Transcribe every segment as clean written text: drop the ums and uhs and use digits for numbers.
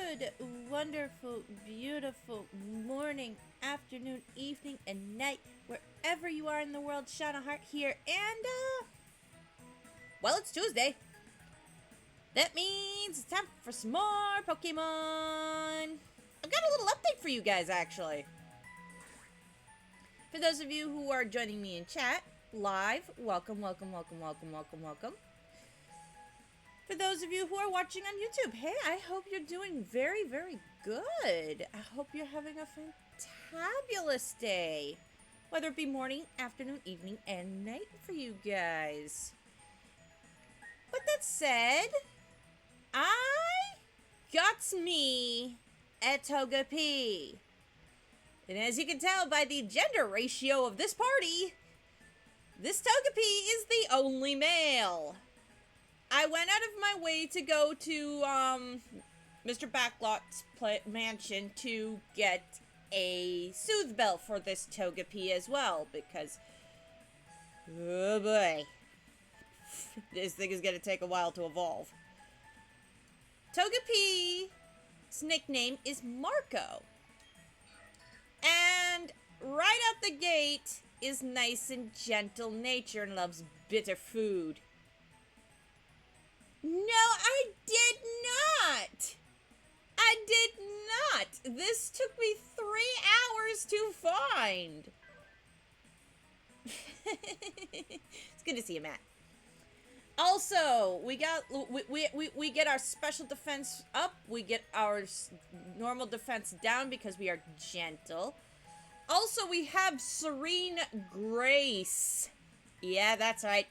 Good, wonderful, beautiful morning, afternoon, evening, and night, wherever you are in the world. Shauna Hart here, and, well, it's Tuesday. That means it's time for some more Pokemon. I've got a little update for you guys, actually. For those of you who are joining me in chat, live, welcome. For those of you who are watching on YouTube, hey, I hope you're doing very, very good. I hope you're having a fantabulous day. Whether it be morning, afternoon, evening, and night for you guys. With that said, I got me a Togapi. And as you can tell by the gender ratio of this party, this Togepi is the only male. I went out of my way to go to Mr. Backlot's mansion to get a Soothe Bell for this Togepi as well, because, oh boy, this thing is going to take a while to evolve. Togepi's nickname is Marco. And right out the gate is nice and gentle nature and loves bitter food. No, I did not! I did not! This took me 3 hours to find. It's good to see you, Matt. Also, we get our special defense up. We get our normal defense down because we are gentle. Also, we have Serene Grace. Yeah, that's right.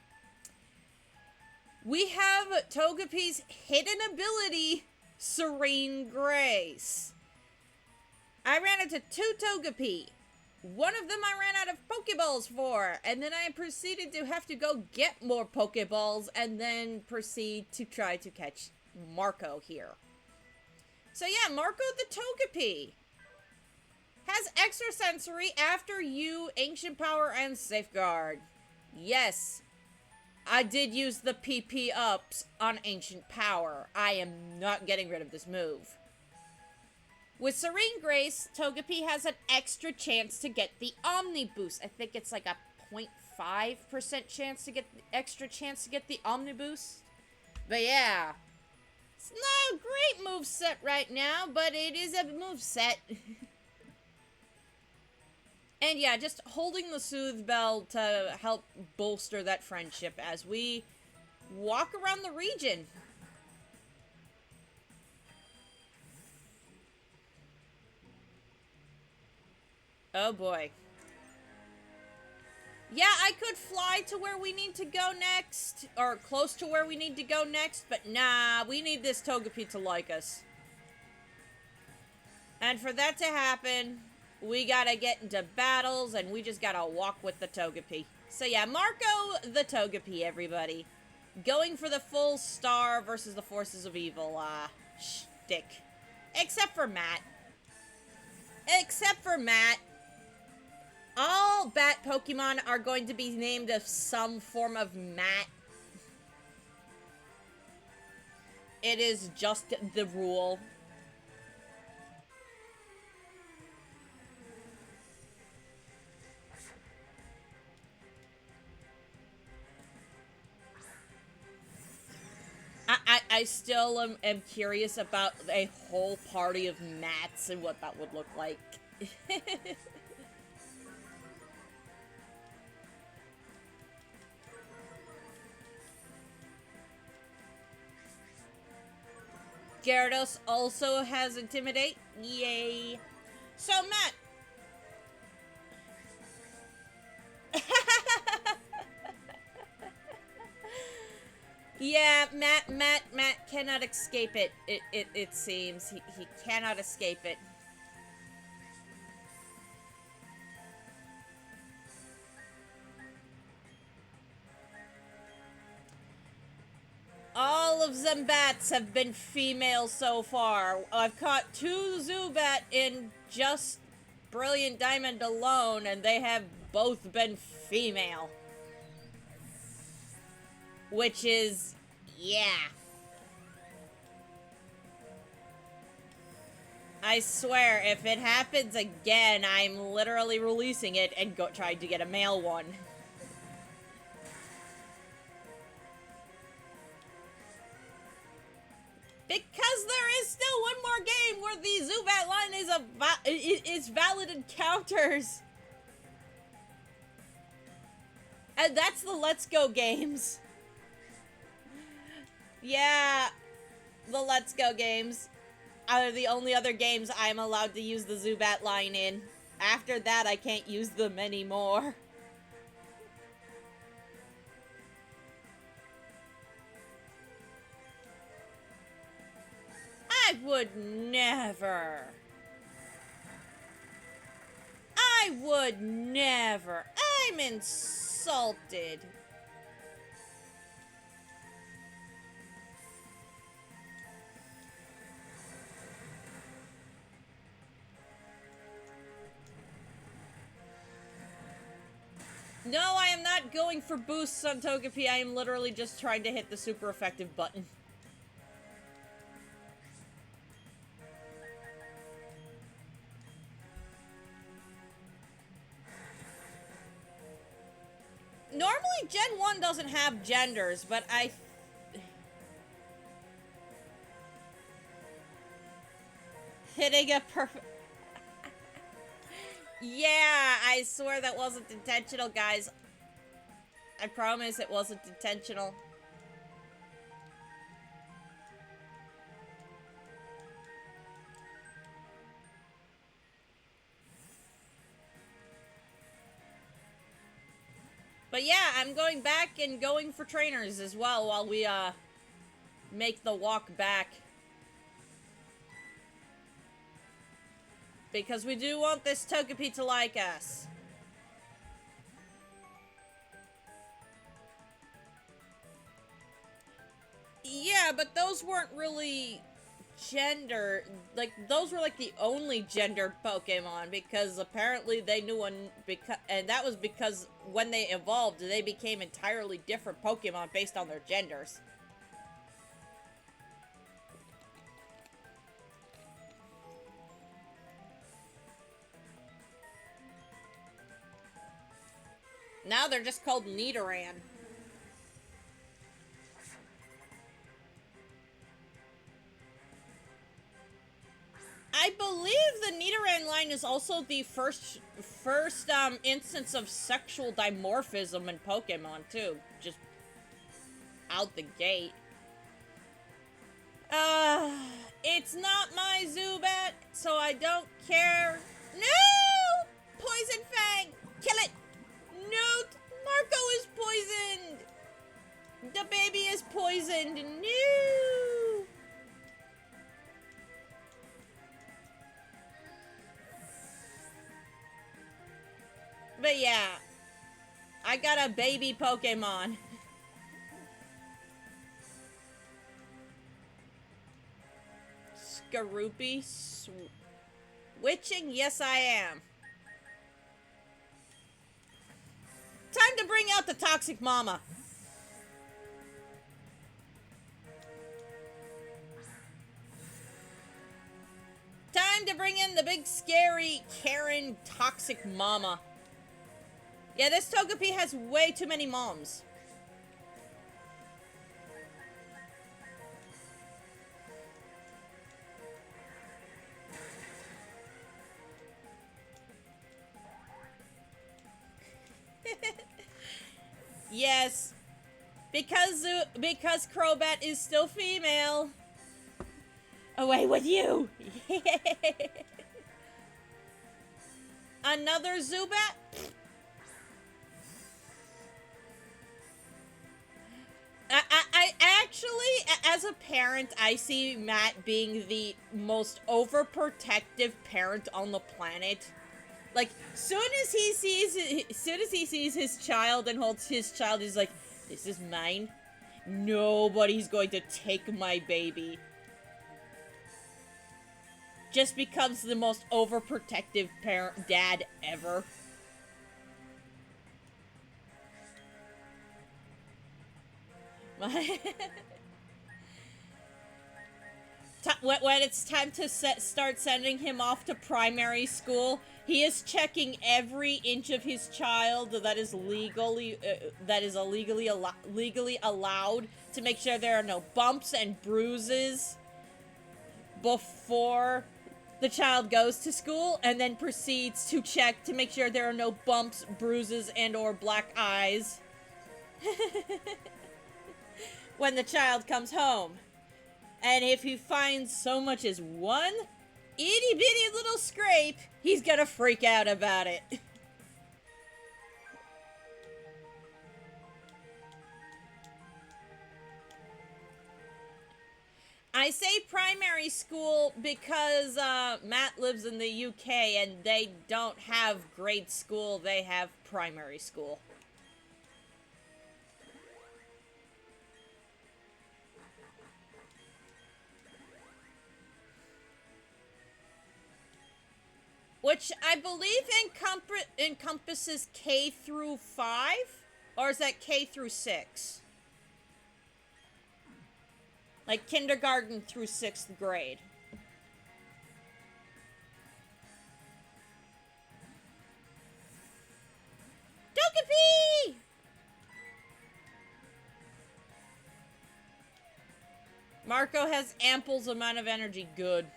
We have Togepi's hidden ability, Serene Grace. I ran into 2 Togepi. One of them I ran out of Pokeballs for, and then I proceeded to have to go get more Pokeballs, and then proceed to try to catch Marco here. So yeah, Marco the Togepi has extrasensory after you Ancient Power and Safeguard. Yes, I did use the PP ups on Ancient Power. I am not getting rid of this move. With Serene Grace, Togepi has an extra chance to get the Omni Boost. I think it's like a 0.5% chance to get the extra chance to get the Omni Boost. But yeah, it's not a great moveset right now, but it is a moveset. And yeah, just holding the Soothe Bell to help bolster that friendship as we walk around the region. Oh boy. Yeah, I could fly to where we need to go next, or close to where we need to go next, but nah, we need this Togepi to like us. And for that to happen, we gotta get into battles, and we just gotta walk with the Togepi. So yeah, Marco the Togepi, everybody. Going for the full star versus the forces of evil, shtick. Except for Matt. Except for Matt. All bat Pokemon are going to be named of some form of Matt. It is just the rule. I still am curious about a whole party of Matts and what that would look like. Gyarados also has Intimidate. Yay. So, Matt. Yeah, Matt cannot escape it. It seems. He cannot escape it. All of them bats have been female so far. I've caught 2 Zubat in just Brilliant Diamond alone, and they have both been female. Which is, yeah. I swear, if it happens again, I'm literally releasing it and trying to get a male one. Because there is still one more game where the Zubat line is valid encounters. And that's the Let's Go games. Yeah, the Let's Go games are the only other games I'm allowed to use the Zubat line in. After that, I can't use them anymore. I would never. I would never. I'm insulted. No, I am not going for boosts on Togepi. I am literally just trying to hit the super effective button. Normally, Gen 1 doesn't have genders, but hitting a perfect... Yeah, I swear that wasn't intentional, guys. I promise it wasn't intentional. But yeah, I'm going back and going for trainers as well while we, make the walk back. Because we do want this Togepi to like us. Yeah, but those weren't really gender, like, those were like the only gendered Pokemon, because apparently they knew and that was because when they evolved, they became entirely different Pokemon based on their genders. Now they're just called Nidoran. I believe the Nidoran line is also the first instance of sexual dimorphism in Pokemon, too. Just out the gate. It's not my Zubat, so I don't care. No! Poison Fang! Kill it! No! Marco is poisoned! The baby is poisoned! No! But yeah, I got a baby Pokemon. Skorupi? Witching? Yes, I am. Time to bring out the toxic mama. Time to bring in the big, scary, Karen, toxic mama. Yeah, this Togepi has way too many moms. Yes. Because Crobat is still female. Away with you! Another Zubat? I actually, as a parent, I see Matt being the most overprotective parent on the planet. Like, soon as he sees his child and holds his child, he's like, this is mine. Nobody's going to take my baby. Just becomes the most overprotective dad ever. when it's time to start sending him off to primary school, he is checking every inch of his child that is legally legally allowed to make sure there are no bumps and bruises before the child goes to school, and then proceeds to check to make sure there are no bumps, bruises, and or black eyes when the child comes home. And if he finds so much as one itty bitty little scrape, he's gonna freak out about it. I say primary school because Matt lives in the UK and they don't have grade school, they have primary school. Which I believe encompasses K through 5? Or is that K through 6? Like kindergarten through 6th grade. Togapi! Marco has ample amount of energy. Good.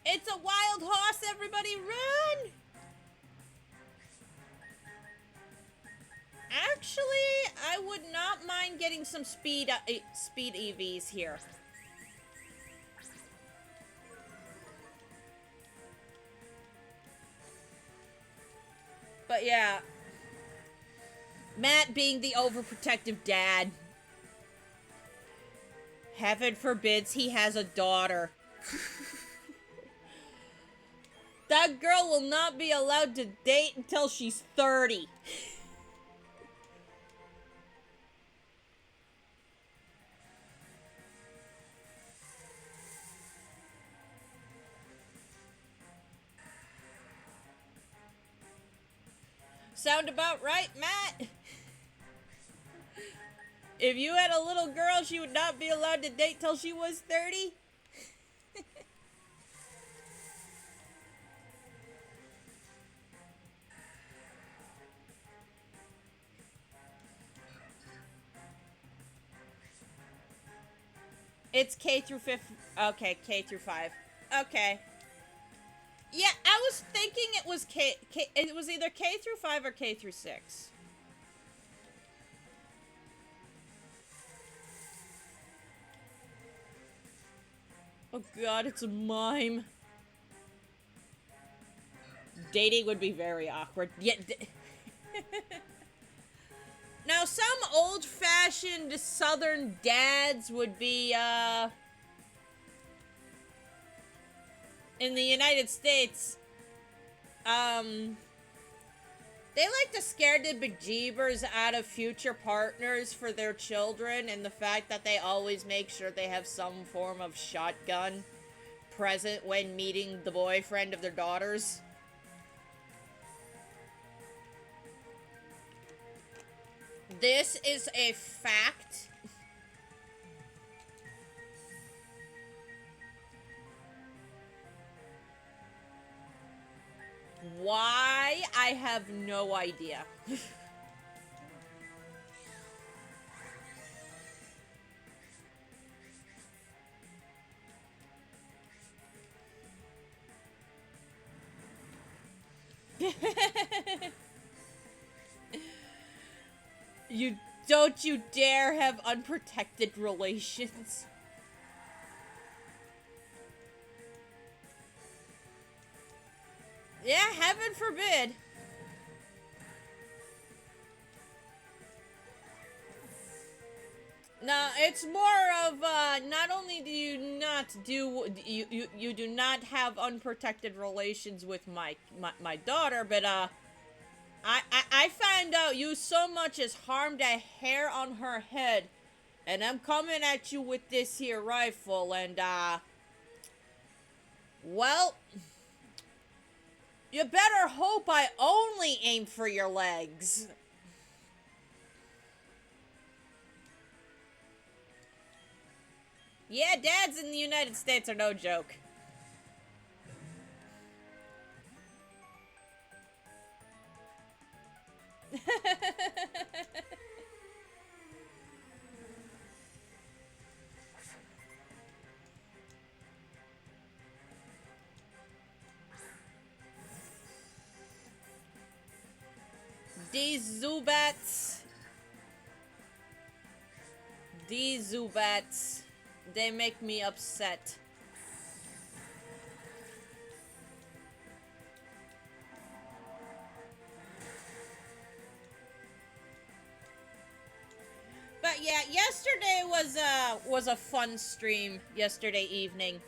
It's a wild horse, everybody run! Actually, I would not mind getting some speed EVs here. But yeah, Matt being the overprotective dad. Heaven forbids he has a daughter. That girl will not be allowed to date until she's 30. Sound about right, Matt? If you had a little girl, she would not be allowed to date till she was 30? It's K through 5. Okay, K through 5. Okay. Yeah, I was thinking it was it was either K through 5 or K through 6. Oh god, it's a mime. Dating would be very awkward. Yeah. Now, some old-fashioned southern dads would be, in the United States, they like to scare the bejeebers out of future partners for their children, and the fact that they always make sure they have some form of shotgun present when meeting the boyfriend of their daughters. This is a fact. Why? I have no idea. Don't you dare have unprotected relations. Yeah, heaven forbid. No, it's more of, not only do you not do, you do not have unprotected relations with my daughter, but, I found out you so much as harmed a hair on her head, and I'm coming at you with this here rifle, and, well, you better hope I only aim for your legs. Yeah, dads in the United States are no joke. These Zubats. These Zubats. They make me upset. But yeah, yesterday was a fun stream yesterday evening.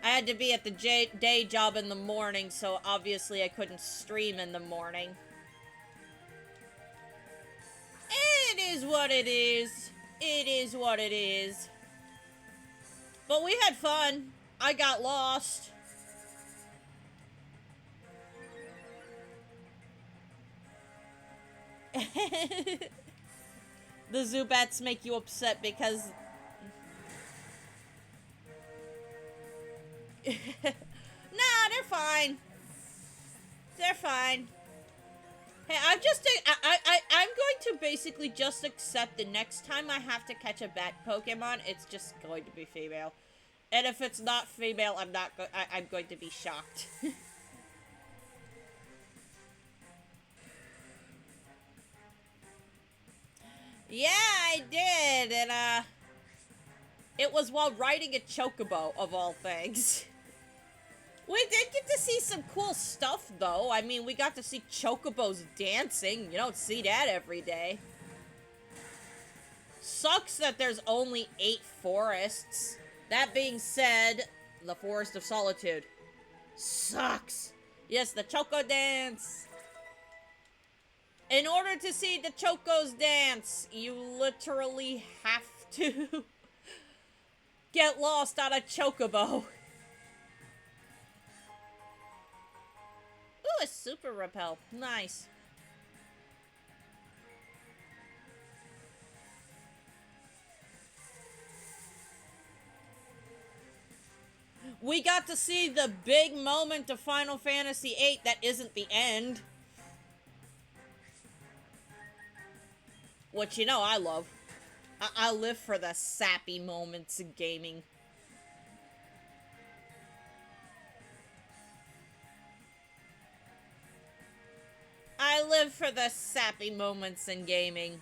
I had to be at the day job in the morning, so obviously I couldn't stream in the morning. It is what it is. It is what it is. But we had fun. I got lost. The Zubats make you upset because... Nah, they're fine. They're fine. Hey, I'm going to basically just accept the next time I have to catch a bat Pokemon, it's just going to be female. And if it's not female, I'm going to be shocked. Yeah, I did, and it was while riding a chocobo, of all things. We did get to see some cool stuff, though. I mean, we got to see chocobos dancing. You don't see that every day. Sucks that there's only 8 forests. That being said, the Forest of Solitude sucks. Yes, the Choco Dance. In order to see the Chocos dance, you literally have to get lost on a chocobo. Ooh, a super repel. Nice. We got to see the big moment of Final Fantasy VIII that isn't the end. Which, you know, I love. I live for the sappy moments in gaming. I live for the sappy moments in gaming.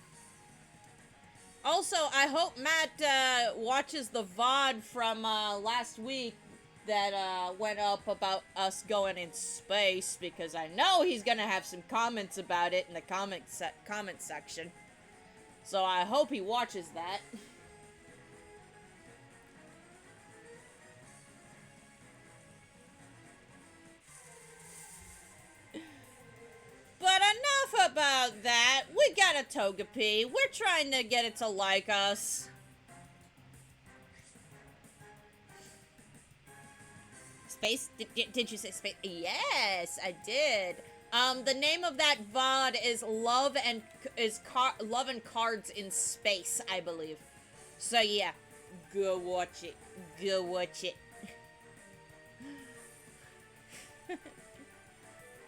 Also, I hope Matt watches the VOD from last week that went up about us going in space, because I know he's gonna have some comments about it in the comment section. So I hope he watches that. But enough about that. We got a Togepi. We're trying to get it to like us. Space? Did you say space? Yes, I did. The name of that VOD is Love and Cards in Space, I believe. So yeah, go watch it. Go watch it.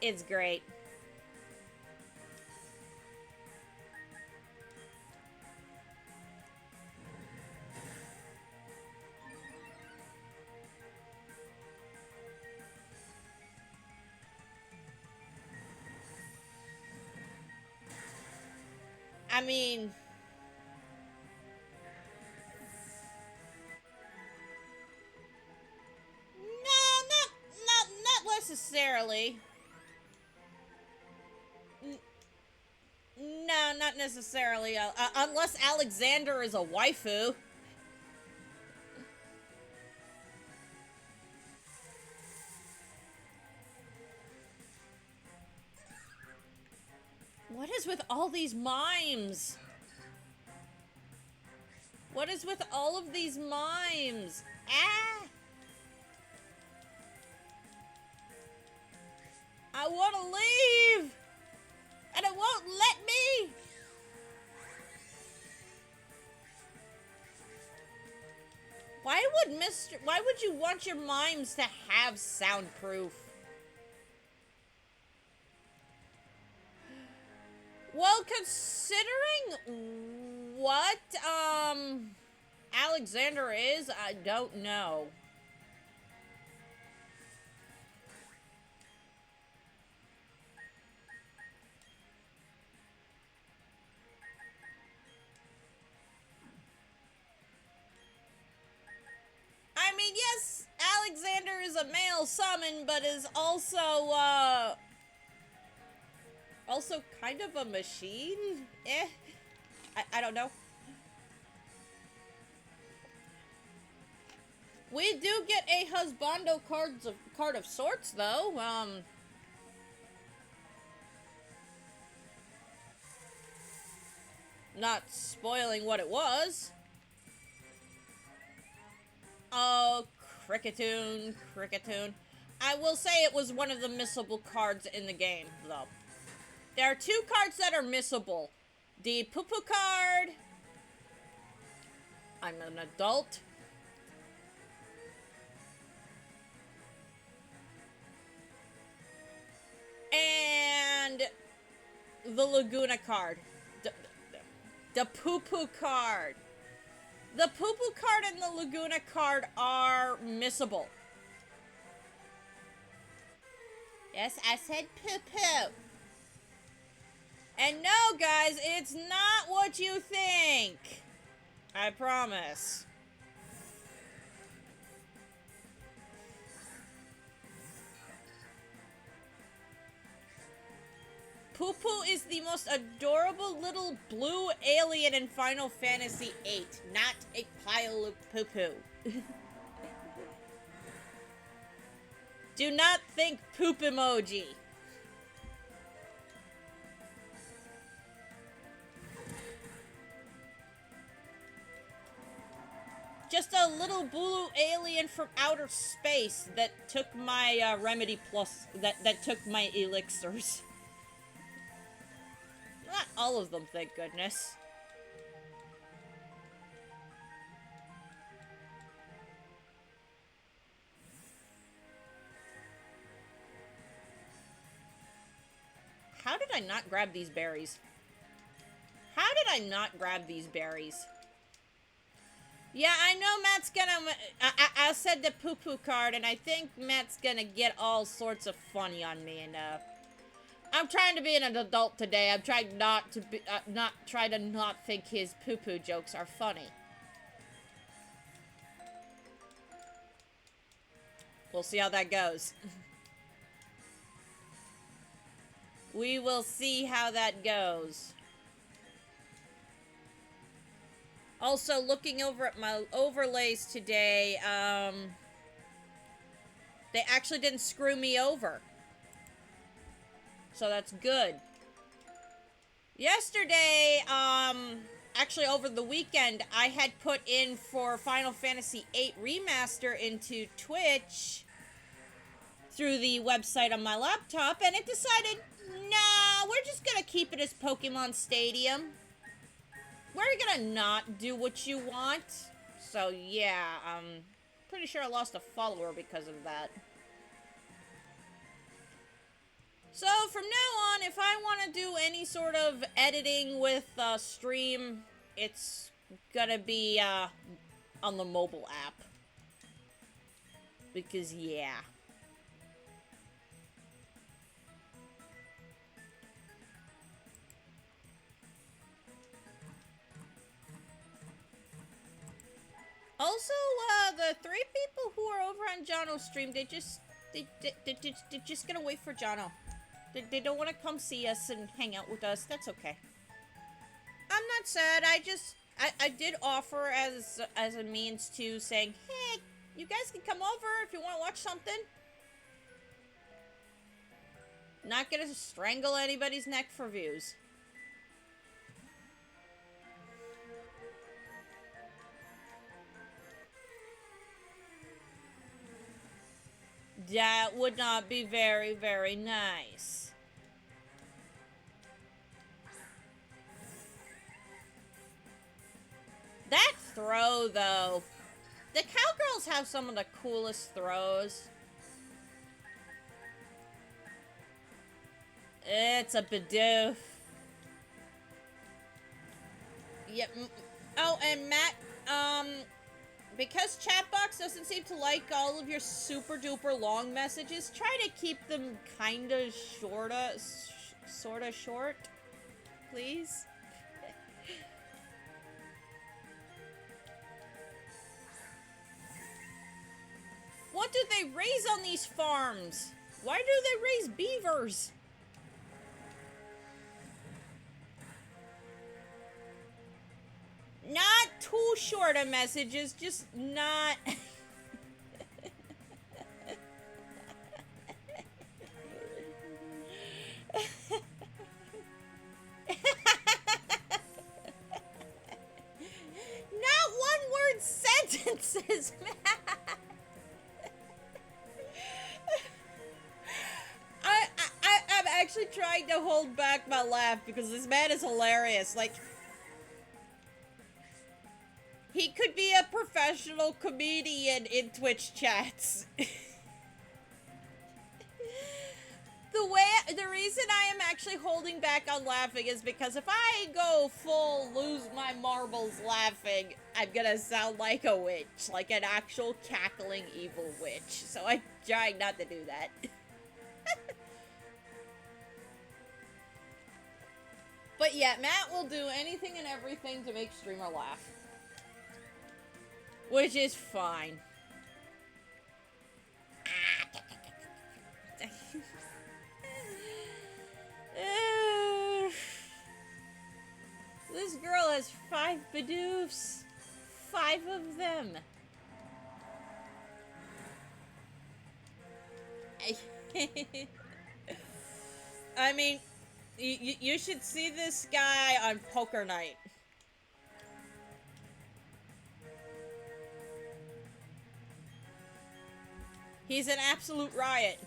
It's great. I mean... No, not necessarily. No, not necessarily. Unless Alexander is a waifu. What is with all these mimes? What is with all of these mimes? Ah! I want to leave! And it won't let me! Why Why would you want your mimes to have soundproof? Well, considering what, Alexander is, I don't know. I mean, yes, Alexander is a male summon, but is also, also kind of a machine? I don't know. We do get a husbando card of sorts, though. Not spoiling what it was. Oh, Cricketoon. I will say it was one of the missable cards in the game, though. There are two cards that are missable. The Poo-Poo card. I'm an adult. And the Laguna card. The Poo-Poo card. The Poo-Poo card and the Laguna card are missable. Yes, I said poo-poo. And no, guys, it's not what you think. I promise. Poo-Poo is the most adorable little blue alien in Final Fantasy VIII, not a pile of poo-poo. Do not think poop emoji. Just a little blue alien from outer space that took my remedy plus, that took my elixirs. Not all of them, thank goodness. How did I not grab these berries? How did I not grab these berries? Yeah, I know Matt's gonna... I said the poo-poo card, and I think Matt's gonna get all sorts of funny on me, and, I'm trying to be an adult today. I'm trying not to be, not think his poo-poo jokes are funny. We'll see how that goes. We will see how that goes. Also, looking over at my overlays today, they actually didn't screw me over. So that's good. Yesterday, actually over the weekend, I had put in for Final Fantasy VIII Remaster into Twitch through the website on my laptop, and it decided, nah, we're just gonna keep it as Pokemon Stadium. We're gonna not do what you want. So yeah, I'm pretty sure I lost a follower because of that. So, from now on, if I want to do any sort of editing with stream, it's gonna be on the mobile app. Because, yeah. Also, the three people who are over on Jono's stream, they're just gonna wait for Jono. They don't want to come see us and hang out with us. That's okay. I'm not sad. I did offer as a means to saying, hey, you guys can come over if you want to watch something. Not gonna strangle anybody's neck for views. That would not be very, very nice. That throw, though. The cowgirls have some of the coolest throws. It's a Bidoof. Yep. Oh, and Matt, because Chatbox doesn't seem to like all of your super duper long messages, try to keep them kinda sorta short, please. What do they raise on these farms? Why do they raise beavers? Not too short of messages, just not... Not one-word sentences, man! I'm actually trying to hold back my laugh because this man is hilarious. Like, he could be a professional comedian in Twitch chats. The reason I am actually holding back on laughing is because if I go full lose my marbles laughing, I'm gonna sound like a witch, like an actual cackling evil witch. So I'm trying not to do that. But yeah, Matt will do anything and everything to make streamer laugh. Which is fine. This girl has 5 Bidoofs. 5 of them. I mean, you should see this guy on poker night. He's an absolute riot.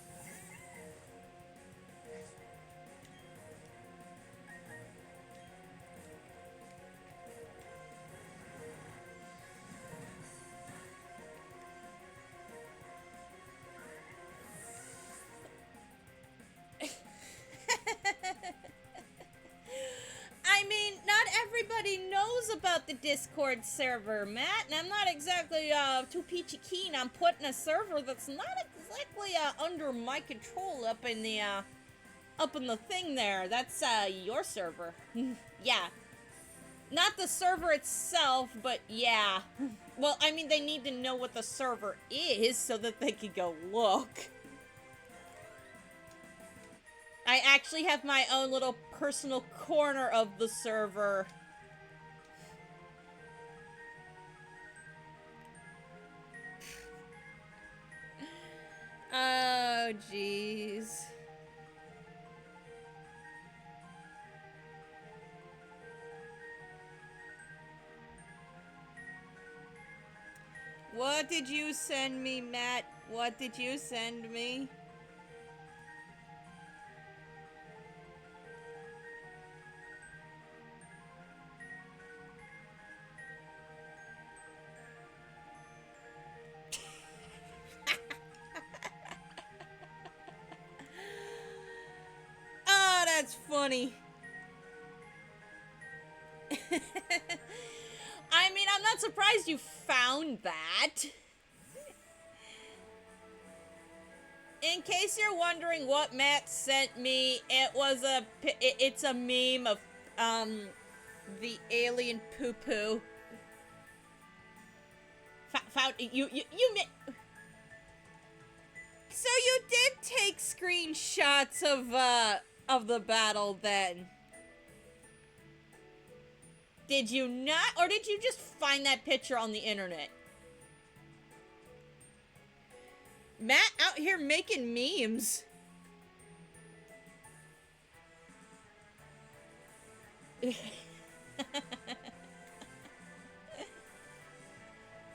I mean, not everybody knows about the Discord server, Matt, and I'm not exactly too peachy keen on putting a server that's not exactly under my control up in the thing there. That's your server. Yeah. Not the server itself, but yeah. Well, I mean, they need to know what the server is so that they can go look. I actually have my own little personal corner of the server. Oh, jeez. What did you send me, Matt? What did you send me? Oh, that's funny. I mean, I'm not surprised you found that. In case you're wondering what Matt sent me, it's a meme of, the alien poo-poo. Found, you So you did take screenshots of the battle then? Did you not? Or did you just find that picture on the internet? Matt out here making memes.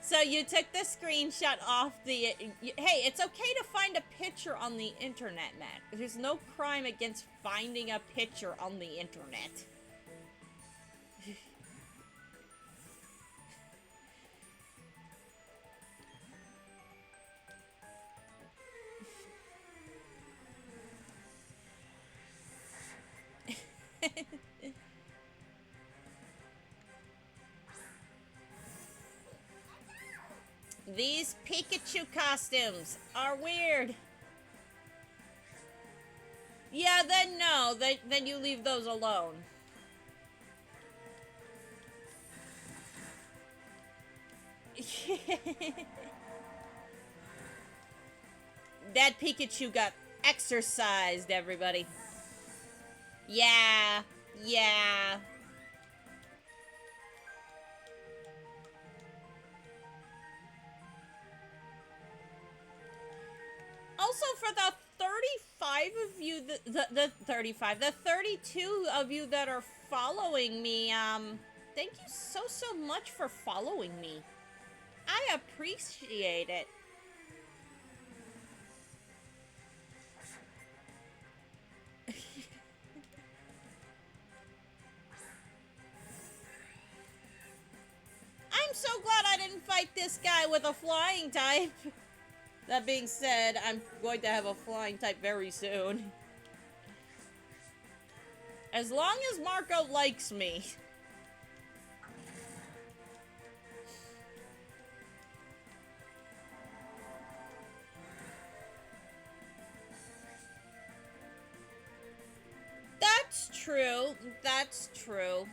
So you took the screenshot off the... Hey, it's okay to find a picture on the internet, Matt. There's no crime against finding a picture on the internet. These Pikachu costumes are weird. Yeah, then no. Then you leave those alone. That Pikachu got exercised, everybody. Yeah. Yeah. Also, for the 35 of you, the 35, the 32 of you that are following me, thank you so much for following me. I appreciate it. I'm so glad I didn't fight this guy with a flying type. That being said, I'm going to have a flying type very soon. As long as Marco likes me. That's true. That's true.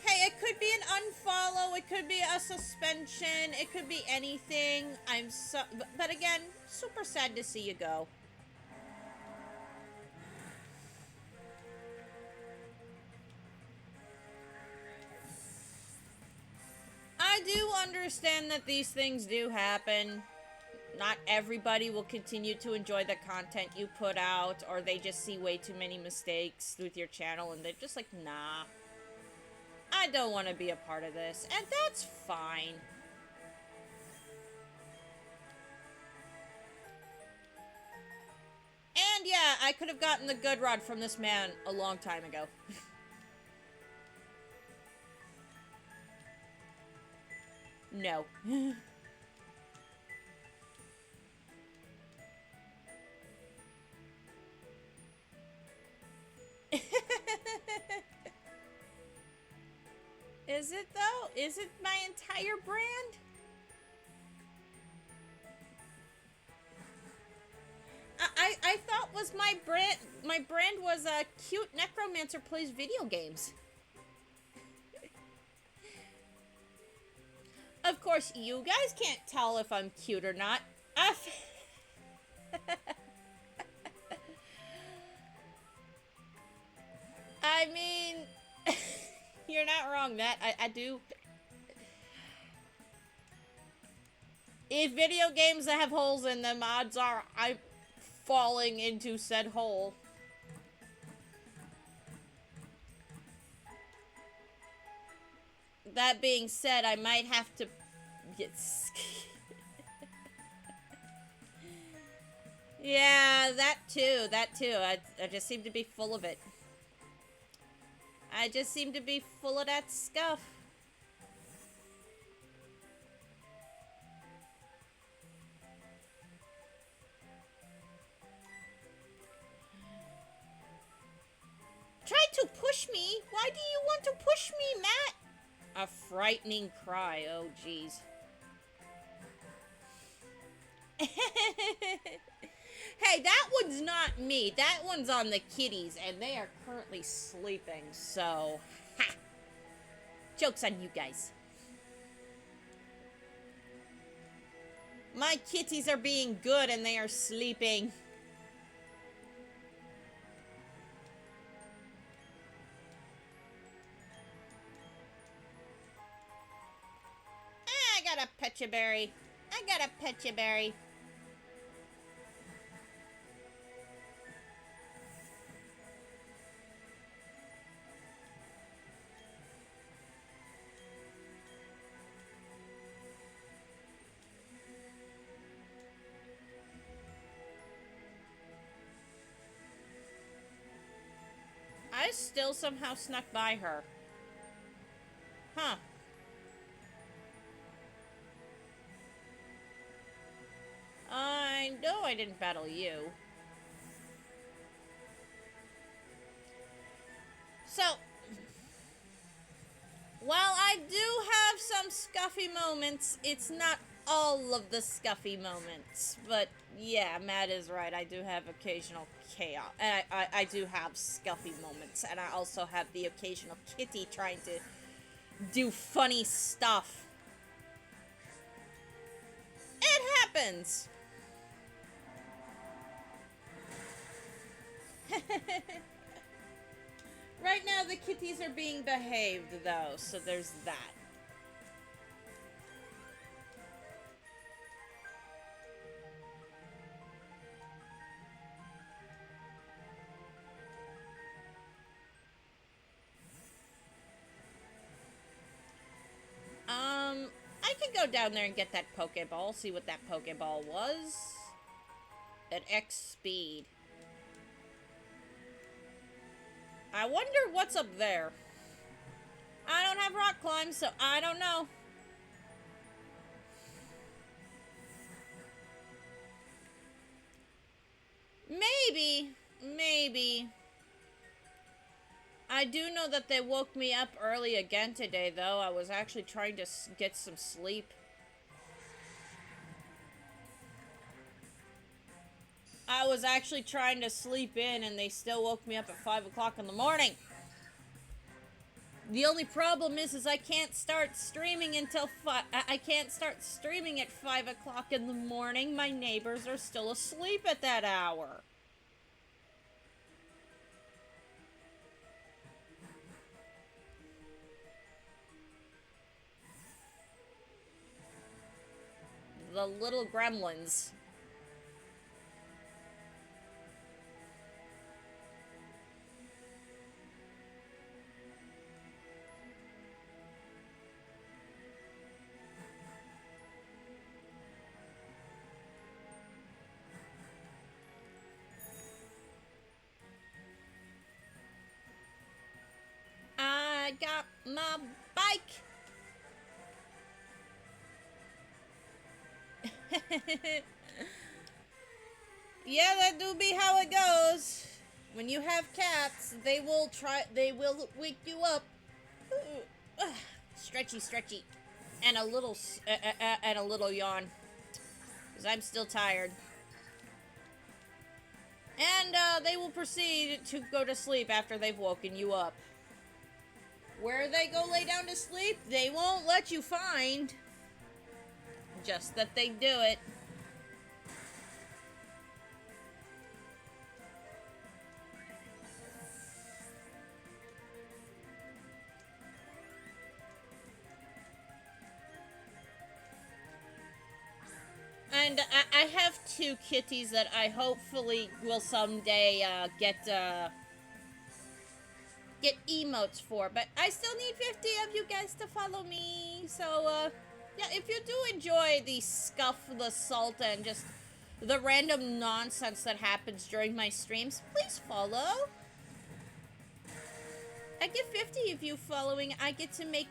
Hey, it could be an unfollow, it could be a suspension, it could be anything. But again, super sad to see you go. I do understand that these things do happen. Not everybody will continue to enjoy the content you put out, or they just see way too many mistakes with your channel and they're just like, nah. I don't want to be a part of this, and that's fine. And yeah, I could have gotten the good rod from this man a long time ago. No. Is it though? Is it my entire brand? I thought was my brand was a cute necromancer plays video games. Of course, you guys can't tell if I'm cute or not. I mean, you're not wrong, Matt. I do. If video games that have holes in them, odds are I'm falling into said hole. That being said, I might have to get... Yeah, that too. I just seem to be full of it. I just seem to be full of that stuff. Try to push me? Why do you want to push me, Matt? A frightening cry. Oh, jeez. Hey, that one's not me. That one's on the kitties, and they are currently sleeping, so... Ha! Joke's on you guys. My kitties are being good, and they are sleeping. I got a petcha berry. I got a petcha berry. I still somehow snuck by her. Huh. I know I didn't battle you. So, while I do have some scuffy moments, it's not all of the scuffy moments. But yeah, Matt is right. I do have occasional chaos. And I do have scuffy moments. And I also have the occasional kitty trying to do funny stuff. It happens. Right now, the kitties are being behaved, though, so there's that. I can go down there and get that Pokeball, see what that Pokeball was. At X speed. I wonder what's up there. I don't have rock climb, so I don't know. Maybe. I do know that they woke me up early again today, though. I was actually trying to get some sleep. I was actually trying to sleep in, and they still woke me up at 5 o'clock in the morning. The only problem is I can't start streaming until I can't start streaming at 5 o'clock in the morning. My neighbors are still asleep at that hour. The little gremlins. I got my bike. Yeah, that do be how it goes. When you have cats, they will wake you up. Stretchy. And a little yawn. Because I'm still tired. And they will proceed to go to sleep after they've woken you up. Where they go lay down to sleep, they won't let you find. Just that they do it. And I have 2 kitties that I hopefully will someday get emotes for, but I still need 50 of you guys to follow me. So yeah, if you do enjoy the scuff, the salt, and just the random nonsense that happens during my streams, please follow. I get 50 of you following. I get to make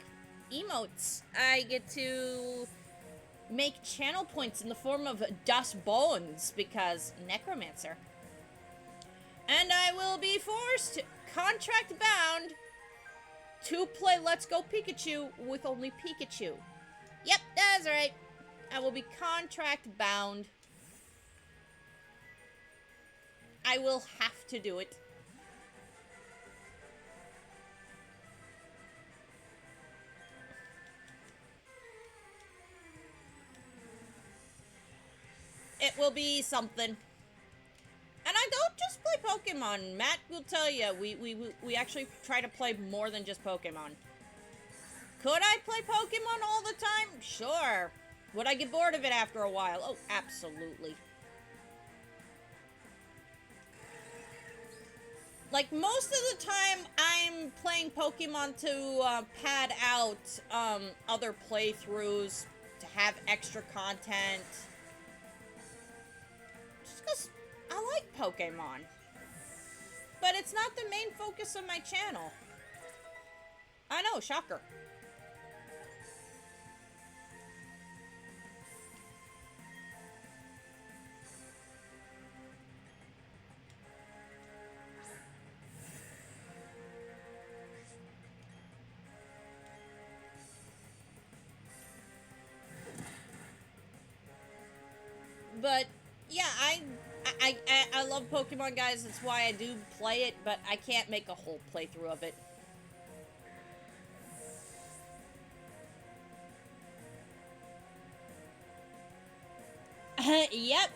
emotes. I get to make channel points in the form of dust bones, because necromancer. And I will be forced, contract bound, to play Let's Go Pikachu with only Pikachu. Yep, that's right. I will be contract bound. I will have to do it. It will be something. And I don't just play Pokemon. Matt will tell you, we actually try to play more than just Pokemon. Could I play Pokemon all the time? Sure. Would I get bored of it after a while? Oh, absolutely. Like, most of the time, I'm playing Pokemon to pad out other playthroughs, to have extra content. Just because I like Pokemon. But it's not the main focus of my channel. I know, shocker. But yeah, I love Pokemon, guys. That's why I do play it, but I can't make a whole playthrough of it. Yep.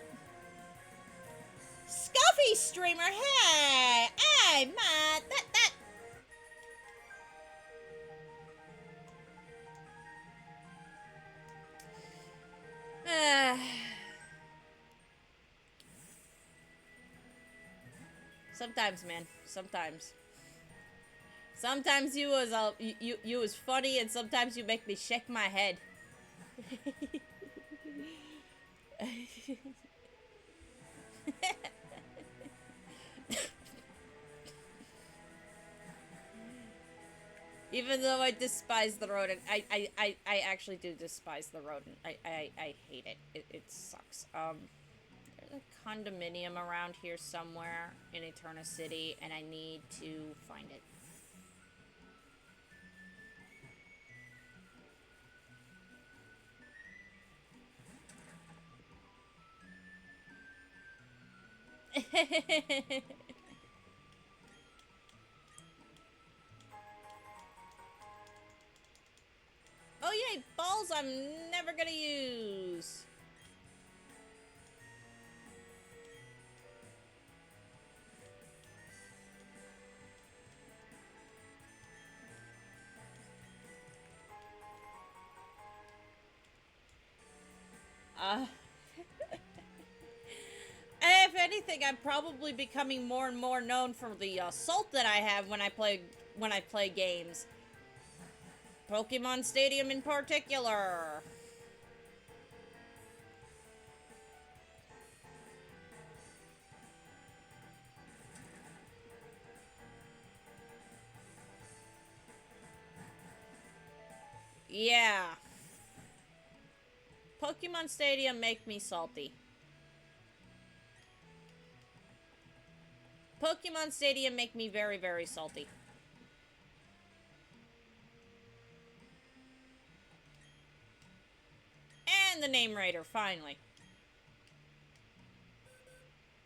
Scuffy streamer, hey, Matt, that. Sometimes, man. Sometimes. Sometimes you was funny, and sometimes you make me shake my head. Even though I despise the rodent, I actually do despise the rodent. I hate it. It sucks. There's a condominium around here somewhere in Eterna City, and I need to find it. Oh yay, balls I'm never gonna use. If anything, I'm probably becoming more and more known for the salt that I have when I play games. Pokemon Stadium in particular. Yeah. Pokemon Stadium make me salty. Pokemon Stadium make me very, very salty. And the name Raider, finally.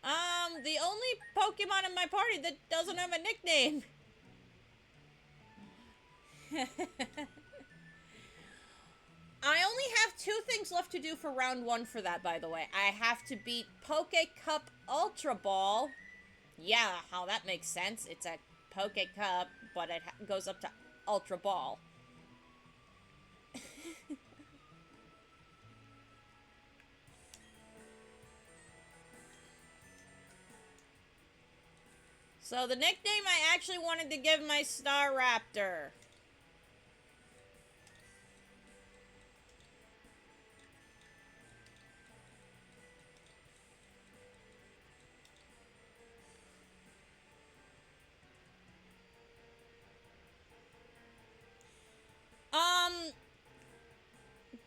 The only Pokemon in my party that doesn't have a nickname. I only have 2 things left to do for round 1 for that, by the way. I have to beat Poke Cup Ultra Ball. Yeah, how that makes sense. It's a Poke Cup, but it goes up to Ultra Ball. So the nickname I actually wanted to give my Staraptor.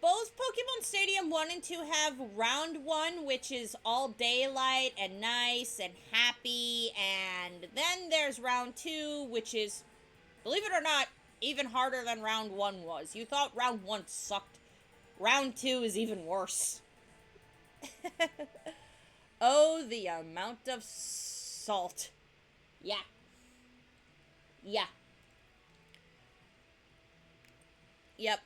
Both Pokemon Stadium 1 and 2 have round 1, which is all daylight and nice and happy, and then there's round 2, which is, believe it or not, even harder than round 1 was. You thought round 1 sucked. Round 2 is even worse. Oh, the amount of salt. Yeah. Yeah. Yep.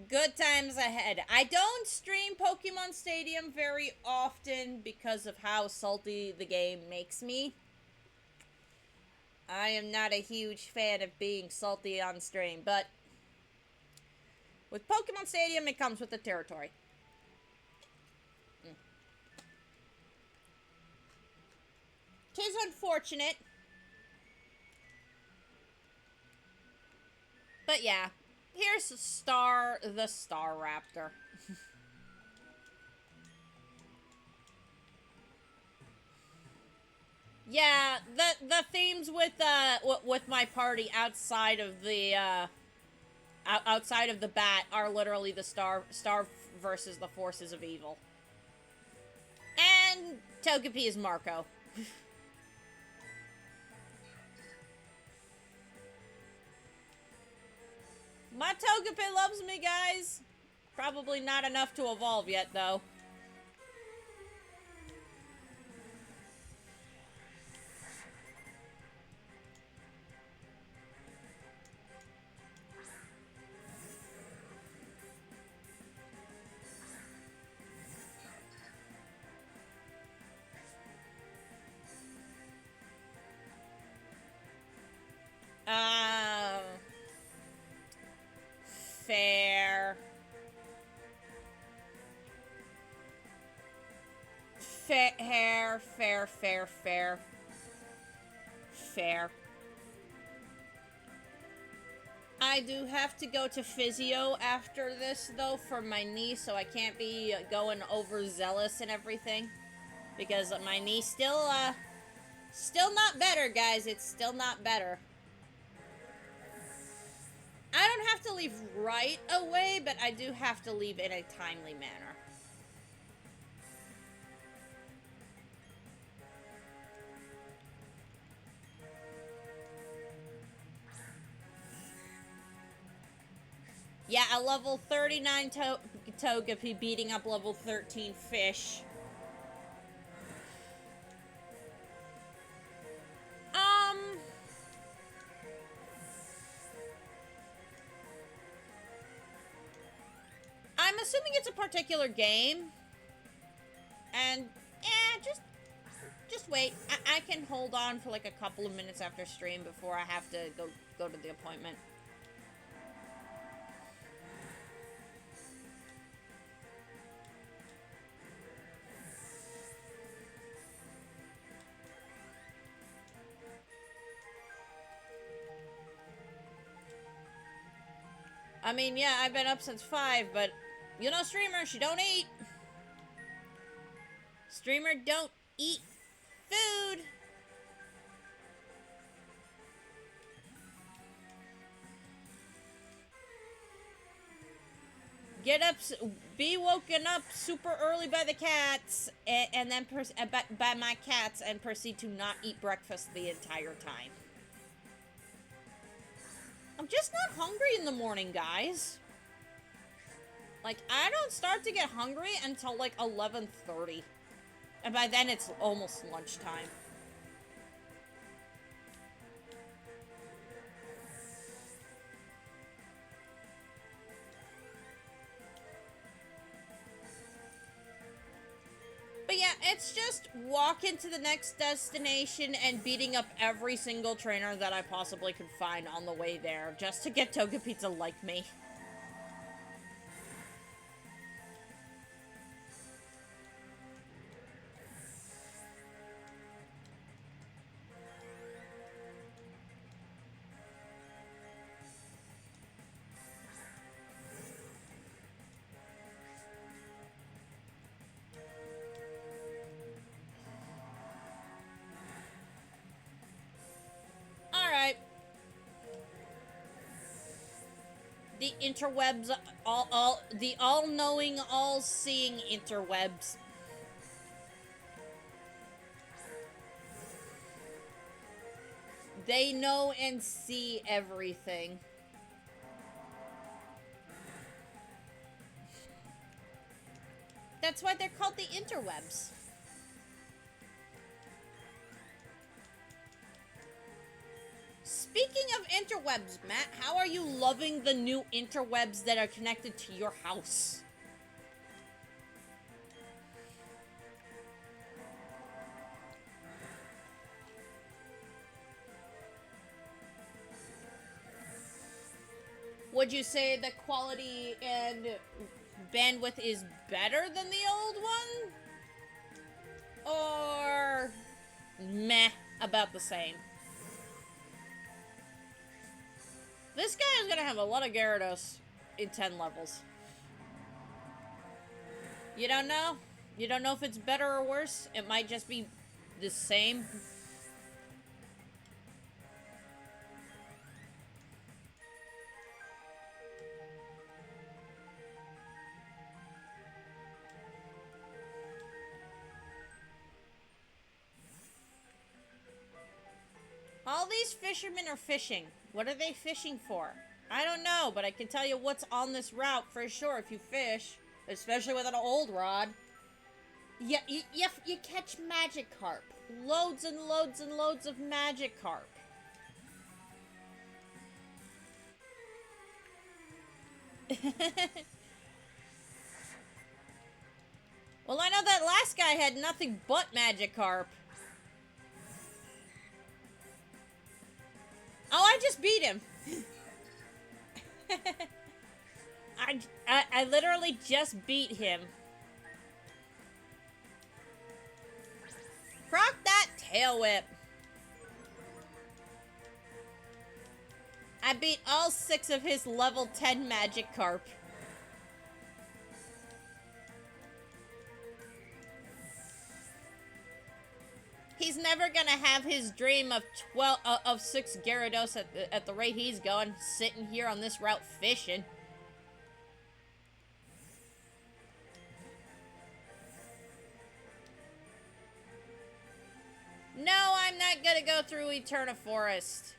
Good times ahead. I don't stream Pokemon Stadium very often because of how salty the game makes me. I am not a huge fan of being salty on stream, but with Pokemon Stadium, it comes with the territory. Tis unfortunate. But yeah, here's the Staraptor. Yeah, the themes with my party outside of the outside of the bat are literally the star versus the forces of evil. And Togepi is Marco. My Togepi loves me, guys. Probably not enough to evolve yet, though. Fair, fair, fair, fair. Fair. I do have to go to physio after this, though, for my knee, so I can't be going overzealous and everything. Because my knee still not better, guys. It's still not better. I don't have to leave right away, but I do have to leave in a timely manner. Yeah, a level 39 Togapi beating up level 13 fish. I'm assuming it's a particular game. And, just wait. I can hold on for like a couple of minutes after stream before I have to go to the appointment. I mean, yeah, I've been up since 5, but you know, streamer, she don't eat. Streamer don't eat food. Get up, be woken up super early by the cats, and then by my cats, and proceed to not eat breakfast the entire time. I'm just not hungry in the morning, guys. Like, I don't start to get hungry until, like, 11:30. And by then, it's almost lunchtime. But yeah, it's just walking to the next destination and beating up every single trainer that I possibly could find on the way there, just to get Togapi to like me. The interwebs, the all-knowing, all-seeing interwebs. They know and see everything. That's why they're called the interwebs. Speaking of interwebs, Matt, how are you loving the new interwebs that are connected to your house? Would you say the quality and bandwidth is better than the old one? Or meh, about the same? This guy is gonna have a lot of Gyarados in 10 levels. You don't know? You don't know if it's better or worse? It might just be the same. All these fishermen are fishing. What are they fishing for? I don't know, but I can tell you what's on this route for sure if you fish. Especially with an old rod. Yeah, you catch Magikarp. Loads and loads and loads of Magikarp. Well, I know that last guy had nothing but Magikarp. Oh, I just beat him. I literally just beat him. Tail Whip. I beat all 6 of his level 10 Magikarp. He's never gonna have his dream of 6 Gyarados at the rate he's going, sitting here on this route fishing. No, I'm not gonna go through Eterna Forest.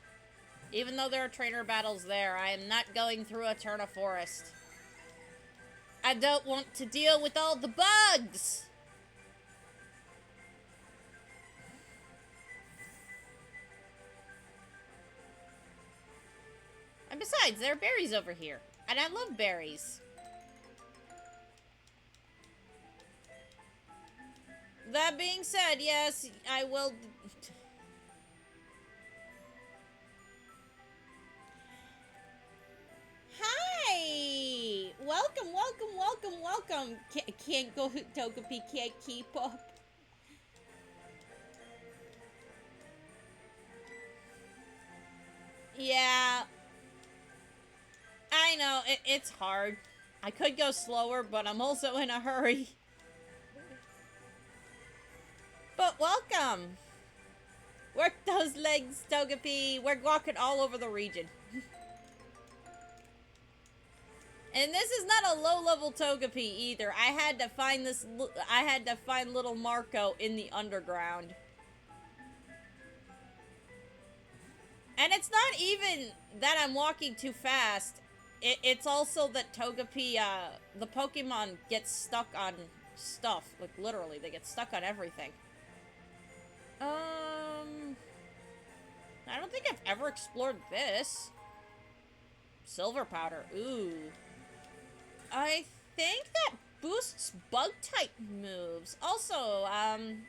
Even though there are trainer battles there, I am not going through Eterna Forest. I don't want to deal with all the bugs! And besides, there are berries over here. And I love berries. That being said, yes, I will... Hi! Welcome, welcome, welcome, welcome. Can't go, Togepi can't keep up. Yeah. I know, it's hard. I could go slower, but I'm also in a hurry. But welcome! Work those legs, Togepi. We're walking all over the region. And this is not a low-level Togepi either. I had to find little Marco in the underground. And it's not even that I'm walking too fast. It's also that Togepi, the Pokemon gets stuck on stuff. Like, literally, they get stuck on everything. I don't think I've ever explored this. Silver powder, ooh. I think that boosts bug-type moves. Also, I'm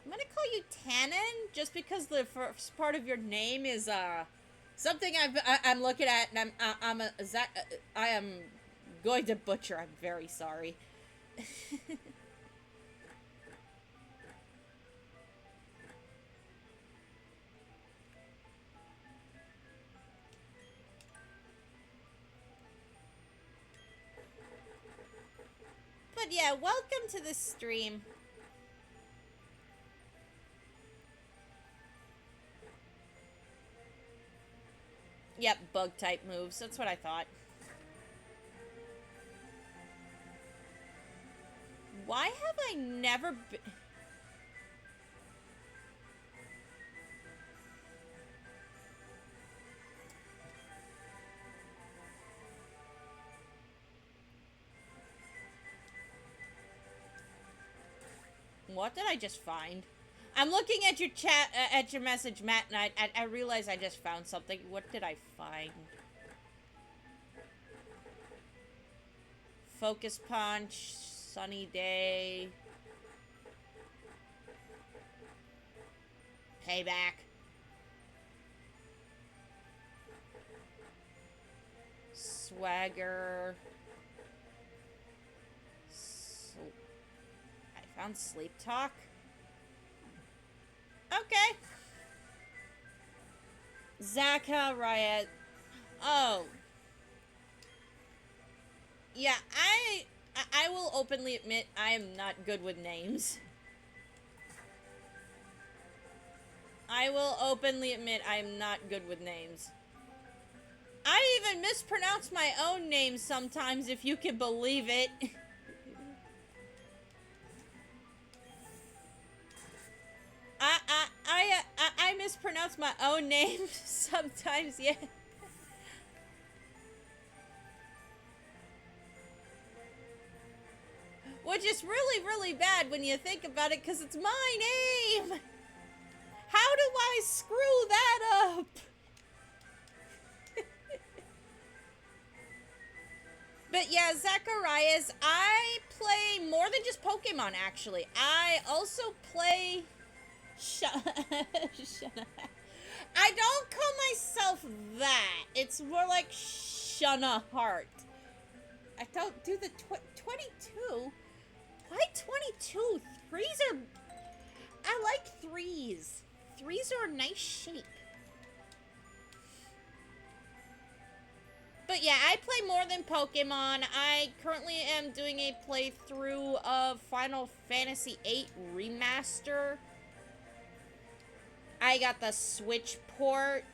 gonna call you Tannen, just because the first part of your name is, something I'm looking at, and I am going to butcher. I'm very sorry. But yeah, welcome to the stream. Yep, bug-type moves. That's what I thought. Why have I never been... What did I just find? I'm looking at your chat, at your message, Matt, and I realize I just found something. What did I find? Focus Punch, Sunny Day. Payback. Swagger. I found Sleep Talk. Okay. Zachariah. Oh. Yeah, I will openly admit I am not good with names. I will openly admit I am not good with names. I even mispronounce my own name sometimes, if you can believe it. I mispronounce my own name sometimes, yeah. Which is really, really bad when you think about it, because it's my name! How do I screw that up? But yeah, Zacharias, I play more than just Pokemon, actually. I also play... Shut up. I don't call myself that. It's more like Shunna Heart. I don't do the 22. Why 22? Threes are... I like threes. Threes are a nice shape. But yeah, I play more than Pokemon. I currently am doing a playthrough of Final Fantasy VIII Remaster. I got the Switch port.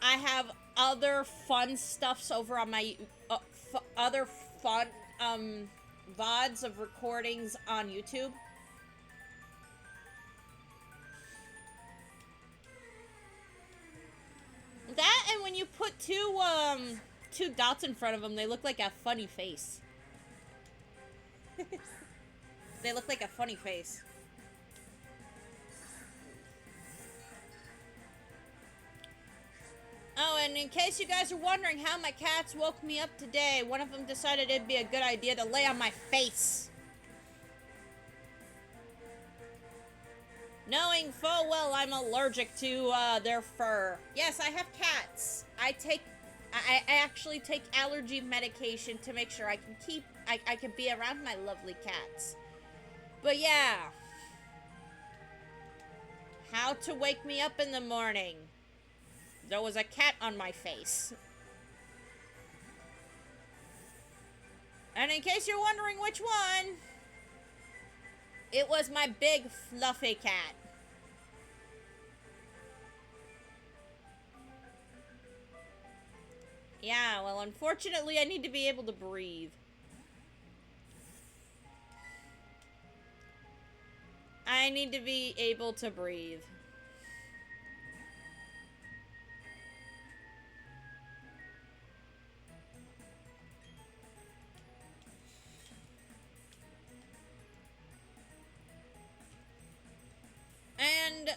I have other fun stuffs over on my other fun VODs of recordings on YouTube. That, and when you put two dots in front of them, they look like a funny face. They look like a funny face. Oh, and in case you guys are wondering how my cats woke me up today, one of them decided it'd be a good idea to lay on my face. Knowing full well I'm allergic to their fur. Yes, I have cats. I actually take allergy medication to make sure I can be around my lovely cats. But yeah. How to wake me up in the morning. There was a cat on my face. And in case you're wondering which one, it was my big fluffy cat. Yeah, well, unfortunately, I need to be able to breathe. I need to be able to breathe. And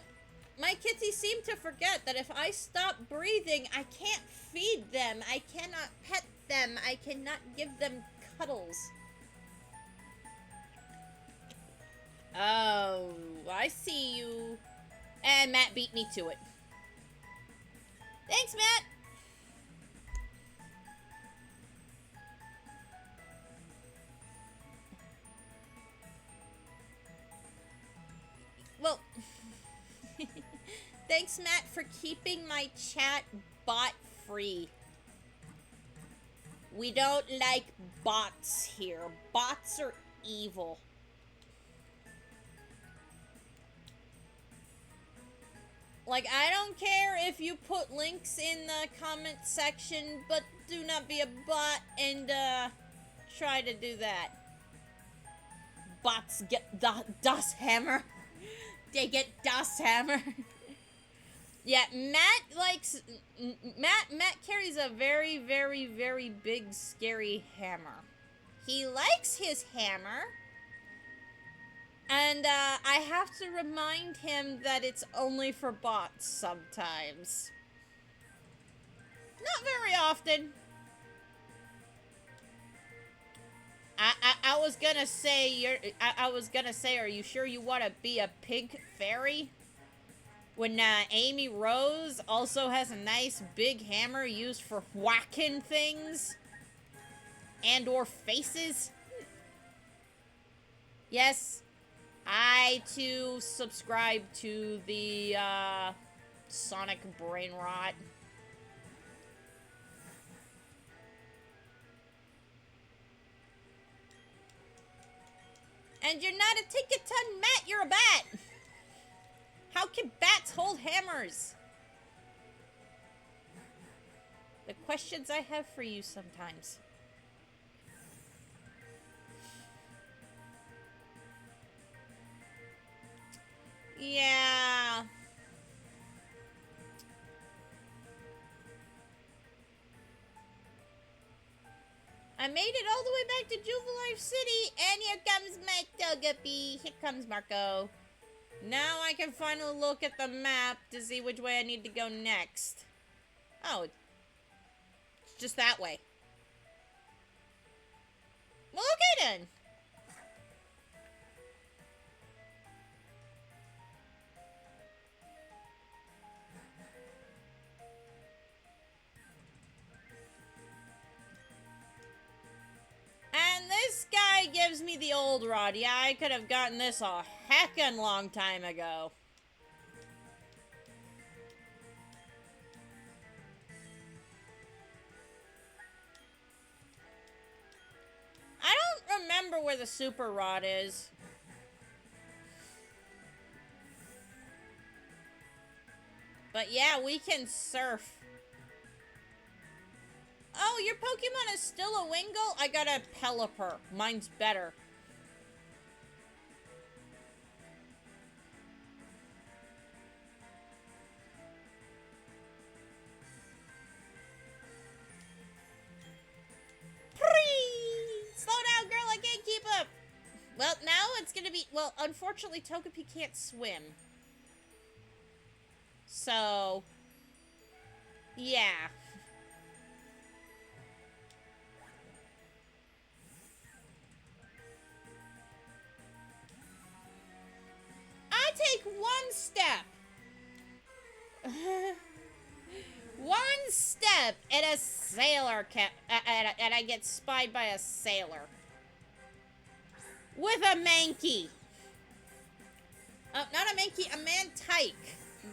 my kitties seem to forget that if I stop breathing, I can't feed them. I cannot pet them. I cannot give them cuddles. Oh, I see you. And Matt beat me to it. Thanks, Matt. Well, thanks, Matt, for keeping my chat bot free. We don't like bots here. Bots are evil. Like, I don't care if you put links in the comment section, but do not be a bot and, try to do that. Bots get Das Hammer. They get Das Hammer. Yeah, Matt likes... Matt carries a very, very, very big, scary hammer. He likes his hammer. And, I have to remind him that it's only for bots sometimes. Not very often. I was gonna say, I was gonna say, are you sure you want to be a pink fairy? When, Amy Rose also has a nice big hammer used for whacking things. And or faces. Yes. I, too, subscribe to the, Sonic brain rot. And you're not a Tinkaton, Matt, you're a bat! How can bats hold hammers? The questions I have for you sometimes. Yeah. I made it all the way back to Jubilife City, and here comes my Togapi. Here comes Marco. Now I can finally look at the map to see which way I need to go next. Oh, it's just that way. Well, okay then. gives me the old rod. Yeah, I could have gotten this a heckin' long time ago. I don't remember where the super rod is. But yeah, we can surf. Oh, your Pokemon is still a Wingull? I got a Pelipper. Mine's better. Slow down, girl. I can't keep up. Well, now it's gonna be... Well, unfortunately, Togepi can't swim. So... yeah. I take one step. One step and a sailor and I get spied by a sailor. With a Mankey. Not a Mankey, a Mantike.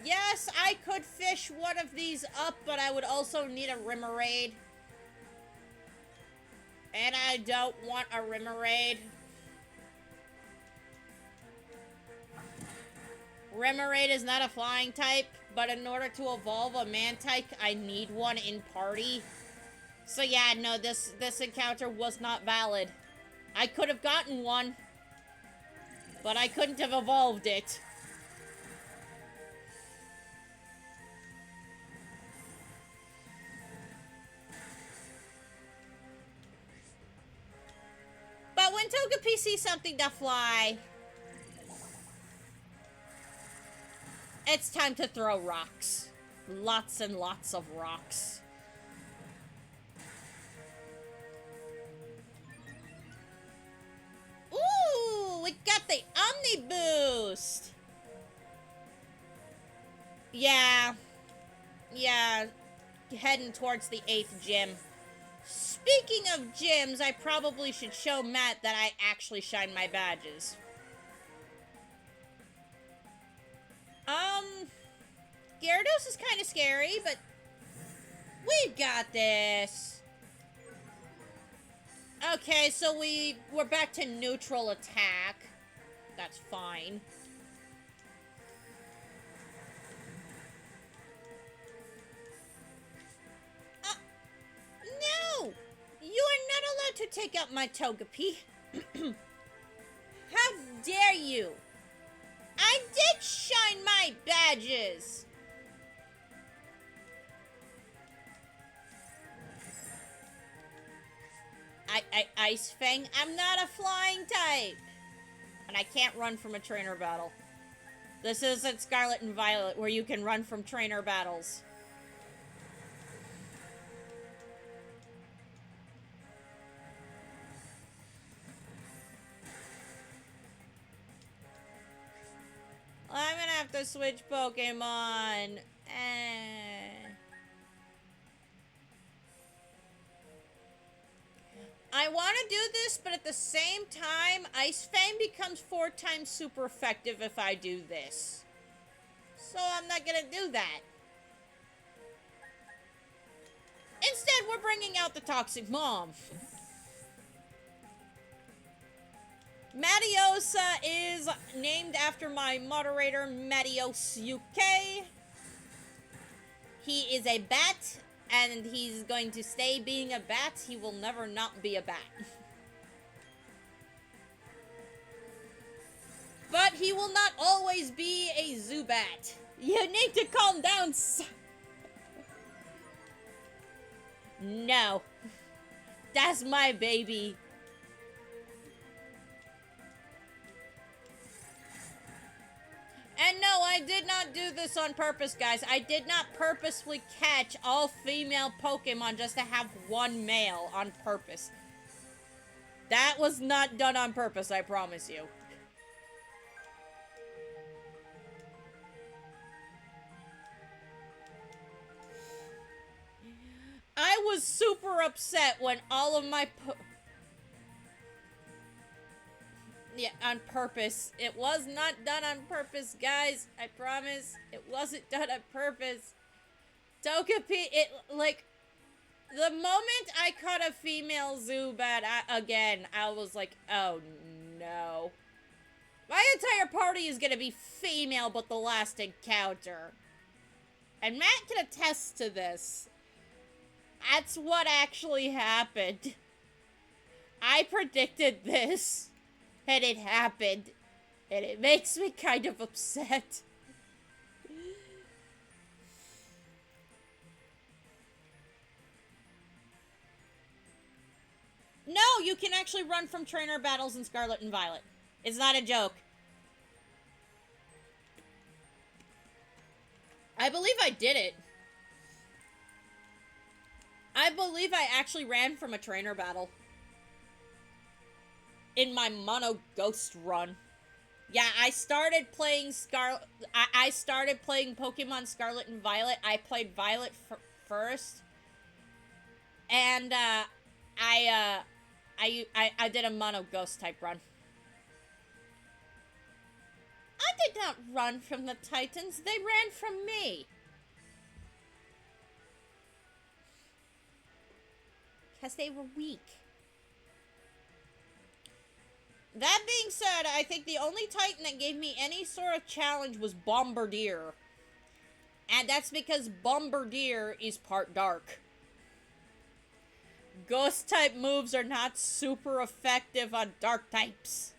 Yes, I could fish one of these up, but I would also need a Remoraid. And I don't want a Remoraid. Remoraid is not a flying type, but in order to evolve a Mantike, I need one in party. So yeah, no, this encounter was not valid. I could have gotten one, but I couldn't have evolved it. But when Togepi sees something to fly, it's time to throw rocks. Lots and lots of rocks. Ooh, we got the Omni Boost. Yeah. Yeah. Heading towards the 8th gym. Speaking of gyms, I probably should show Matt that I actually shine my badges. Gyarados is kind of scary, but we've got this. Okay, so we're back to neutral attack. That's fine. No! You are not allowed to take out my Togepi. How dare you? I did shine my badges! Ice Fang, I'm not a flying type! And I can't run from a trainer battle. This isn't Scarlet and Violet where you can run from trainer battles. I'm gonna have to switch Pokemon. I want to do this, but at the same time, Ice Fang becomes 4 times super effective if I do this. So I'm not gonna do that. Instead, we're bringing out the Toxic Mom. Mattiosa is named after my moderator, Mattiosa UK. He is a bat, and he's going to stay being a bat. He will never not be a bat. But he will not always be a Zubat. You need to calm down, No. That's my baby. And no, I did not do this on purpose, guys. I did not purposefully catch all female Pokemon just to have one male on purpose. That was not done on purpose, I promise you. I was super upset when all of my Yeah, on purpose. It was not done on purpose, guys. I promise. It wasn't done on purpose. Togepi, it, like, the moment I caught a female Zubat, again, I was like, oh no. My entire party is gonna be female but the last encounter. And Matt can attest to this. That's what actually happened. I predicted this, and it happened. And it makes me kind of upset. No, you can actually run from trainer battles in Scarlet and Violet. It's not a joke. I believe I did it. I believe I actually ran from a trainer battle. In my Mono Ghost run. Yeah, I started playing I started playing Pokemon Scarlet and Violet. I played Violet first. And, I did a Mono Ghost type run. I did not run from the Titans. They ran from me. Because they were weak. That being said, I think the only Titan that gave me any sort of challenge was Bombardier. And that's because Bombardier is part dark. Ghost type moves are not super effective on dark types.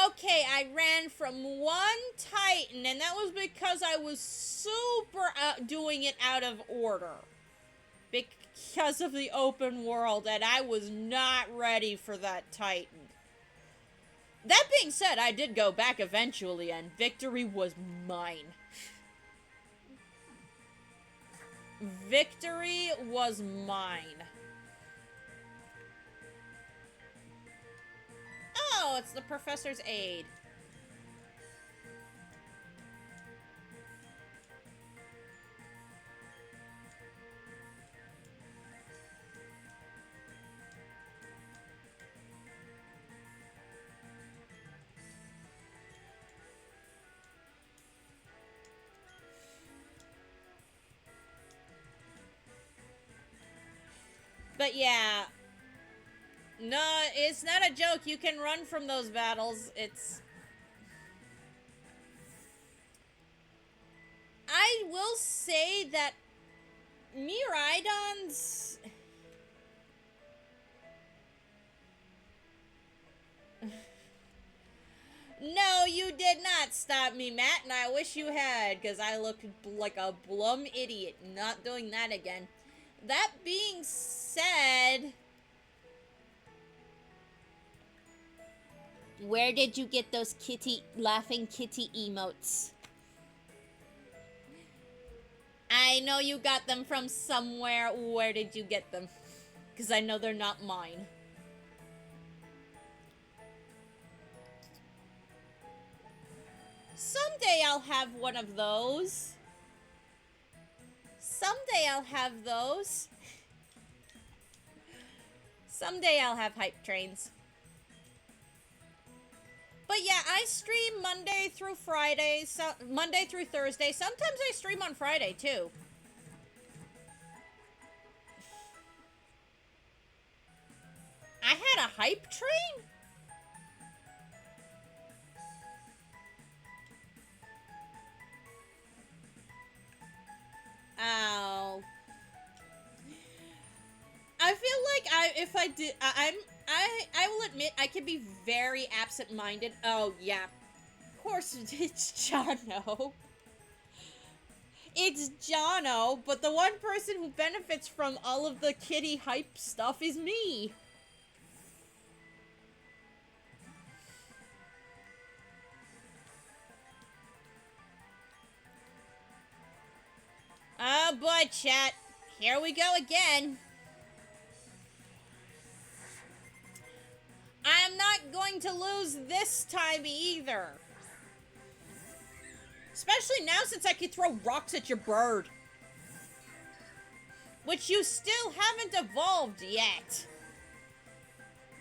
Okay, I ran from one Titan, and that was because I was super doing it out of order. Because of the open world, and I was not ready for that Titan. That being said, I did go back eventually, and victory was mine. Victory was mine. Oh, it's the professor's aide. But yeah. No, it's not a joke. You can run from those battles. I will say that Miraidon's... No, you did not stop me, Matt, and I wish you had, because I looked like a blum idiot. Not doing that again. That being said... Where did you get those laughing kitty emotes? I know you got them from somewhere. Where did you get them? Because I know they're not mine. Someday I'll have one of those. Someday I'll have those. Someday I'll have hype trains. But yeah, I stream Monday through Friday, Monday through Thursday. Sometimes I stream on Friday, too. I had a hype train? Ow. I feel like if I did, I will admit I can be very absent-minded. Oh, yeah. Of course it's Jono. It's Jono, but the one person who benefits from all of the kitty hype stuff is me. Oh boy, chat. Here we go again. I'm not going to lose this time either. Especially now since I can throw rocks at your bird. which you still haven't evolved yet.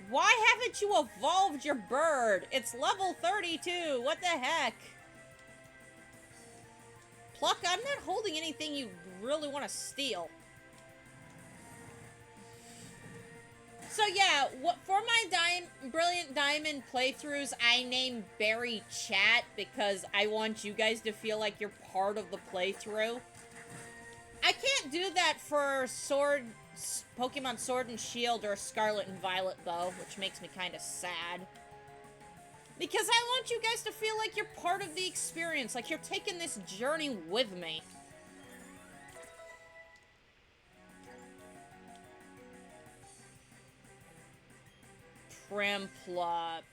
Why haven't you evolved your bird? It's level 32. What the heck? Pluck, I'm not holding anything you really want to steal. So yeah, for my Brilliant Diamond playthroughs, I named Berry Chat because I want you guys to feel like you're part of the playthrough. I can't do that for Pokemon Sword and Shield or Scarlet and Violet, though, which makes me kind of sad. Because I want you guys to feel like you're part of the experience, like you're taking this journey with me. Primplup.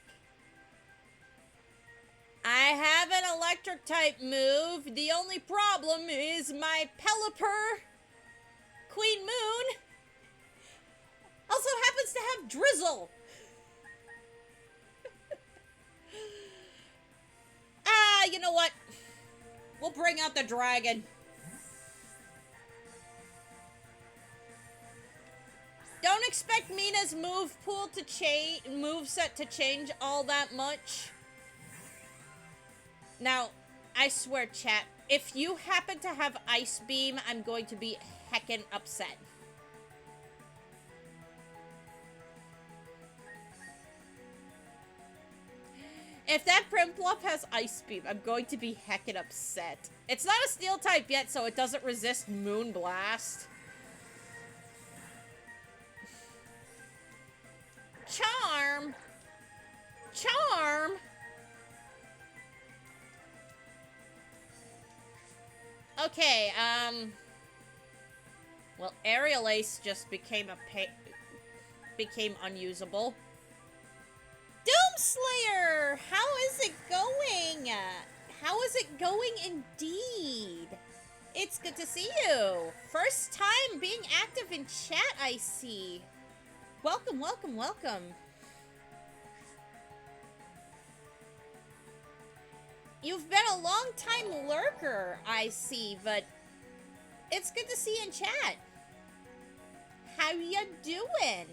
I have an electric type move. The only problem is my Pelipper Queen Moon also happens to have Drizzle. You know what? We'll bring out the dragon. Don't expect Mina's move pool to change, moveset to change all that much. Now, I swear, chat, if you happen to have Ice Beam, I'm going to be heckin' upset. If that Primplup has Ice Beam, I'm going to be heckin' upset. It's not a Steel type yet, so it doesn't resist Moon Blast. Charm! Charm! Okay, well, Aerial Ace just became unusable. Doomslayer! How is it going? How is it going indeed? It's good to see you. First time being active in chat, I see. Welcome, welcome, welcome. You've been a long-time lurker, I see, but it's good to see you in chat. How ya doing?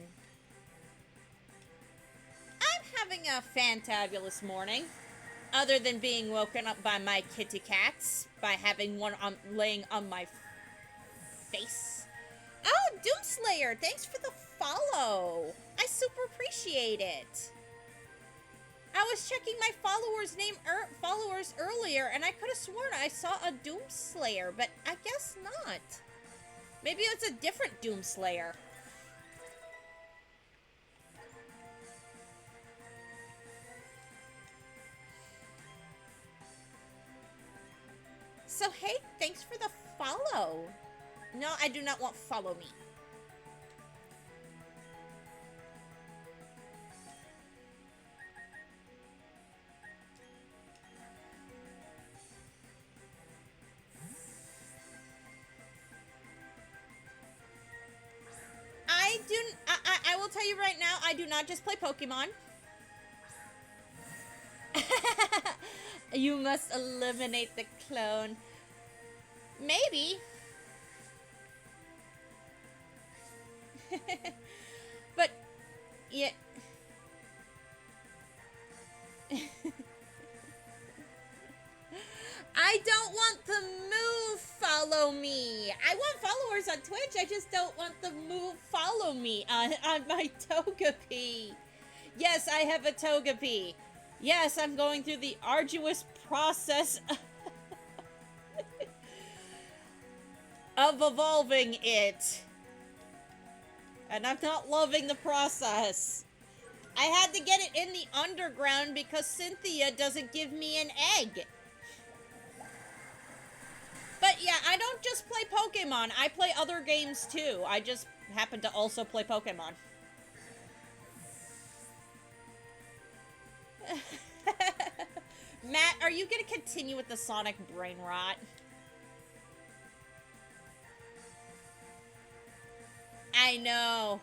I'm having a fantabulous morning, other than being woken up by my kitty cats, by having one laying on my face. Oh, Doomslayer, thanks for the follow. I super appreciate it. I was checking my followers earlier, and I could have sworn I saw a Doomslayer, but I guess not. Maybe it's a different Doomslayer. So, hey, thanks for the follow. No, I do not want follow me. I will tell you right now, I do not just play Pokemon. You must eliminate the clone. Maybe. But, yeah. I don't want the move follow me. I want followers on Twitch. I just don't want the move follow me on my Togapi. Yes, I have a Togapi. Yes, I'm going through the arduous process of evolving it. And I'm not loving the process. I had to get it in the underground because Cynthia doesn't give me an egg. But yeah, I don't just play Pokemon. I play other games too. I just happen to also play Pokemon. Matt, are you going to continue with the Sonic brain rot? I know.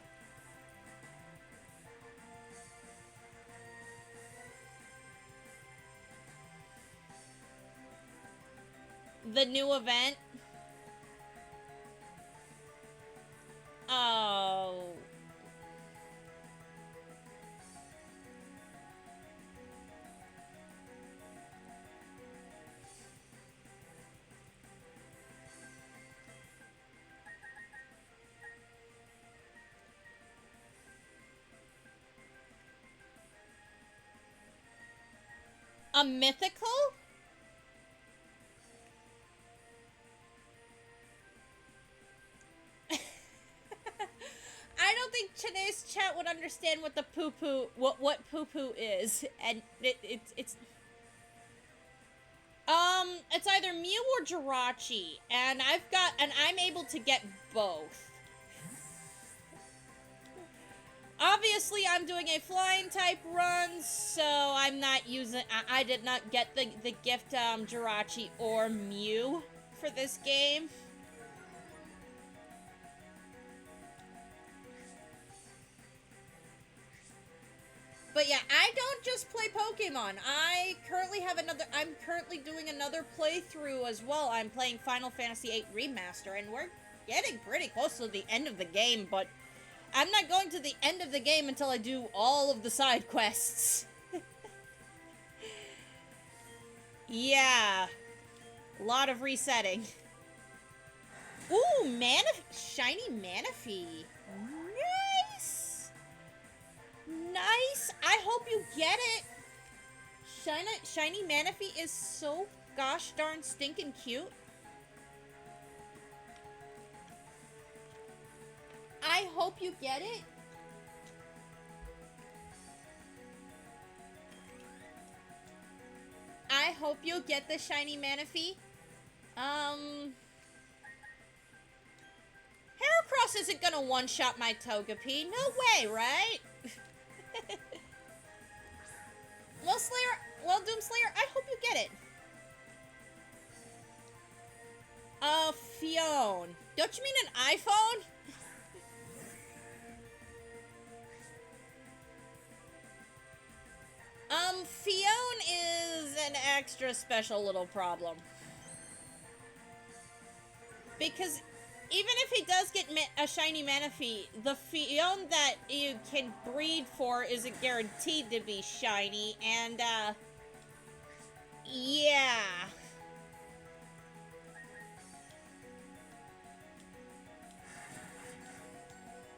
The new event. A mythical? I don't think today's chat would understand what the poo-poo, what poo-poo is, and it's either Mew or Jirachi, and I'm able to get both. Obviously, I'm doing a flying type run, so I'm not using, I did not get the gift, Jirachi or Mew for this game. But yeah, I don't just play Pokemon. I'm currently doing another playthrough as well. I'm playing Final Fantasy VIII Remaster, and we're getting pretty close to the end of the game, but I'm not going to the end of the game until I do all of the side quests. Yeah. A lot of resetting. Ooh, shiny Manaphy. Nice! Nice! I hope you get it! Shiny Manaphy is so gosh darn stinking cute. I hope you get it. I hope you'll get the shiny Manaphy. Heracross isn't gonna one-shot my Togepi. No way, right? Well, Doomslayer, I hope you get it. Fion. Don't you mean an iPhone? Fion is an extra special little problem. Because even if he does get a shiny Manaphy, the Fion that you can breed for isn't guaranteed to be shiny, and, yeah.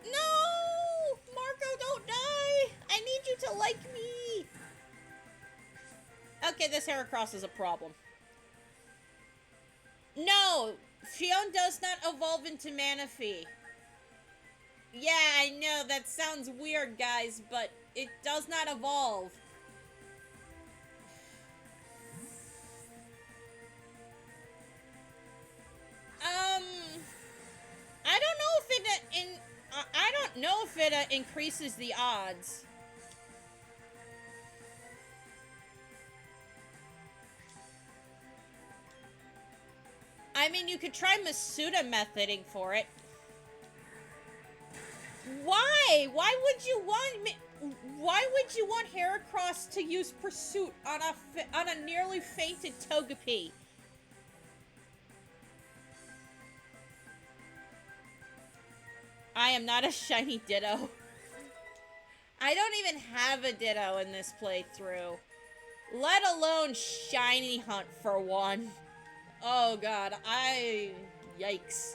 No! Marco, don't die! I need you to like me! Okay, this Heracross is a problem. No! Fion does not evolve into Manaphy. Yeah, I know, that sounds weird, guys, but it does not evolve. I don't know if it increases the odds. I mean, you could try Masuda methoding for it. Why? Why would you want Heracross to use Pursuit on a nearly fainted Togepi? I am not a shiny Ditto. I don't even have a Ditto in this playthrough. Let alone shiny hunt for one. Oh god, yikes.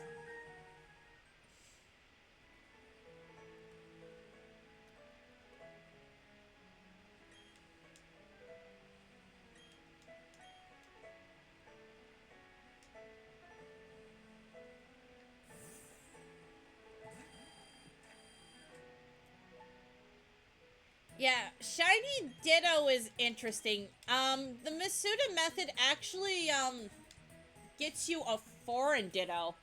Yeah, shiny Ditto is interesting. The Masuda method actually, gets you a foreign Ditto.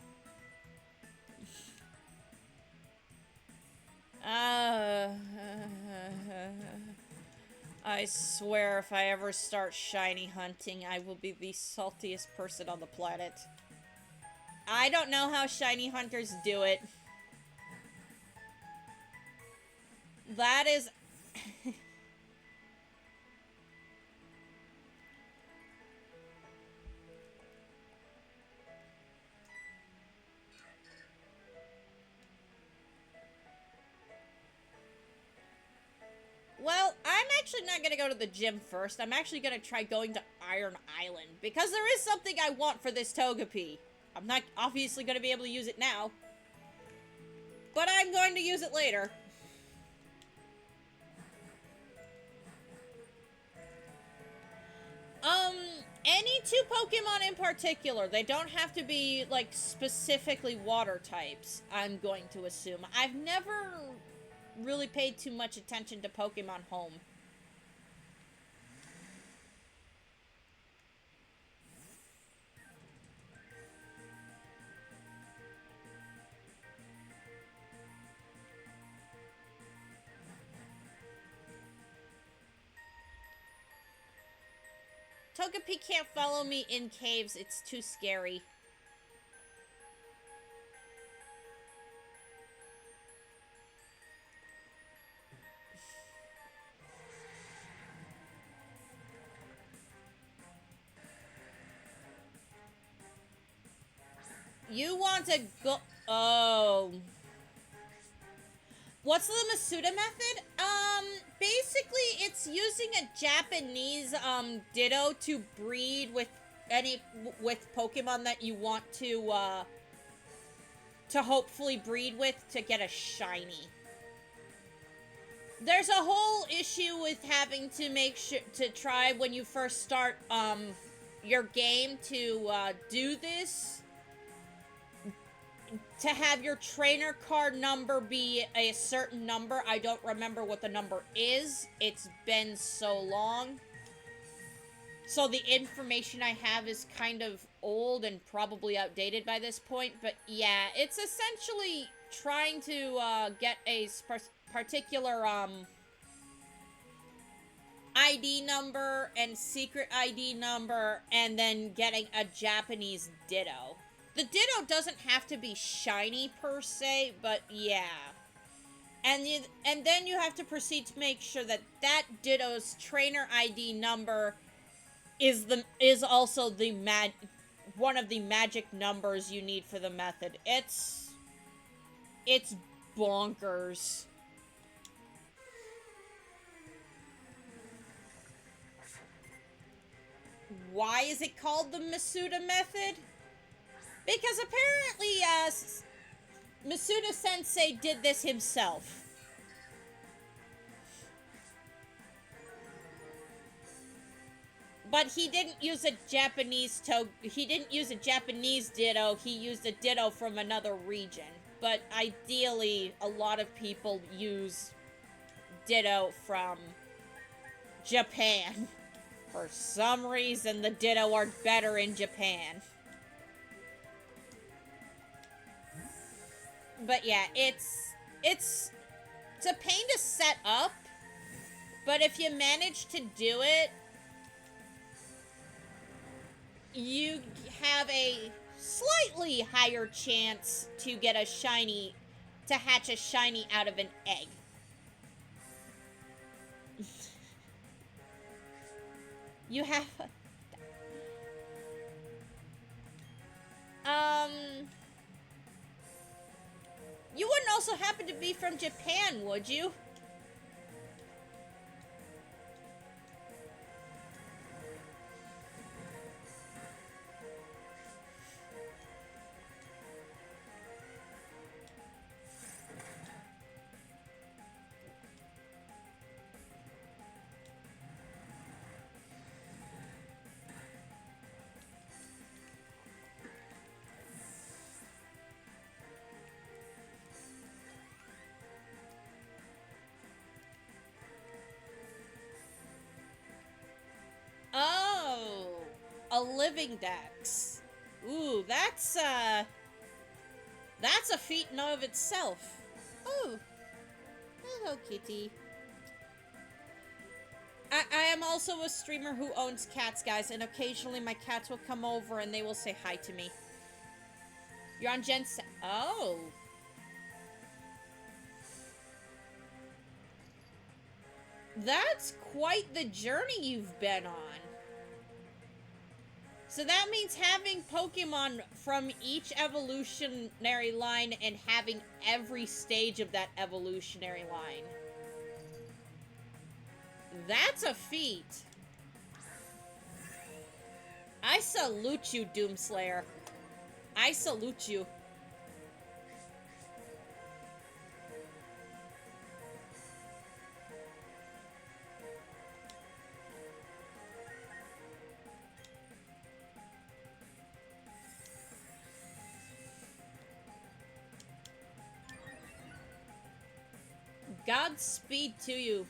I swear if I ever start shiny hunting, I will be the saltiest person on the planet. I don't know how shiny hunters do it. That is... Well, I'm actually not gonna go to the gym first. I'm actually gonna try going to Iron Island, because there is something I want for this Togepi. I'm not obviously gonna be able to use it now, but I'm going to use it later. Um, any two Pokemon in particular. They don't have to be, like, specifically water types, I'm going to assume. I've never really paid too much attention to Pokemon Home. Togepi can't follow me in caves. It's too scary. You want to go... Oh. What's the Masuda method? Basically, it's using a Japanese, Ditto to breed with with Pokemon that you want to hopefully breed with to get a shiny. There's a whole issue with having to make sure to try when you first start, your game to, do this. To have your trainer card number be a certain number. I don't remember what the number is. It's been so long. So the information I have is kind of old and probably outdated by this point. But yeah, it's essentially trying to get a particular ID number and secret ID number, and then getting a Japanese Ditto. The Ditto doesn't have to be shiny per se, but yeah. And then you have to proceed to make sure that that Ditto's trainer ID number is also the one of the magic numbers you need for the method. It's bonkers. Why is it called the Masuda method? Because apparently, Masuda Sensei did this himself. But he didn't use a Japanese he didn't use a Japanese Ditto, he used a Ditto from another region. But ideally, a lot of people use Ditto from Japan. For some reason, the Ditto are better in Japan. But yeah, it's a pain to set up, but if you manage to do it, you have a slightly higher chance to get a shiny, to hatch a shiny out of an egg. You have... You wouldn't also happen to be from Japan, would you? Oh, a living dex. Ooh, that's a feat in and of itself. Oh, hello, kitty. I am also a streamer who owns cats, guys, and occasionally my cats will come over and they will say hi to me. You're on Gen 7. Oh. That's quite the journey you've been on. So that means having Pokemon from each evolutionary line and having every stage of that evolutionary line. That's a feat. I salute you, Doomslayer. I salute you. Godspeed to you.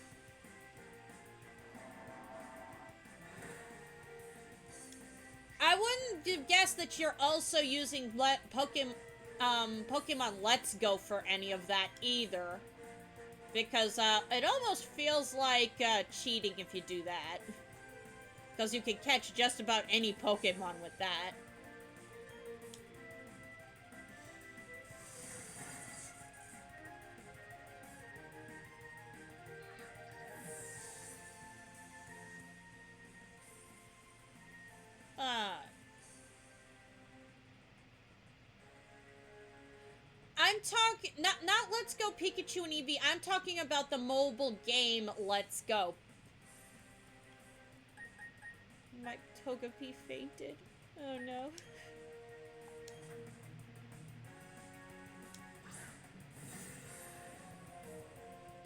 I wouldn't have guessed that you're also using Pokemon Let's Go for any of that either. Because, it almost feels like, cheating if you do that. Because you can catch just about any Pokemon with that. I'm talking, not Let's Go Pikachu and Eevee, I'm talking about the mobile game Let's Go. My Togepi fainted. Oh no.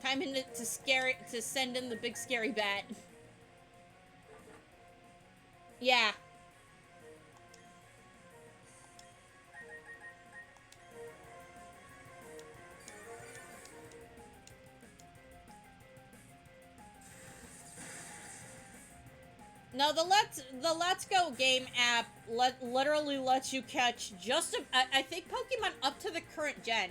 Time in it to send in the big scary bat. Yeah. No, the Let's Go game app literally lets you catch just I think Pokemon up to the current gen.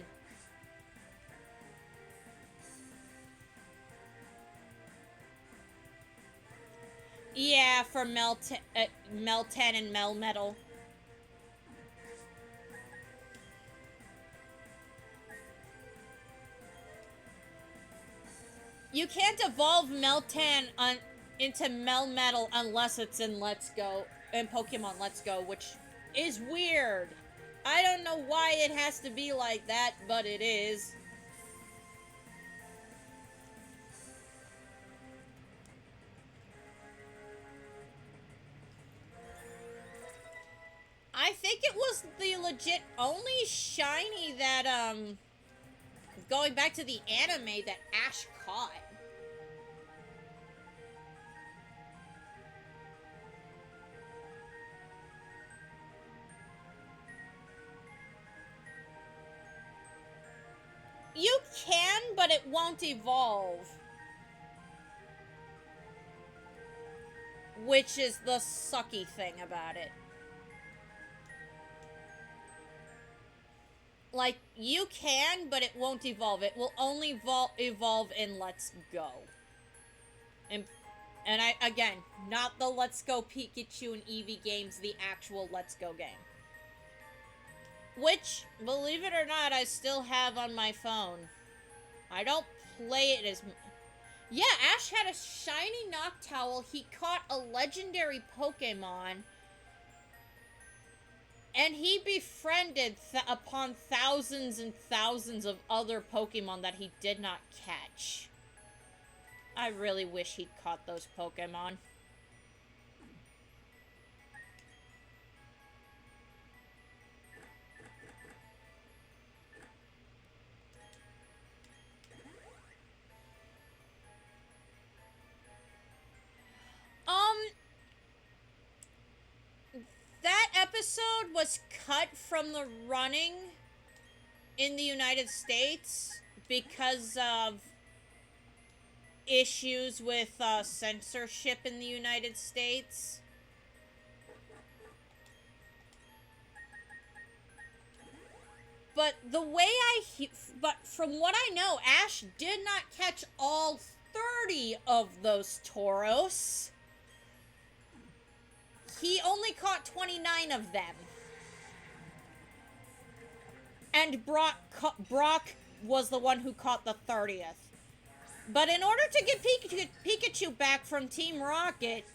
Yeah, for Meltan and Melmetal. You can't evolve Meltan into Melmetal unless it's in Let's Go, in Pokemon Let's Go, which is weird. I don't know why it has to be like that, but it is. I think it was the legit only shiny that, going back to the anime that Ash caught. You can, but it won't evolve. Which is the sucky thing about it. Like, you can, but it won't evolve. It will only evolve in Let's Go. And again, not the Let's Go Pikachu and Eevee games, the actual Let's Go game. Which, believe it or not, I still have on my phone. I don't play it as... Yeah, Ash had a shiny Noctowl. He caught a legendary Pokemon. And he befriended upon thousands and thousands of other Pokemon that he did not catch. I really wish he'd caught those Pokemon. That episode was cut from the running in the United States because of issues with censorship in the United States. But the way but from what I know, Ash did not catch all 30 of those Tauros. He only caught 29 of them. And Brock was the one who caught the 30th. But in order to get Pikachu back from Team Rocket,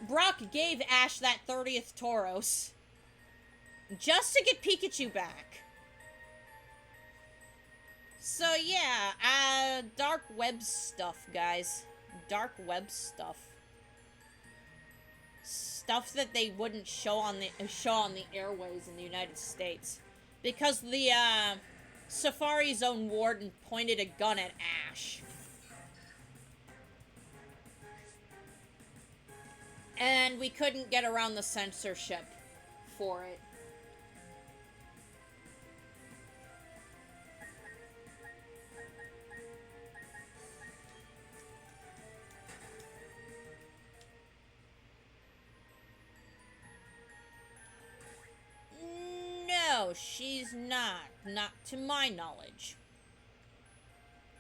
Brock gave Ash that 30th Tauros just to get Pikachu back. So yeah, dark web stuff, guys. Dark web stuff. Stuff that they wouldn't show on the airways in the United States. Because the Safari Zone warden pointed a gun at Ash. And we couldn't get around the censorship for it. No, she's not. Not to my knowledge.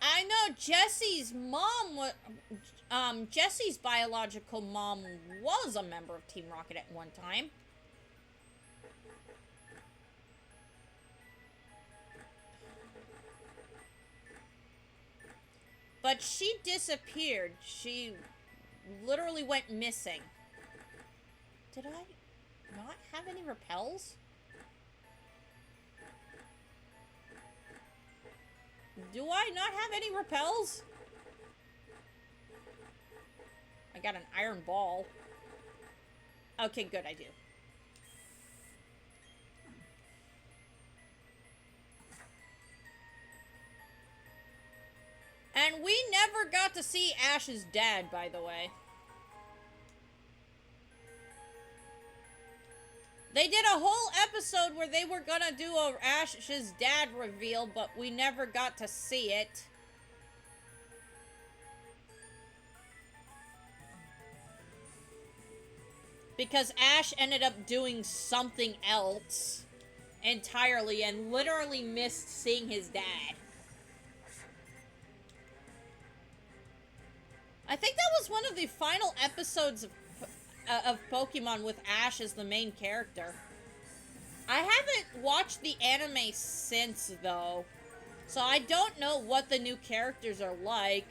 I know Jesse's mom was... Jesse's biological mom was a member of Team Rocket at one time. But she disappeared. She literally went missing. Did I not have any repels? Do I not have any repels? I got an iron ball. Okay, good, I do. And we never got to see Ash's dad, by the way. They did a whole episode where they were gonna do a Ash's dad reveal, but we never got to see it. Because Ash ended up doing something else entirely and literally missed seeing his dad. I think that was one of the final episodes of Pokemon with Ash as the main character. I haven't watched the anime since, though, so I don't know what the new characters are like.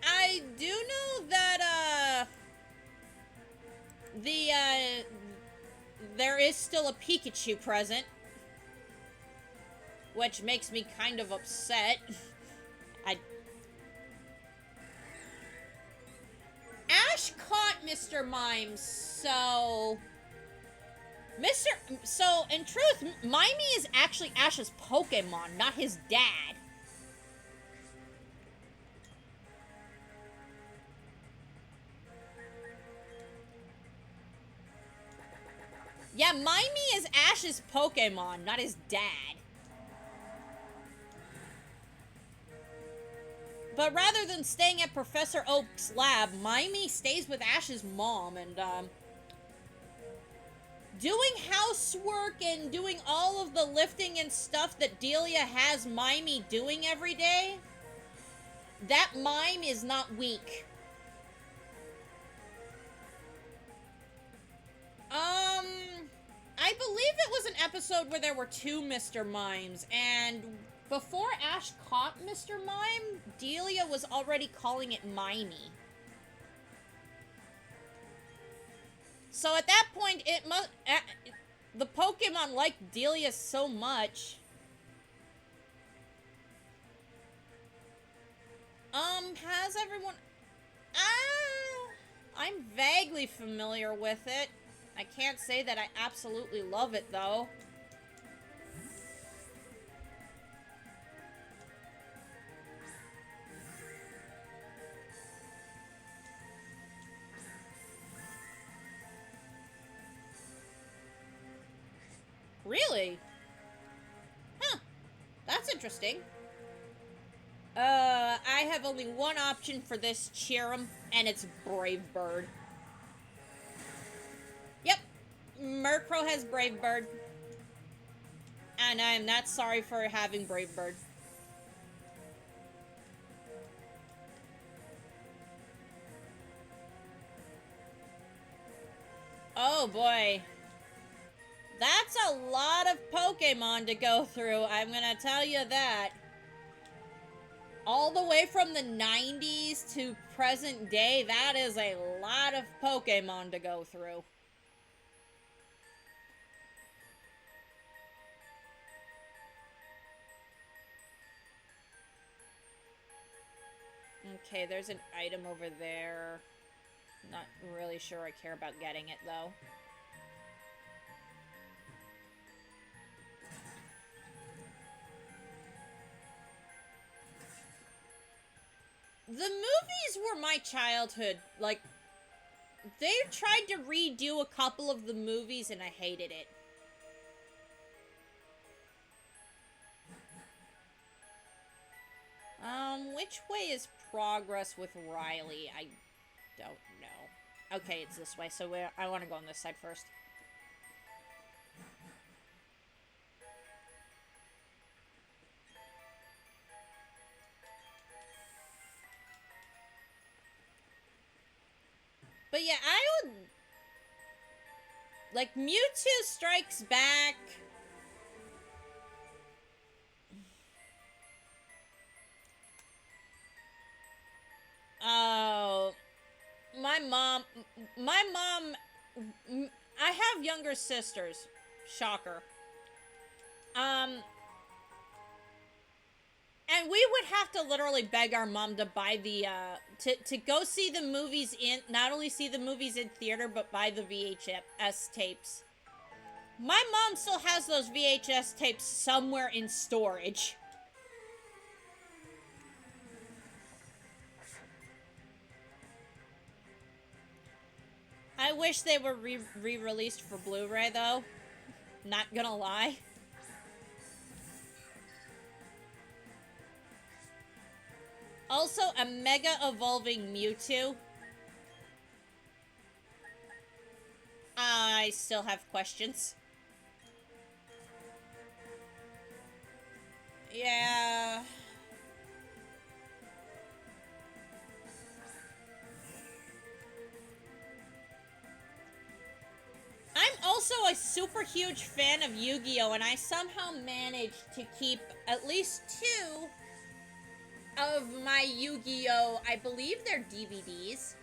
I do know that, there is still a Pikachu present, which makes me kind of upset. Ash caught Mr. Mime, so... So, in truth, Mimey is actually Ash's Pokemon, not his dad. Yeah, Mimey is Ash's Pokemon, not his dad. But rather than staying at Professor Oak's lab, Mimey stays with Ash's mom and, doing housework and doing all of the lifting and stuff that Delia has Mimey doing every day. That Mime is not weak. I believe it was an episode where there were two Mr. Mimes, and before Ash caught Mr. Mime, Delia was already calling it Mimey. So at that point, it must... the Pokemon liked Delia so much. Has everyone... I'm vaguely familiar with it. I can't say that I absolutely love it, though. Really? Huh. That's interesting. I have only one option for this Cheerum, and it's Brave Bird. Yep. Murkrow has Brave Bird. And I am not sorry for having Brave Bird. Oh boy. That's a lot of Pokemon to go through, I'm gonna tell you that. All the way from the 90s to present day, that is a lot of Pokemon to go through. Okay, there's an item over there. Not really sure I care about getting it, though. The movies were my childhood. Like, they tried to redo a couple of the movies and I hated it. Which way is progress with Riley? I don't know. Okay, it's this way, so I want to go on this side first. But yeah, I would... Like, Mewtwo Strikes Back... Oh... My mom... I have younger sisters. Shocker. And we would have to literally beg our mom to buy the, to go see the movies in, not only see the movies in theater, but buy the VHS tapes. My mom still has those VHS tapes somewhere in storage. I wish they were re-released for Blu-ray, though. Not gonna lie. Also, a Mega Evolving Mewtwo. I still have questions. Yeah... I'm also a super huge fan of Yu-Gi-Oh! And I somehow managed to keep at least 2 of my Yu-Gi-Oh! I believe they're DVDs.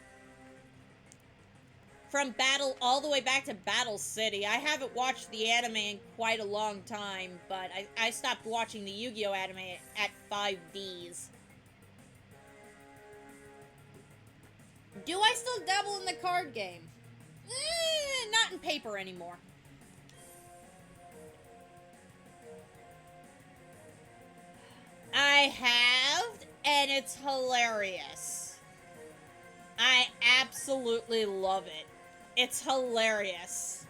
From Battle all the way back to Battle City. I haven't watched the anime in quite a long time, but I stopped watching the Yu-Gi-Oh! Anime at 5Ds. Do I still dabble in the card game? Not in paper anymore. I have, and it's hilarious. I absolutely love it. It's hilarious.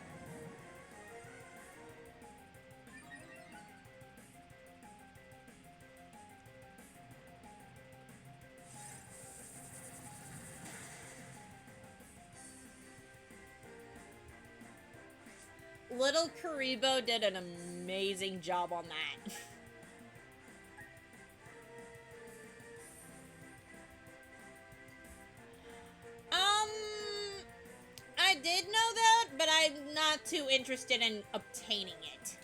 Little Karibo did an amazing job on that. I did know that, but I'm not too interested in obtaining it.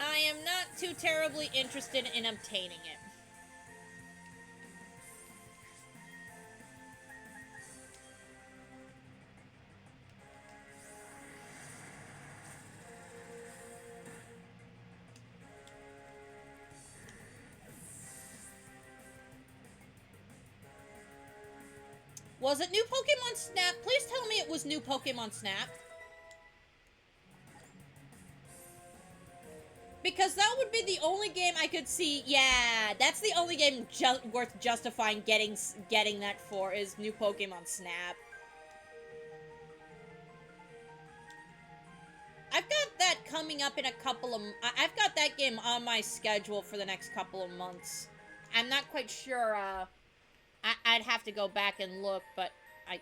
I am not too terribly interested in obtaining it. Was it new Pokemon Snap? Please tell me it was new Pokemon Snap. Because that would be the only game I could see. Yeah, that's the only game worth justifying getting that for is new Pokemon Snap. I've got that coming up in a couple of... I've got that game on my schedule for the next couple of months. I'm not quite sure, I'd have to go back and look, but I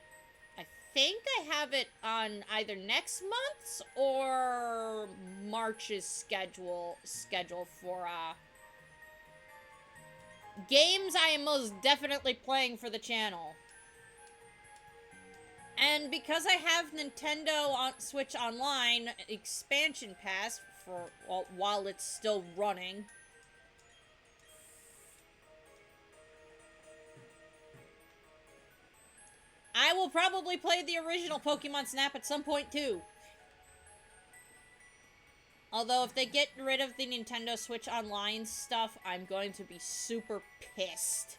think I have it on either next month's or March's schedule for, games I am most definitely playing for the channel. And because I have Nintendo Switch Online expansion pass for while it's still running... I will probably play the original Pokemon Snap at some point, too. Although, if they get rid of the Nintendo Switch Online stuff, I'm going to be super pissed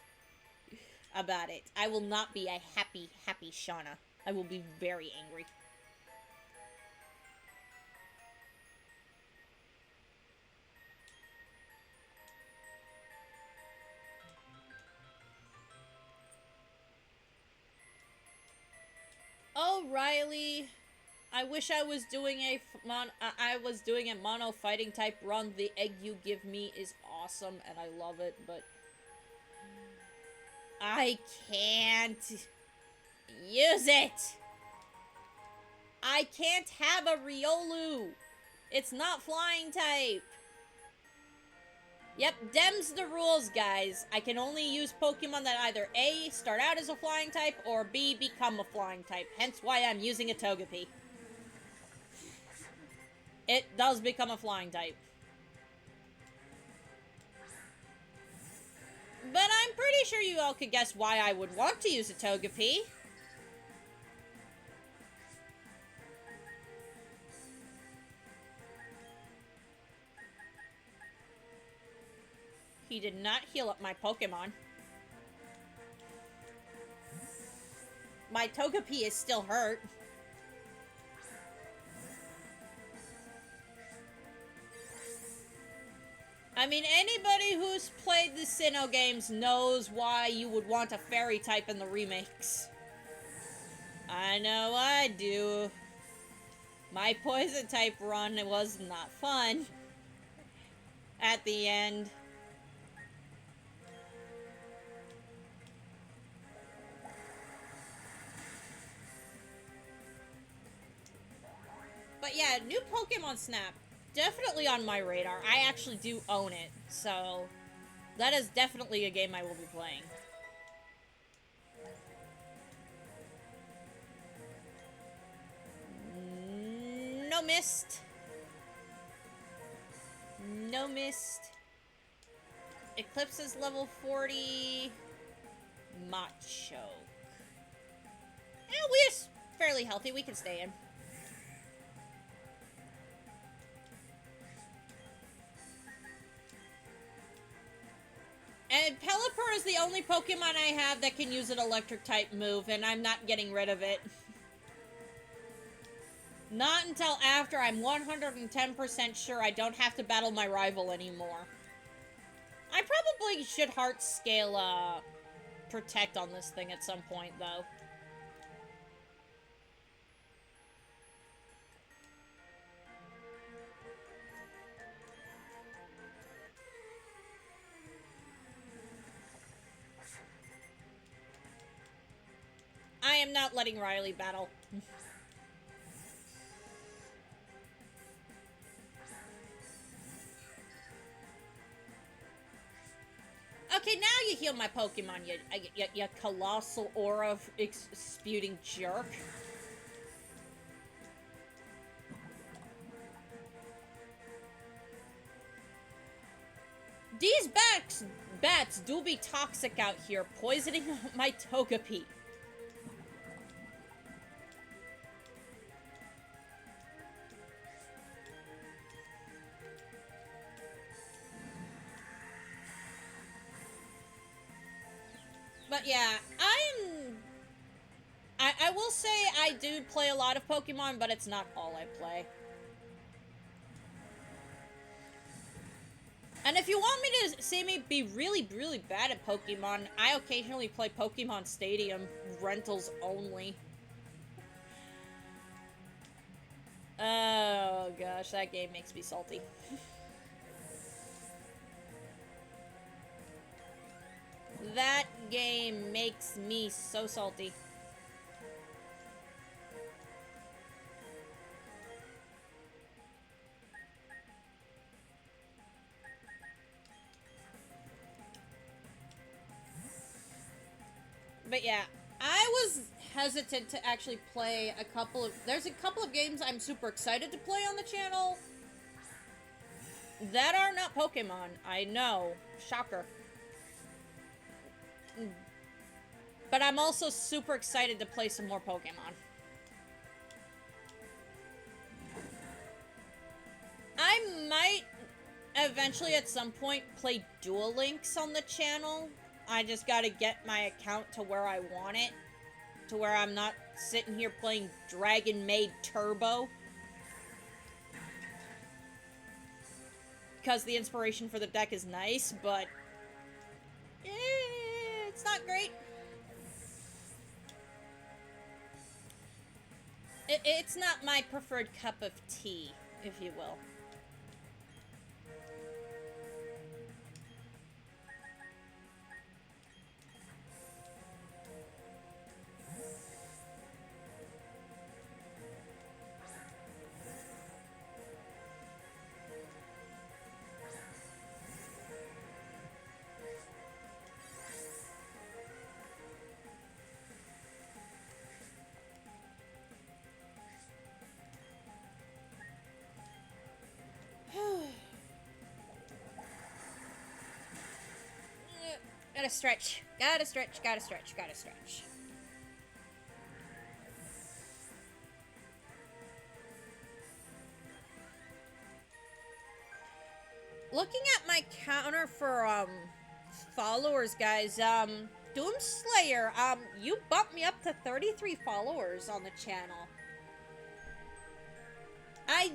about it. I will not be a happy Shauna. I will be very angry. Oh, Riley, I wish I was doing a mono fighting type run. The egg you give me is awesome and I love it, but I can't use it. I can't have a Riolu. It's not flying type. Yep, dem's the rules, guys. I can only use Pokemon that either A, start out as a flying type, or B, become a flying type. Hence why I'm using a Togepi. It does become a flying type. But I'm pretty sure you all could guess why I would want to use a Togepi. He did not heal up my Pokemon. My Togepi is still hurt. I mean, anybody who's played the Sinnoh games knows why you would want a fairy type in the remakes. I know I do. My poison type run was not fun. At the end. But yeah, new Pokemon Snap. Definitely on my radar. I actually do own it, so that is definitely a game I will be playing. No mist. No mist. Eclipse is level 40. Macho. Yeah, we're fairly healthy. We can stay in. And Pelipper is the only Pokemon I have that can use an electric-type move, and I'm not getting rid of it. Not until after I'm 110% sure I don't have to battle my rival anymore. I probably should heart scale, Protect on this thing at some point, though. I am not letting Riley battle. Okay, now you heal my Pokemon, you colossal aura spewing jerk. These bats do be toxic out here, poisoning my Togepi. But yeah, I will say I do play a lot of Pokemon, but it's not all I play. And if you want me to see me be really, really bad at Pokemon, I occasionally play Pokemon Stadium rentals only. Oh gosh, that game makes me salty. That game makes me so salty. But yeah, I was hesitant to actually play a couple of... There's a couple of games I'm super excited to play on the channel that are not Pokemon. I know. Shocker. But I'm also super excited to play some more Pokemon. I might eventually at some point play Duel Links on the channel. I just gotta get my account to where I want it. To where I'm not sitting here playing Dragon Maid Turbo. Because the inspiration for the deck is nice, but... it's not great. It's not my preferred cup of tea, if you will. Gotta stretch. Gotta stretch, gotta stretch, gotta stretch. Looking at my counter for, followers, guys, Doomslayer, you bumped me up to 33 followers on the channel. I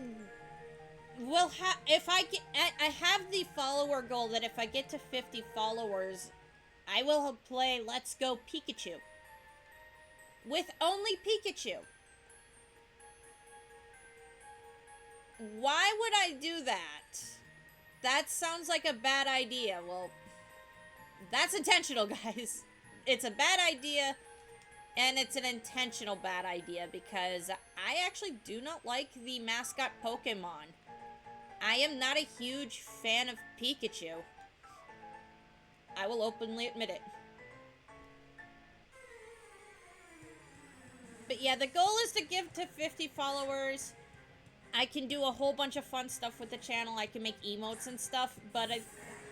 will I have the follower goal that if I get to 50 followers, I will play Let's Go Pikachu. With only Pikachu. Why would I do that? That sounds like a bad idea. Well, that's intentional, guys. It's a bad idea, and it's an intentional bad idea, because I actually do not like the mascot Pokemon. I am not a huge fan of Pikachu. I will openly admit it. But yeah, the goal is to give to 50 followers. I can do a whole bunch of fun stuff with the channel. I can make emotes and stuff, but I'm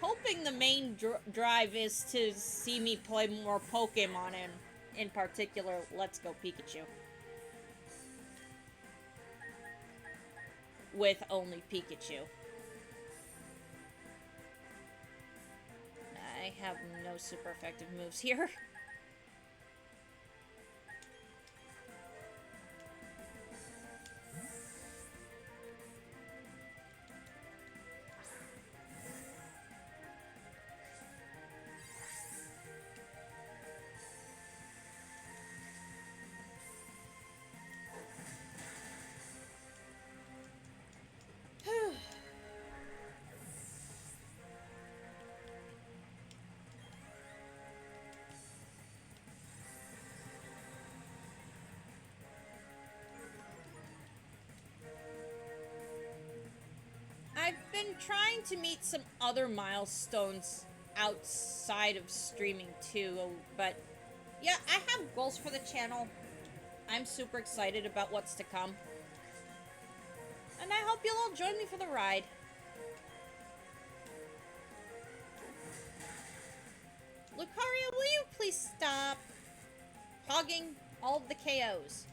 hoping the main drive is to see me play more Pokemon, and in particular, Let's Go Pikachu. With only Pikachu. I have no super effective moves here. I've been trying to meet some other milestones outside of streaming too, but yeah, I have goals for the channel. I'm super excited about what's to come. And I hope you'll all join me for the ride. Lucario, will you please stop hogging all of the KOs?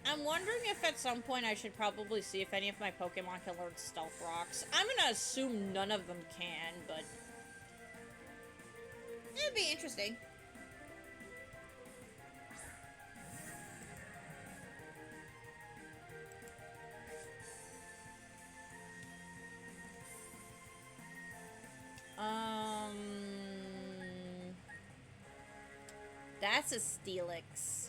I'm wondering if at some point I should probably see if any of my Pokemon can learn Stealth Rocks. I'm gonna assume none of them can, but it'd be interesting. That's a Steelix.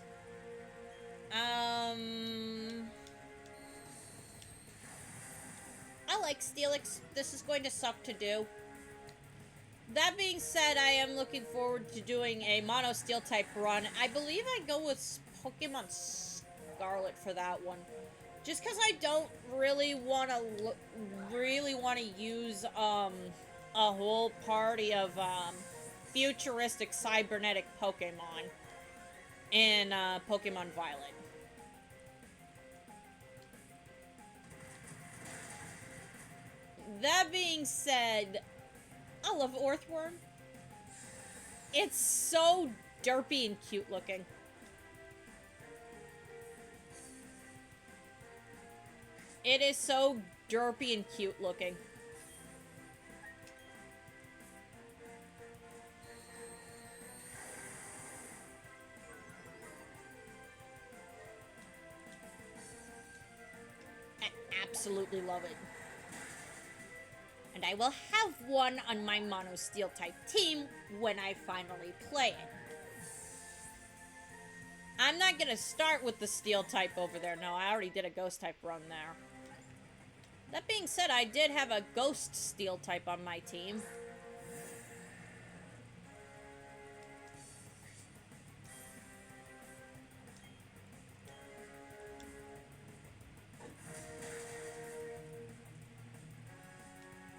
I like Steelix. This is going to suck to do. That being said, I am looking forward to doing a Mono Steel type run. I believe I go with Pokemon Scarlet for that one. Just because I don't really want to use a whole party of futuristic cybernetic Pokemon in Pokemon Violet. That being said, I love Earthworm. It's so derpy and cute looking. It is so derpy and cute looking. I absolutely love it. And I will have one on my Mono Steel type team when I finally play it. I'm not gonna start with the Steel type over there. No, I already did a Ghost type run there. That being said, I did have a Ghost Steel type on my team.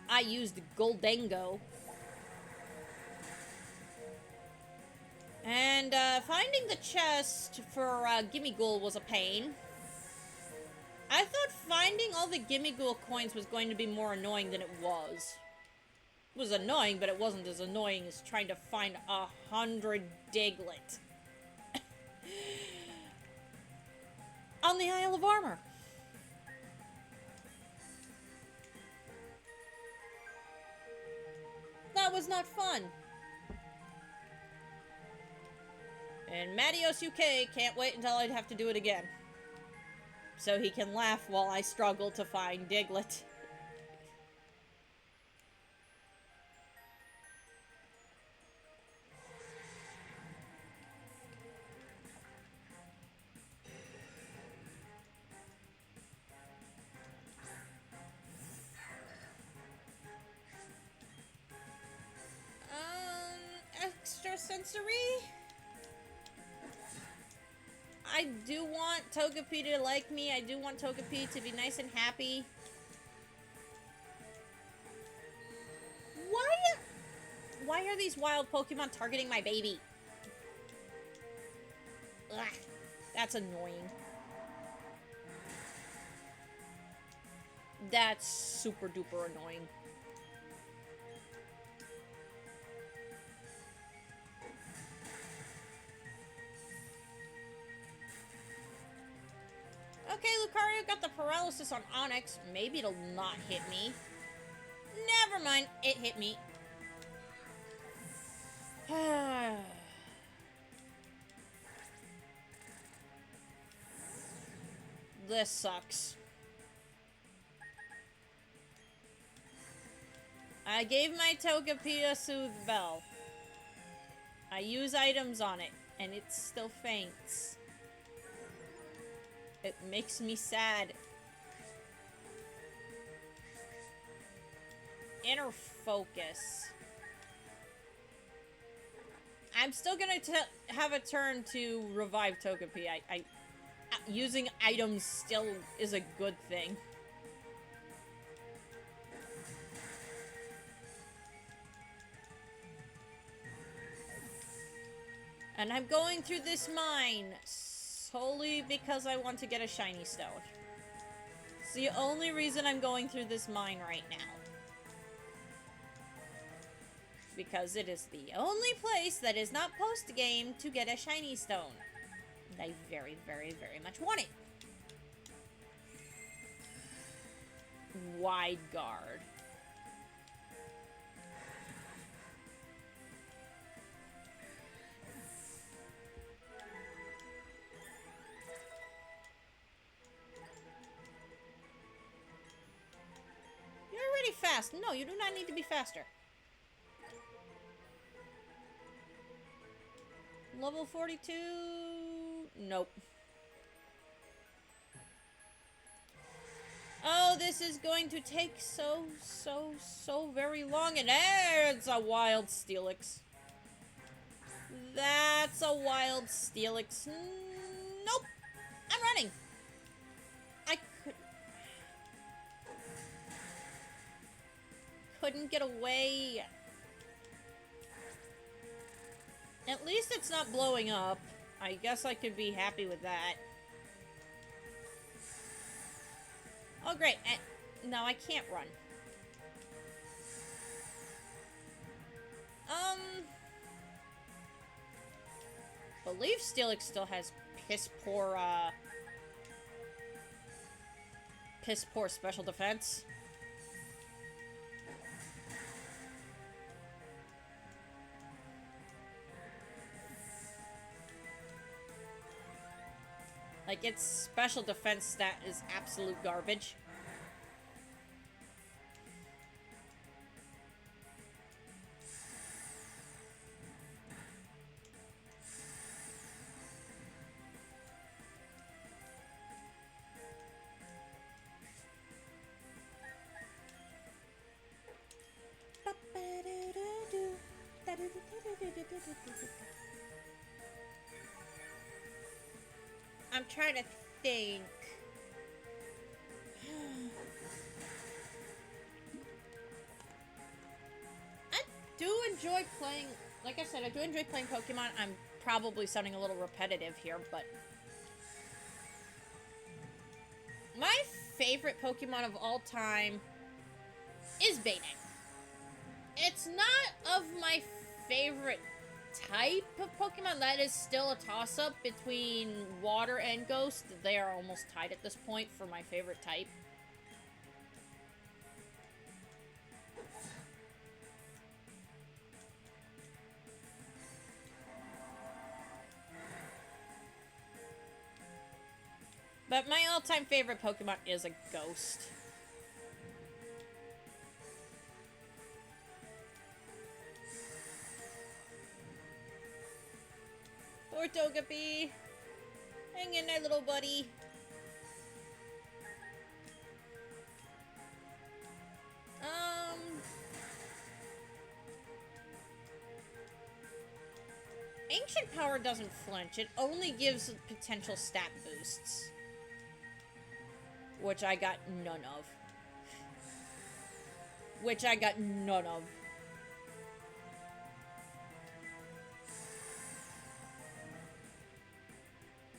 I used Goldengo And, finding the chest for, Gimme Ghoul was a pain. I thought finding all the Gimme Ghoul coins was going to be more annoying than it was. It was annoying, but it wasn't as annoying as trying to find 100 Diglett. On the Isle of Armor. That was not fun. And Mattiosa UK can't wait until I'd have to do it again. So he can laugh while I struggle to find Diglett. Extrasensory? I do want Togapi to like me. I do want Togapi to be nice and happy. Why are these wild Pokemon targeting my baby? Ugh, that's annoying. That's super duper annoying. Okay, Lucario got the paralysis on Onyx. Maybe it'll not hit me. Never mind, it hit me. This sucks. I gave my Togepi a Soothe Bell. I use items on it, and it still faints. It makes me sad. Inner Focus. I'm still gonna have a turn to revive Togepi. Using items still is a good thing. And I'm going through this mine solely because I want to get a shiny stone. It's the only reason I'm going through this mine right now. Because it is the only place that is not post-game to get a shiny stone. And I very, very, very much want it. Wide Guard. You're already fast. No, you do not need to be faster. Level 42? Nope. Oh, this is going to take so very long. And there's a wild Steelix. That's a wild Steelix. Nope. I'm running. I couldn't get away. At least it's not blowing up. I guess I could be happy with that. Oh, great. No, I can't run. Believe Steelix still has piss poor special defense. Like, its special defense stat is absolute garbage. I'm trying to think. I do enjoy playing, like I said, I do enjoy playing Pokemon. I'm probably sounding a little repetitive here, but... my favorite Pokemon of all time is Byron. It's not of my favorite type of Pokemon. That is still a toss-up between Water and Ghost. They are almost tied at this point for my favorite type. But my all-time favorite Pokemon is a Ghost. Poor Togapi. Hang in there, little buddy. Ancient Power doesn't flinch. It only gives potential stat boosts. Which I got none of.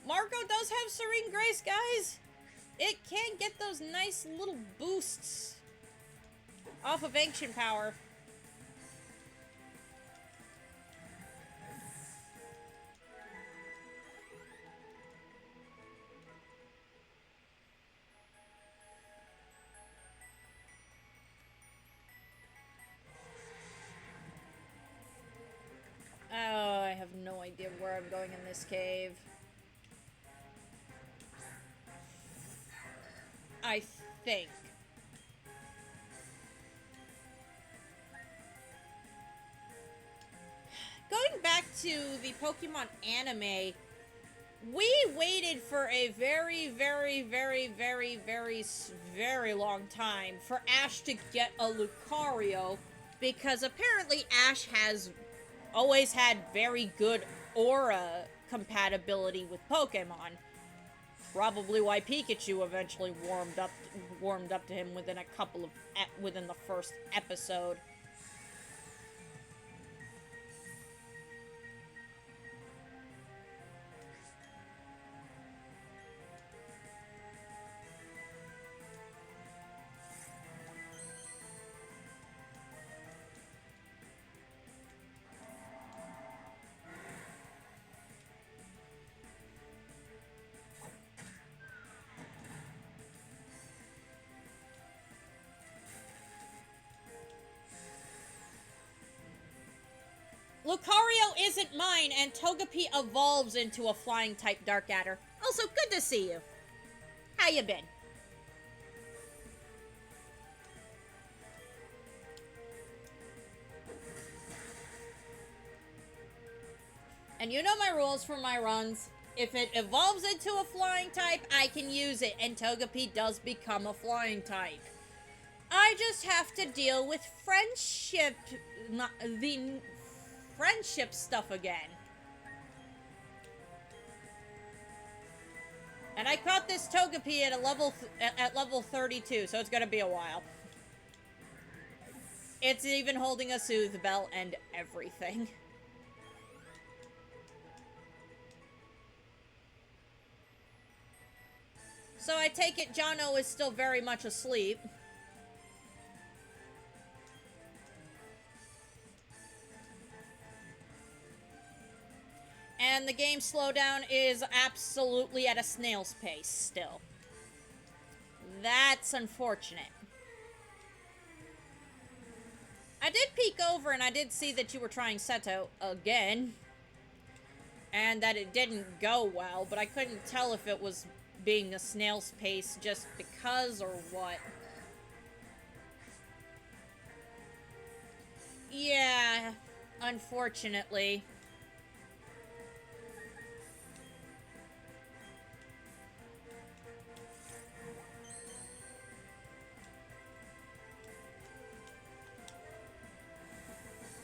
Marco does have Serene Grace, guys. It can get those nice little boosts off of Ancient Power. Oh, I have no idea where I'm going in this cave. I think. Going back to the Pokemon anime, we waited for a very, very, very, very, very, very long time for Ash to get a Lucario, because apparently Ash has always had very good aura compatibility with Pokemon. Probably why Pikachu eventually warmed up to him within within the first episode. Lucario isn't mine, and Togepi evolves into a flying-type Darkadder. Also, good to see you. How you been? And you know my rules for my runs. If it evolves into a flying type, I can use it, and Togepi does become a flying type. I just have to deal with the friendship stuff again. And I caught this Togepi at level 32, so it's gonna be a while. It's even holding a Soothe Bell and everything. So I take it Jono is still very much asleep. And the game slowdown is absolutely at a snail's pace still. That's unfortunate. I did peek over and I did see that you were trying Seto again. And that it didn't go well, but I couldn't tell if it was being a snail's pace just because or what. Yeah, unfortunately.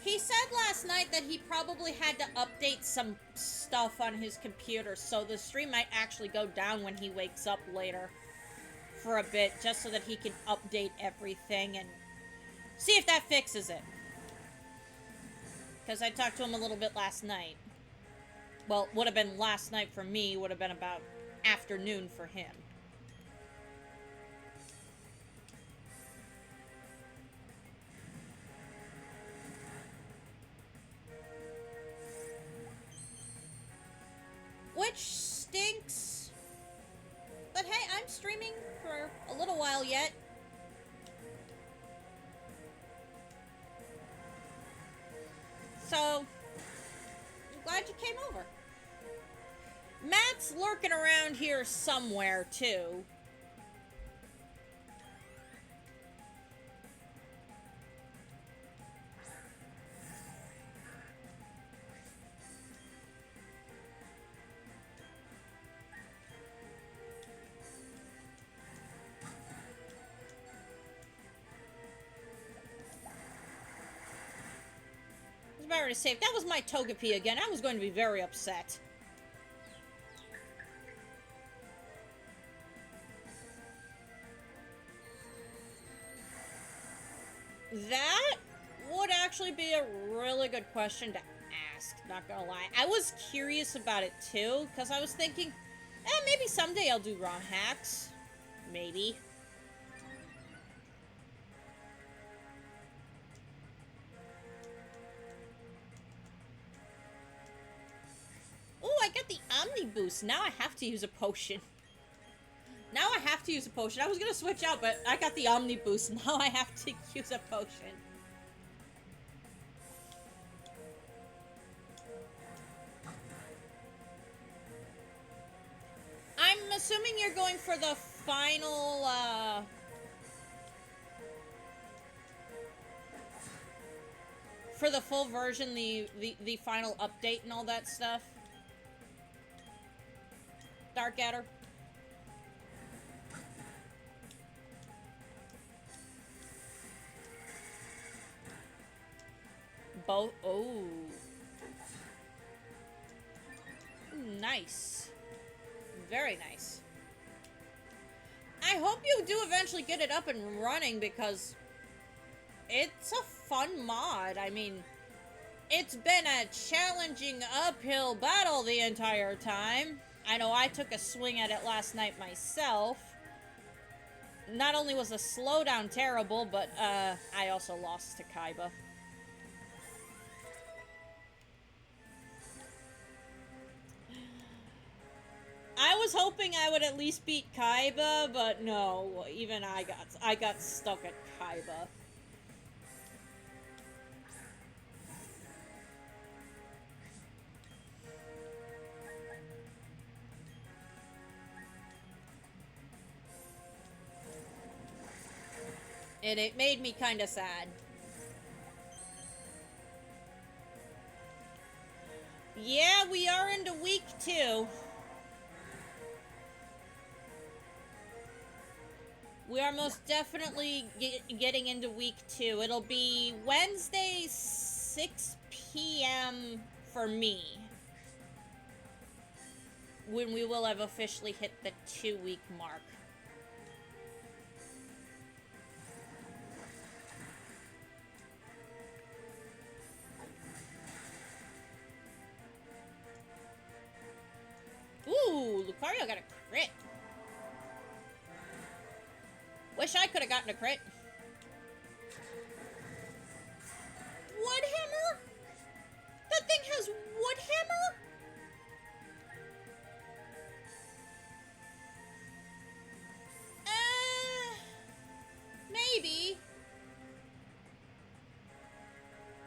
He said last night that he probably had to update some stuff on his computer, so the stream might actually go down when he wakes up later for a bit, just so that he can update everything and see if that fixes it. Because I talked to him a little bit last night. Well, would have been last night for me, would have been about afternoon for him. Which stinks. But hey, I'm streaming for a little while yet. So, I'm glad you came over. Matt's lurking around here somewhere, too. Byron is safe. That was my Togapi again. I was going to be very upset. That would actually be a really good question to ask, not gonna lie. I was curious about it too, because I was thinking, maybe someday I'll do ROM hacks. Maybe. Oh, I got the Omni Boost. Now I have to use a potion. Now I have to use a potion. I was gonna switch out, but I got the Omni Boost. Now I have to use a potion. I'm assuming you're going for the final, for the full version, the final update and all that stuff. Dark Adder. Both. Oh. Nice. Very nice. I hope you do eventually get it up and running, because it's a fun mod. I mean, it's been a challenging uphill battle the entire time. I know I took a swing at it last night myself. Not only was the slowdown terrible, but I also lost to Kaiba. I was hoping I would at least beat Kaiba, but no, even I got stuck at Kaiba. And it made me kind of sad. Yeah, we are into week 2. We are most definitely getting into week 2. It'll be Wednesday, 6 p.m. for me, when we will have officially hit the 2-week mark. Ooh, Lucario got a crit. Wish I could have gotten a crit. Wood hammer? That thing has wood hammer? Maybe.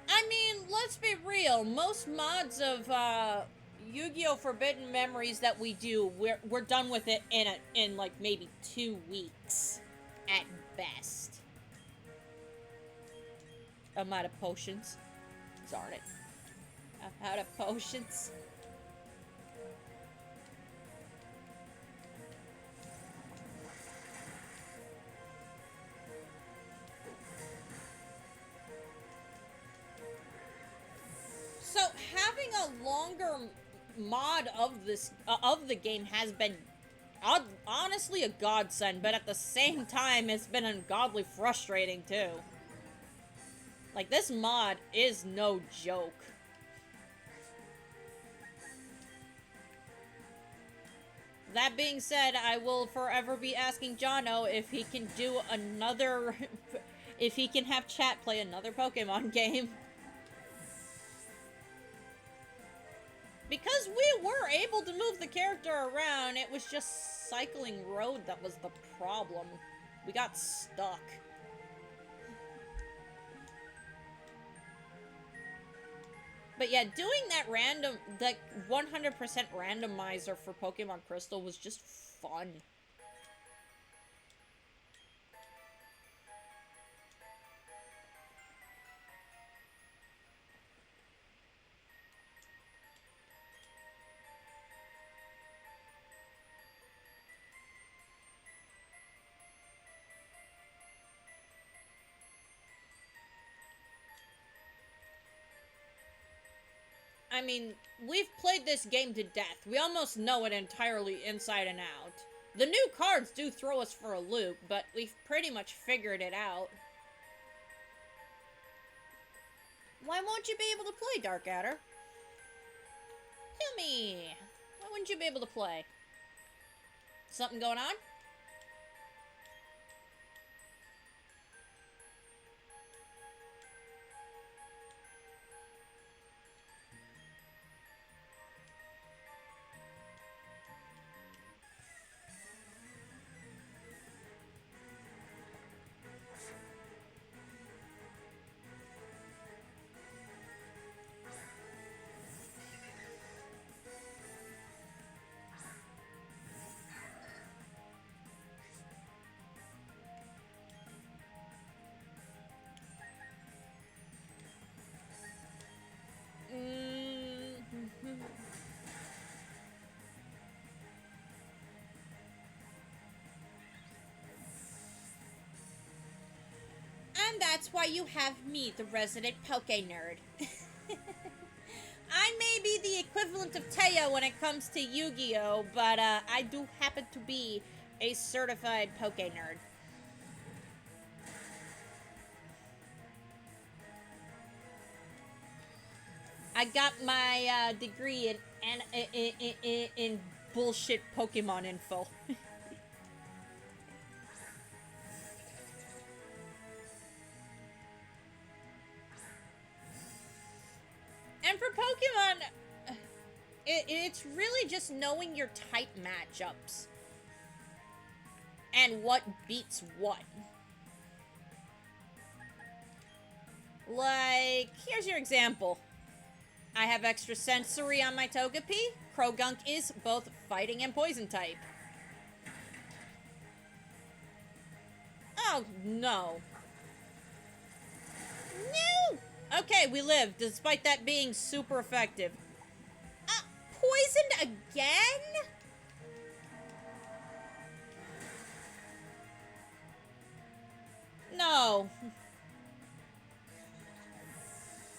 I mean, let's be real. Most mods of Yu-Gi-Oh! Forbidden Memories that we do, we're done with it in like maybe 2 weeks at best. I'm out of potions. Darn it. I'm out of potions. So having a longer mod of the game has been honestly a godsend, but at the same time it's been ungodly frustrating too. Like, this mod is no joke. That being said, I will forever be asking Jono if he can do another... if he can have chat play another Pokemon game. Because we were able to move the character around, it was just cycling road that was the problem. We got stuck. But yeah, doing that 100% randomizer for Pokemon Crystal was just fun. I mean, we've played this game to death. We almost know it entirely inside and out. The new cards do throw us for a loop, but we've pretty much figured it out. Why won't you be able to play, Darkadder? Tell me, why wouldn't you be able to play? Something going on? And that's why you have me, the resident Poke Nerd. I may be the equivalent of Teo when it comes to Yu-Gi-Oh, but I do happen to be a certified Poke Nerd. I got my degree in bullshit Pokemon info. And for Pokemon, it's really just knowing your type matchups. And what beats what. Like, here's your example. I have extra sensory on my Togepi. Krogunk is both fighting and poison type. Oh, no. No! Okay, we lived, despite that being super effective. Poisoned again? No.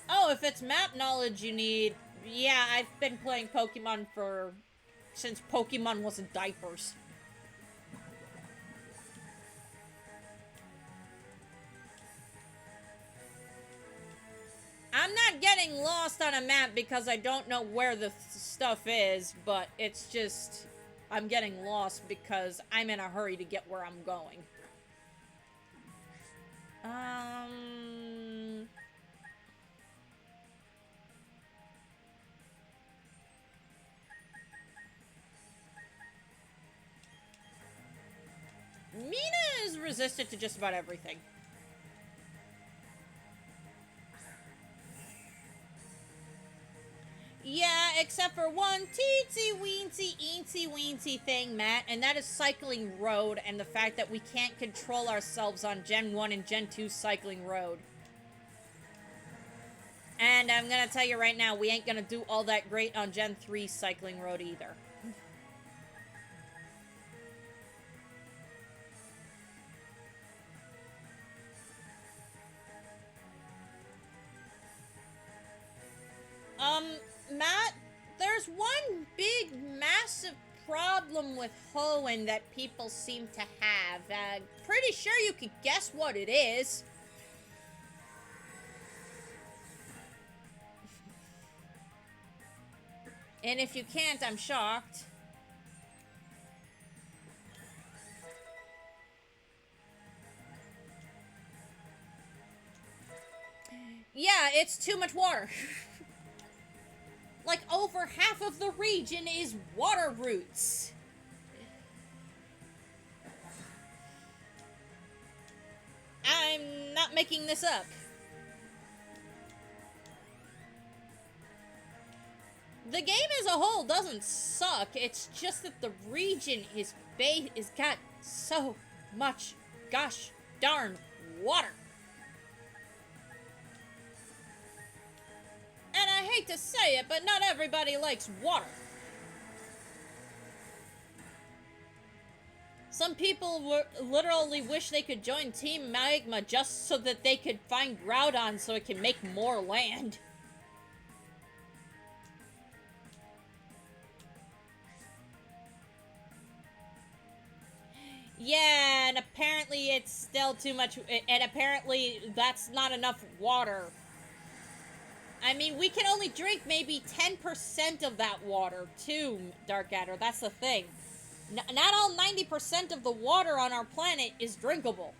Oh, if it's map knowledge you need, yeah, I've been playing Pokemon since Pokemon was in diapers. I'm not getting lost on a map because I don't know where the stuff is, but it's just, I'm getting lost because I'm in a hurry to get where I'm going. Mina is resistant to just about everything. Yeah, except for one teensy-weensy thing, Matt, and that is cycling road and the fact that we can't control ourselves on Gen 1 and Gen 2 cycling road. And I'm gonna tell you right now, we ain't gonna do all that great on Gen 3 cycling road either. Matt, there's one big, massive problem with Hoenn that people seem to have. Pretty sure you could guess what it is. And if you can't, I'm shocked. it's too much water. Like, over half of the region is water roots. I'm not making this up. The game as a whole doesn't suck. It's just that the region is got so much gosh darn water. And I hate to say it, but not everybody likes water. Some people literally wish they could join Team Magma just so that they could find Groudon so it can make more land. Yeah, and apparently it's still too much, and apparently that's not enough water. I mean, we can only drink maybe 10% of that water, too, Dark Adder. That's the thing. Not all 90% of the water on our planet is drinkable.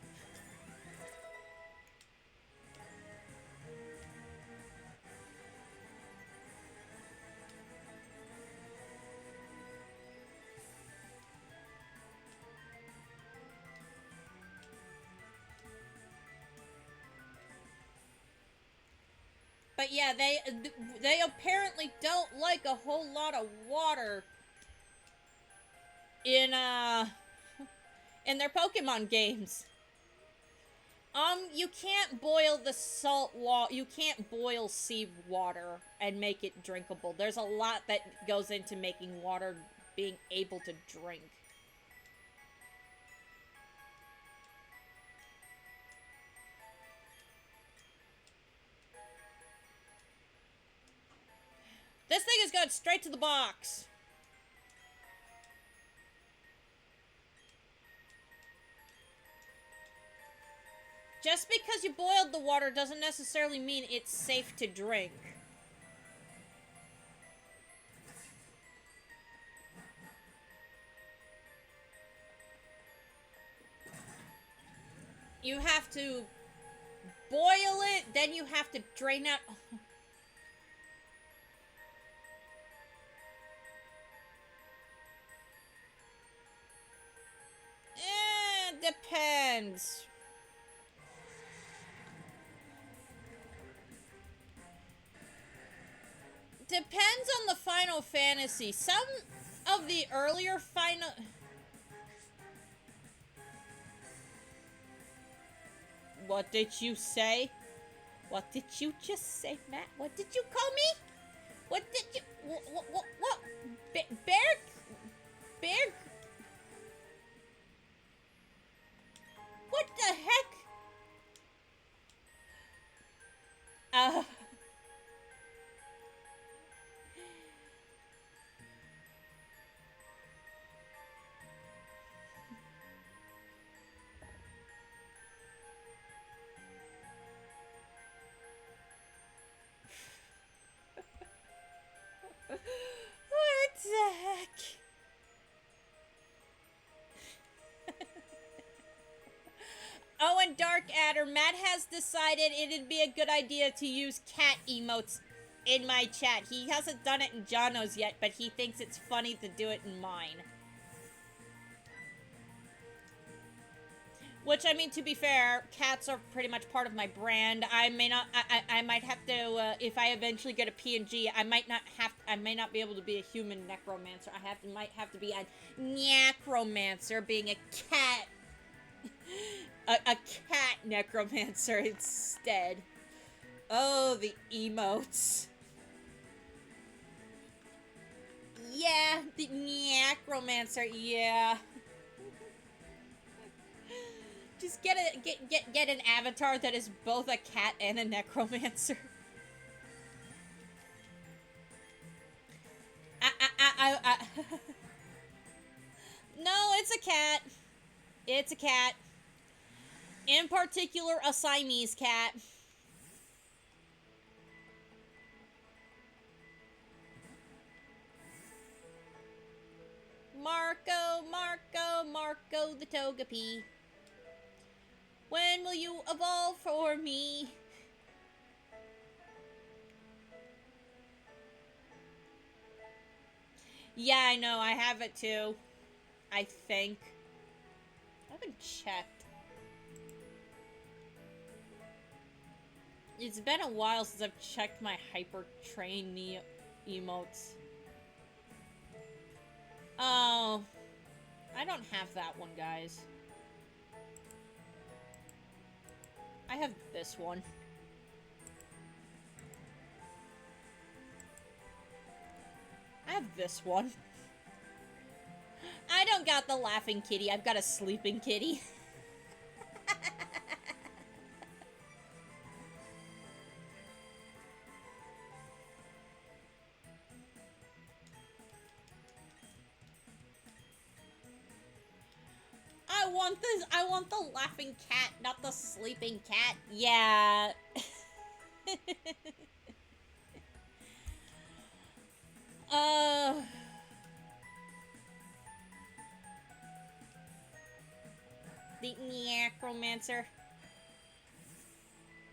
But yeah, they apparently don't like a whole lot of water in their Pokemon games. You can't boil the salt water. You can't boil sea water and make it drinkable. There's a lot that goes into making water being able to drink. This thing is going straight to the box. Just because you boiled the water doesn't necessarily mean it's safe to drink. You have to boil it, then you have to drain out... depends. Depends on the Final Fantasy. Some of the earlier Final... What did you say? What did you just say, Matt? What did you call me? What did you... What? Bear? What the heck? What the heck? Oh, and Dark Adder, Matt has decided it'd be a good idea to use cat emotes in my chat. He hasn't done it in Jono's yet, but he thinks it's funny to do it in mine. Which, I mean, to be fair, cats are pretty much part of my brand. I might have to, if I eventually get a PNG, I may not be able to be a human necromancer. Might have to be a necromancer, being a cat, a cat necromancer instead. Oh, the emotes. Yeah, the necromancer, yeah. Just get an avatar that is both a cat and a necromancer. No, it's a cat. It's a cat. In particular, a Siamese cat. Marco the Togapi. When will you evolve for me? Yeah, I know. I have it too. I think. I haven't checked. It's been a while since I've checked my Hyper Train emotes. Oh. I don't have that one, guys. I have this one. I have this one. I don't got the laughing kitty. I've got a sleeping kitty. I want the laughing cat, not the sleeping cat. Yeah. uh... The necromancer.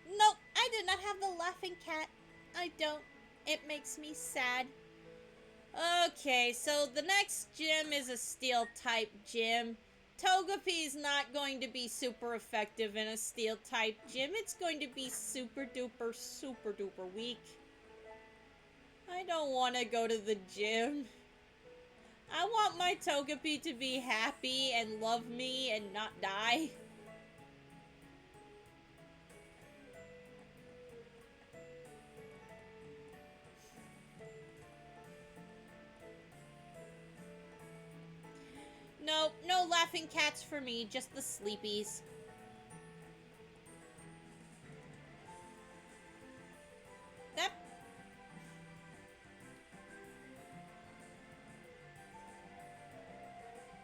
Nope, I did not have the laughing cat. I don't. It makes me sad. Okay, so the next gym is a steel type gym. Togepi is not going to be super effective in a steel type gym. It's going to be super duper weak. I don't want to go to the gym. I want my Togepi to be happy and love me and not die. Nope, no laughing cats for me, just the sleepies. That...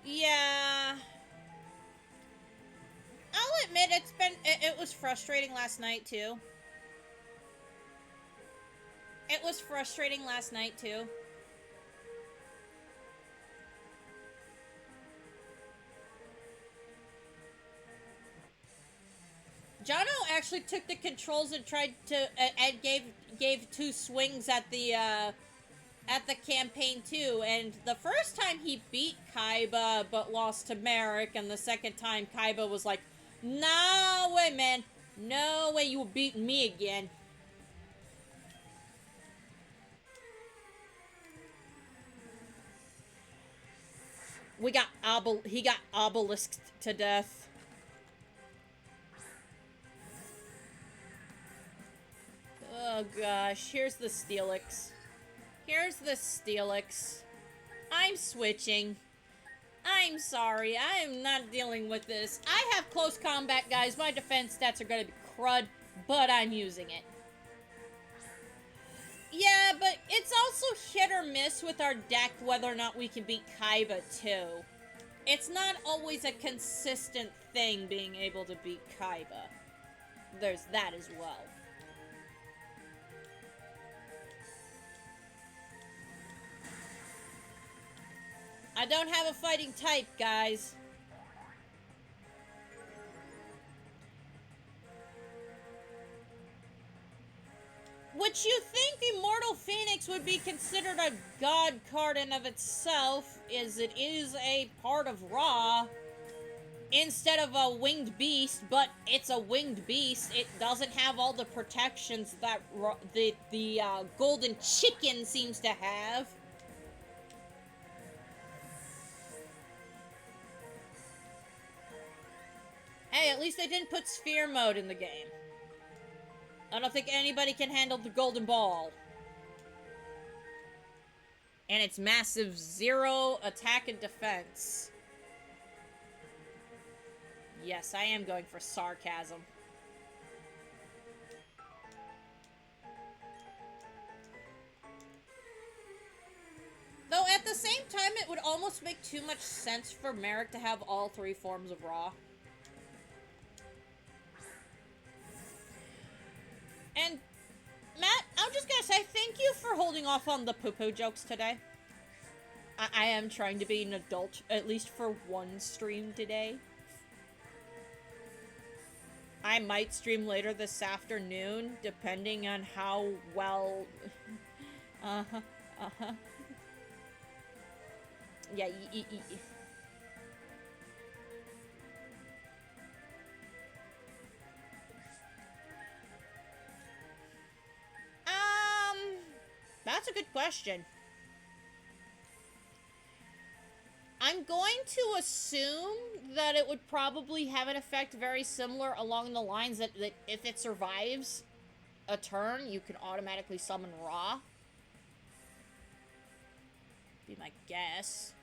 Yeah... I'll admit it was frustrating last night too. It was frustrating last night too. Jono actually took the controls and tried to and gave 2 swings at the campaign too. And the first time he beat Kaiba but lost to Merrick, and the second time Kaiba was like, "No way, man! No way, you will beat me again." He got obelisked to death. Oh gosh, here's the Steelix. Here's the Steelix. I'm switching. I'm sorry, I am not dealing with this. I have close combat, guys. My defense stats are gonna be crud, but I'm using it. Yeah, but it's also hit or miss with our deck whether or not we can beat Kaiba, too. It's not always a consistent thing being able to beat Kaiba. There's that as well. I don't have a fighting type, guys. Which you think Immortal Phoenix would be considered a god card in of itself, is it is a part of Ra instead of a winged beast, but it's a winged beast. It doesn't have all the protections that the golden chicken seems to have. Hey, at least they didn't put sphere mode in the game. I don't think anybody can handle the golden ball. And it's massive 0 attack and defense. Yes, I am going for sarcasm. Though at the same time, it would almost make too much sense for Merrick to have all 3 forms of Ra. And, Matt, I'm just gonna say thank you for holding off on the poo-poo jokes today. I am trying to be an adult, at least for one stream today. I might stream later this afternoon, depending on how well... Yeah, that's a good question. I'm going to assume that it would probably have an effect very similar along the lines that if it survives a turn, you can automatically summon Ra. Be my guess.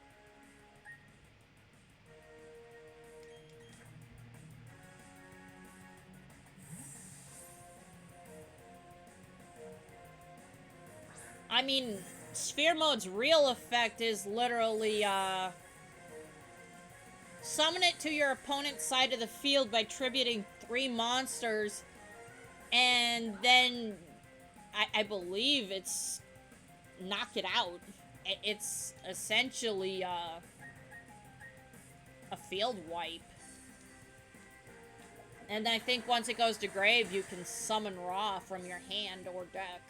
I mean, Sphere Mode's real effect is literally, summon it to your opponent's side of the field by tributing 3 monsters, and then, I believe it's knock it out. It's essentially, a field wipe. And I think once it goes to grave, you can summon Ra from your hand or deck.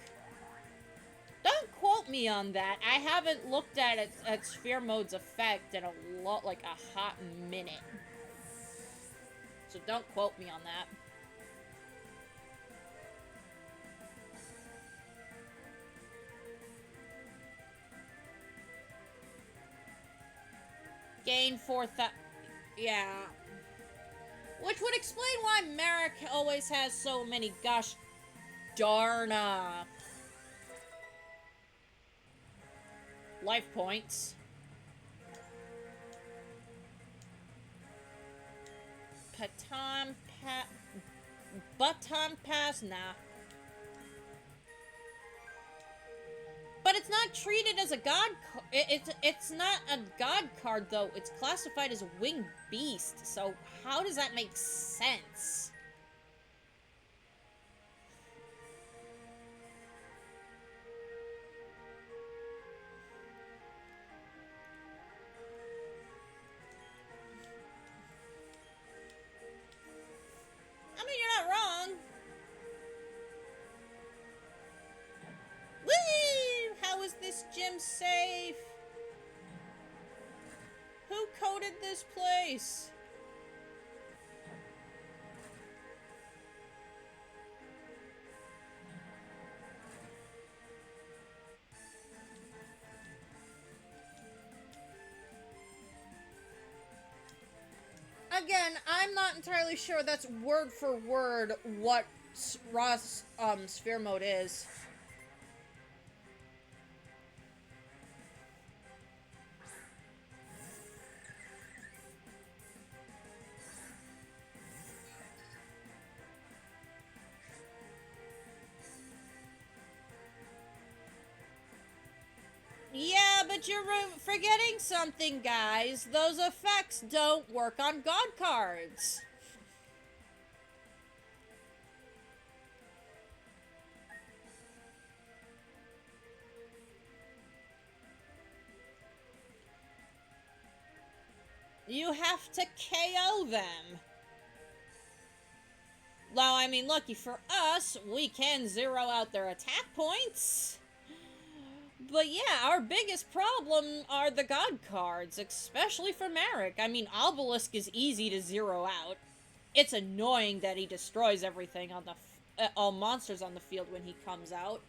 Don't quote me on that. I haven't looked at it at Sphere Mode's effect in like a hot minute. So don't quote me on that. Gain 4,000. Yeah. Which would explain why Merrick always has so many gosh darn life points. Baton Pass, nah. But it's not treated as a god. It's not a god card though. It's classified as a winged beast. So how does that make sense? I mean, you're not wrong. Whee! How is this gym safe? Who coded this place? Again, I'm not entirely sure that's word for word what Ra's Sphere Mode is. Yeah, but you're forgetting something, guys. Those effects don't work on God cards. You have to KO them. Well, I mean, lucky for us, we can zero out their attack points. But yeah, our biggest problem are the god cards, especially for Merrick. I mean, Obelisk is easy to zero out. It's annoying that he destroys everything on the all monsters on the field when he comes out.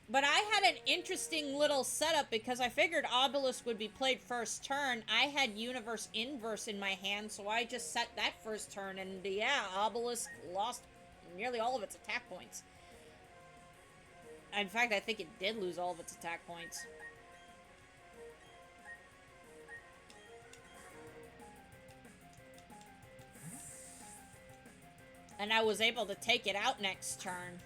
But I had an interesting little setup because I figured Obelisk would be played first turn. I had Universe Inverse in my hand, so I just set that first turn, and yeah, Obelisk lost nearly all of its attack points. In fact, I think it did lose all of its attack points. And I was able to take it out next turn.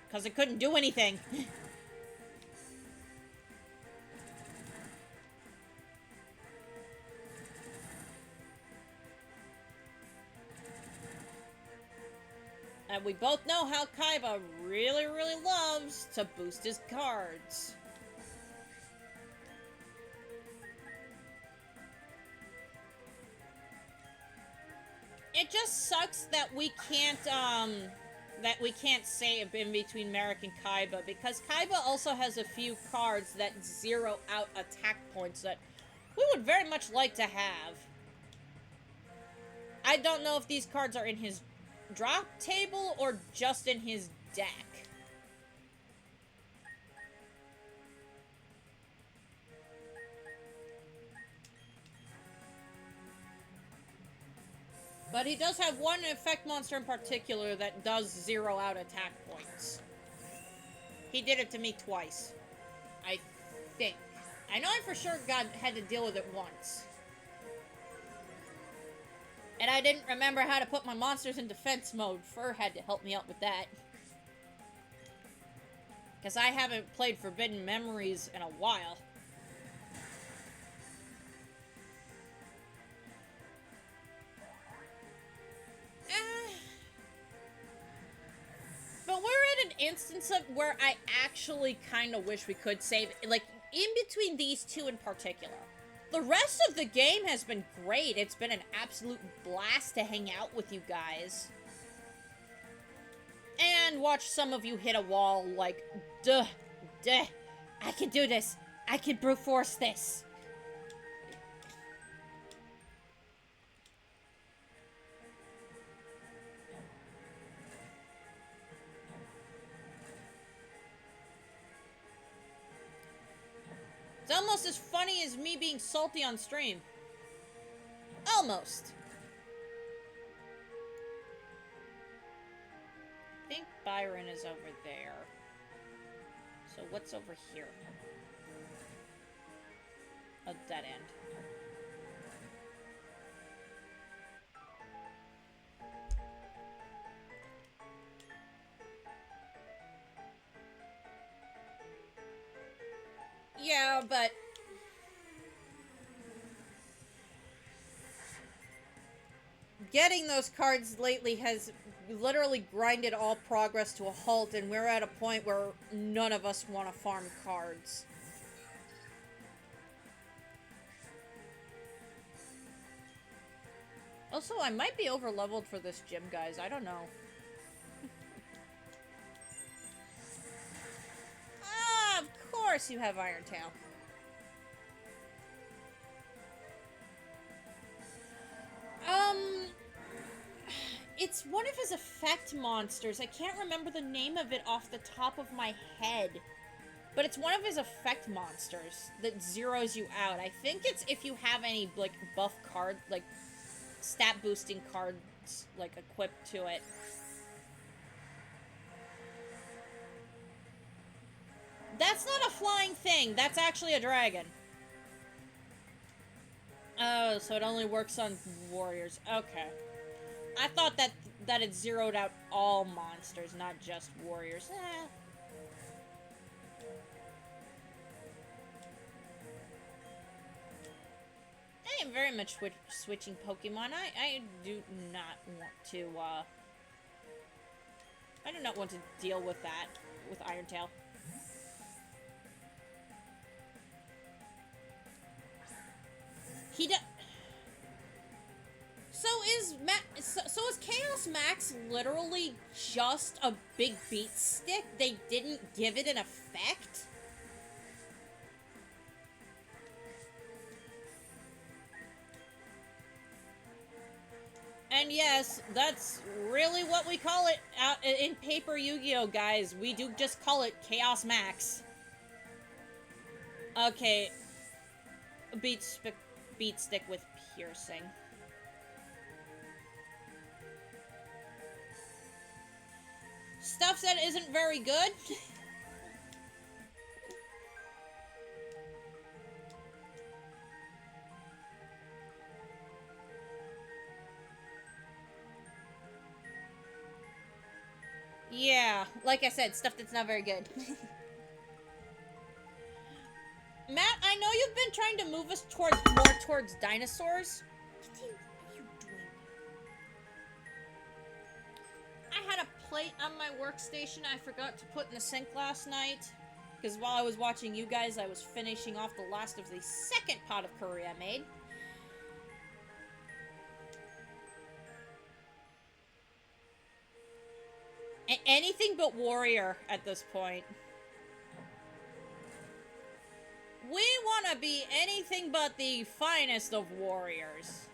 Because it couldn't do anything. And we both know how Kaiba really, really loves to boost his cards. It just sucks that we can't, that we can't save in between Merrick and Kaiba, because Kaiba also has a few cards that zero out attack points that we would very much like to have. I don't know if these cards are in his drop table or just in his deck. But he does have one effect monster in particular that does zero out attack points. He did it to me twice, I think. I know I for sure had to deal with it once. And I didn't remember how to put my monsters in defense mode. Fur had to help me out with that. Because I haven't played Forbidden Memories in a while. But we're at an instance of where I actually kind of wish we could save, like, in between these two in particular. The rest of the game has been great. It's been an absolute blast to hang out with you guys. And watch some of you hit a wall like, duh, I can do this. I can brute force this. It's almost as funny as me being salty on stream. Almost. I think Byron is over there. So what's over here? A dead end. Yeah, but getting those cards lately has literally grinded all progress to a halt, and we're at a point where none of us want to farm cards. Also, I might be over-leveled for this gym, guys. I don't know. Ah, of course you have Iron Tail. It's one of his effect monsters. I can't remember the name of it off the top of my head. But it's one of his effect monsters that zeroes you out. I think it's if you have any, like, buff card, like, stat boosting cards, like, equipped to it. That's not a flying thing. That's actually a dragon. Oh, so it only works on warriors. Okay. I thought that it zeroed out all monsters, not just warriors. I am very much switching Pokemon. I do not want to, I do not want to deal with that, with Iron Tail. He does... So is Chaos Max literally just a big beat stick? They didn't give it an effect? And yes, that's really what we call it out in Paper Yu-Gi-Oh, guys. We do just call it Chaos Max. Okay. Beat stick with piercing. Stuff that isn't very good. Yeah, like I said, stuff that's not very good. Matt, I know you've been trying to move us more towards dinosaurs. What are you doing? I had a plate on my workstation I forgot to put in the sink last night. Because while I was watching you guys, I was finishing off the last of the second pot of curry I made. Anything but warrior at this point. We want to be anything but the finest of warriors.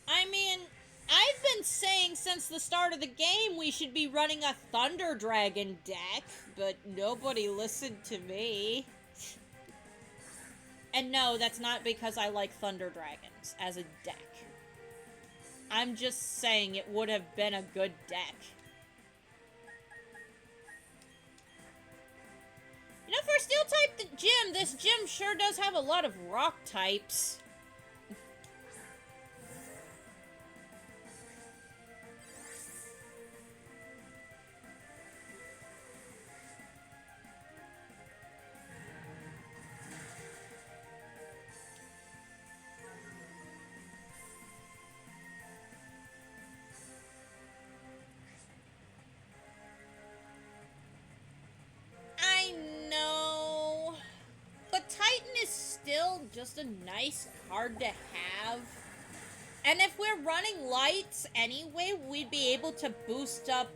I mean, I've been saying since the start of the game we should be running a Thunder Dragon deck, but nobody listened to me. And no, that's not because I like Thunder Dragons as a deck. I'm just saying it would have been a good deck. You know, for a Steel-type gym, this gym sure does have a lot of rock types. I know, but Titan is still just a nice card to have. And if we're running lights anyway, we'd be able to boost up,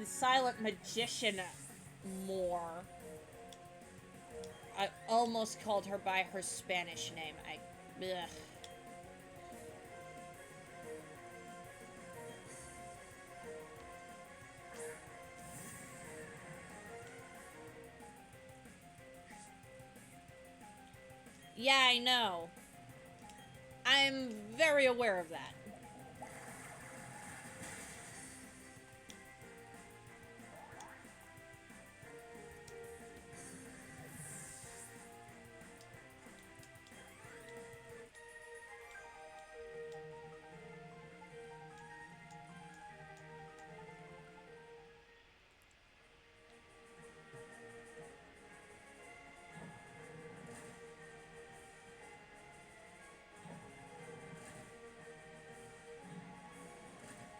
Silent Magician more. I almost called her by her Spanish name. Ugh. Yeah, I know. I'm very aware of that.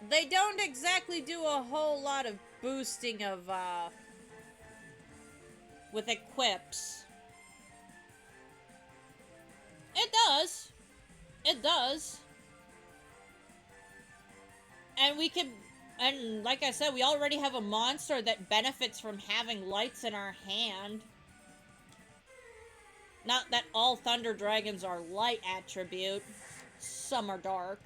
They don't exactly do a whole lot of boosting of, with equips. It does. It does. And we can, and like I said, we already have a monster that benefits from having lights in our hand. Not that all Thunder Dragons are light attribute. Some are dark.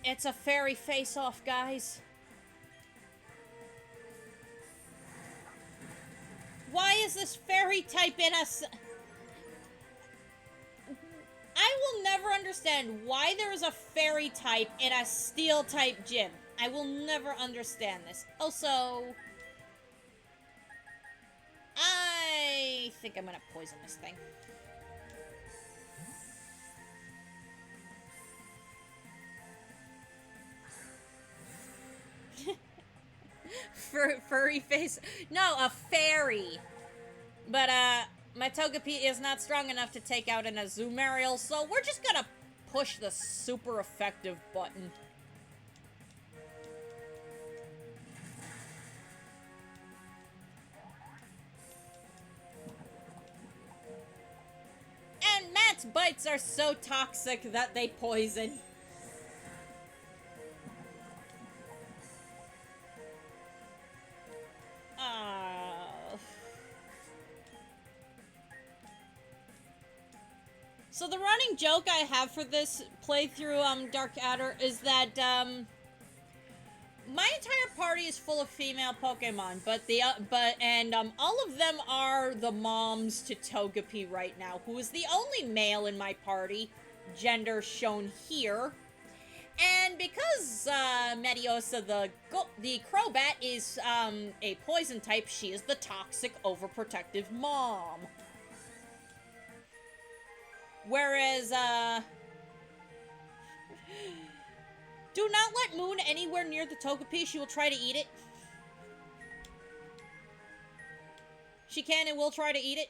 It's a fairy face-off, guys. Why is this fairy type in us? I will never understand why there is a fairy type in a steel type gym. I will never understand this. Also, I think I'm gonna poison this thing. Furry face. No, a fairy. But, my Togepi is not strong enough to take out an Azumarill, so we're just gonna push the super effective button. And Matt's bites are so toxic that they poison. So the running joke I have for this playthrough, Dark Adder, is that, my entire party is full of female Pokemon, but all of them are the moms to Togepi right now, who is the only male in my party, gender shown here. And because, Mattiosa, the Crobat, is, a poison type, she is the toxic, overprotective mom. Whereas, do not let Moon anywhere near the Togepi. She will try to eat it. She can and will try to eat it.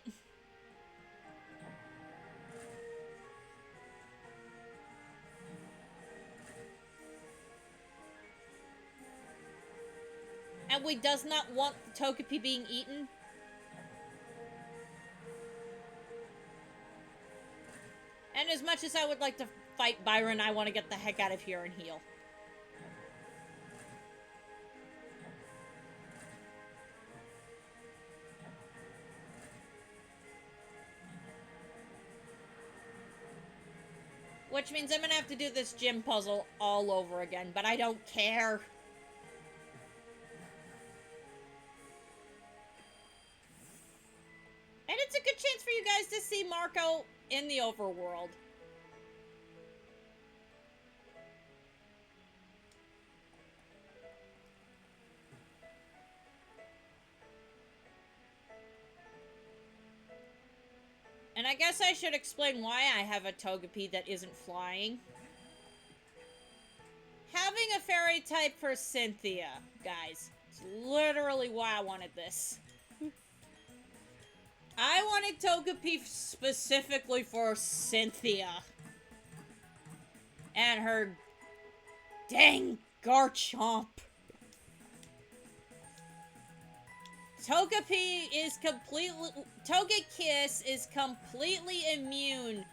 And we does not want the Togepi being eaten. And as much as I would like to fight Byron, I want to get the heck out of here and heal. Which means I'm gonna have to do this gym puzzle all over again, but I don't care. And it's a good chance for you guys to see Marco in the overworld. And I guess I should explain why I have a Togepi that isn't flying. Having a fairy type for Cynthia, guys. It's literally why I wanted this. I wanted Togepi specifically for Cynthia. And her dang Garchomp. Togekiss is completely immune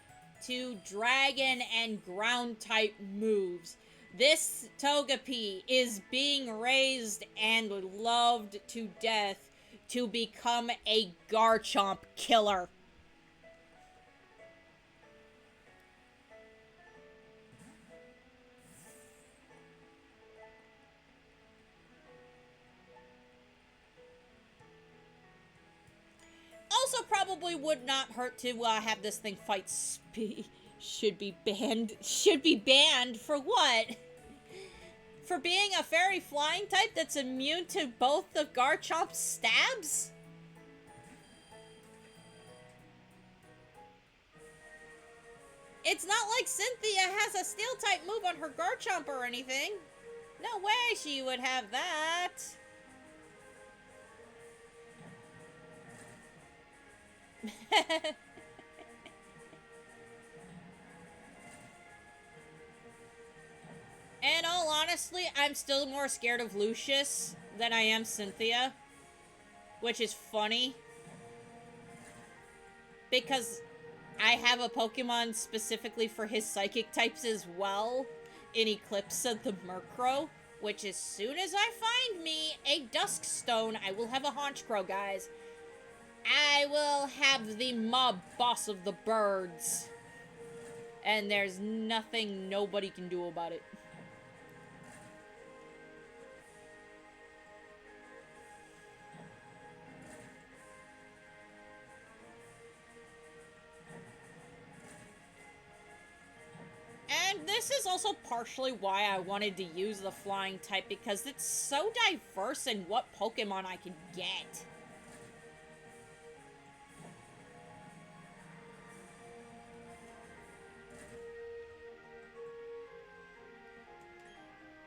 to dragon and ground type moves. This Togepi is being raised and loved to death to become a Garchomp killer. Also, probably would not hurt to have this thing fight speed. Should be banned. Should be banned for what? For being a fairy flying type that's immune to both the Garchomp's stabs? It's not like Cynthia has a steel type move on her Garchomp or anything. No way she would have that. And all honestly, I'm still more scared of Lucius than I am Cynthia. Which is funny. Because I have a Pokemon specifically for his psychic types as well. In Eclipse of the Murkrow. Which as soon as I find me a Dusk Stone, I will have a Honchkrow, guys. I will have the mob boss of the birds. And there's nothing nobody can do about it. And this is also partially why I wanted to use the flying type, because it's so diverse in what Pokemon I can get.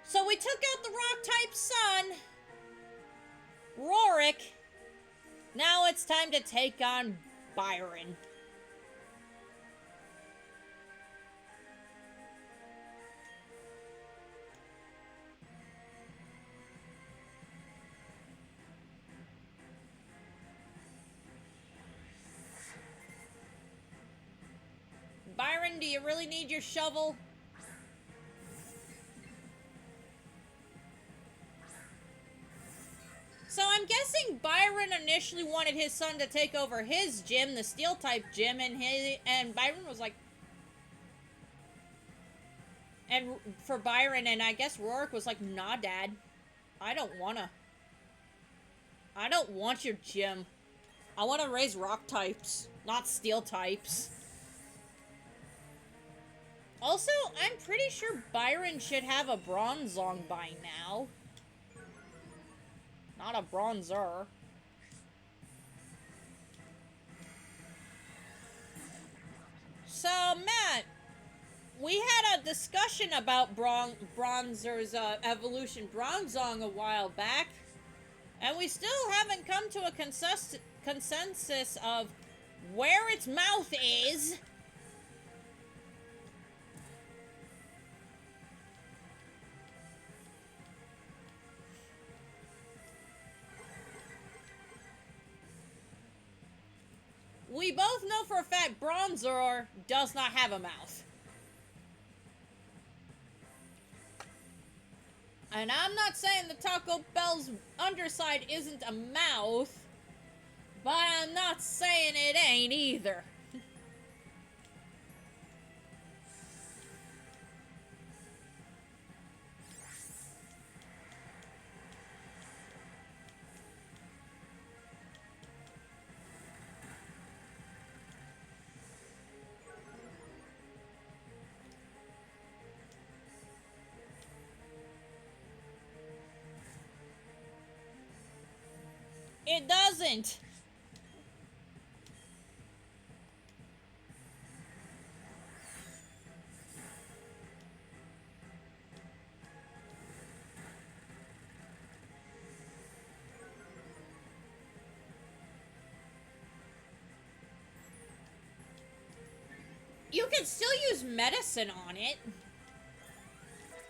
So we took out the rock-type Sun, Rorik. Now it's time to take on Byron. Byron, do you really need your shovel? So I'm guessing Byron initially wanted his son to take over his gym, the Steel-type gym, and Byron was like... And for Byron, and I guess Rorik was like, nah, Dad. I don't wanna. I don't want your gym. I want to raise rock types, not steel types. Also, I'm pretty sure Byron should have a Bronzong by now. Not a Bronzer. So, Matt, we had a discussion about Bronzer's evolution Bronzong a while back, and we still haven't come to a consensus of where its mouth is. we both know for a fact Bronzor does not have a mouth. And I'm not saying the Taco Bell's underside isn't a mouth, but I'm not saying it ain't either. It doesn't. You can still use medicine on it.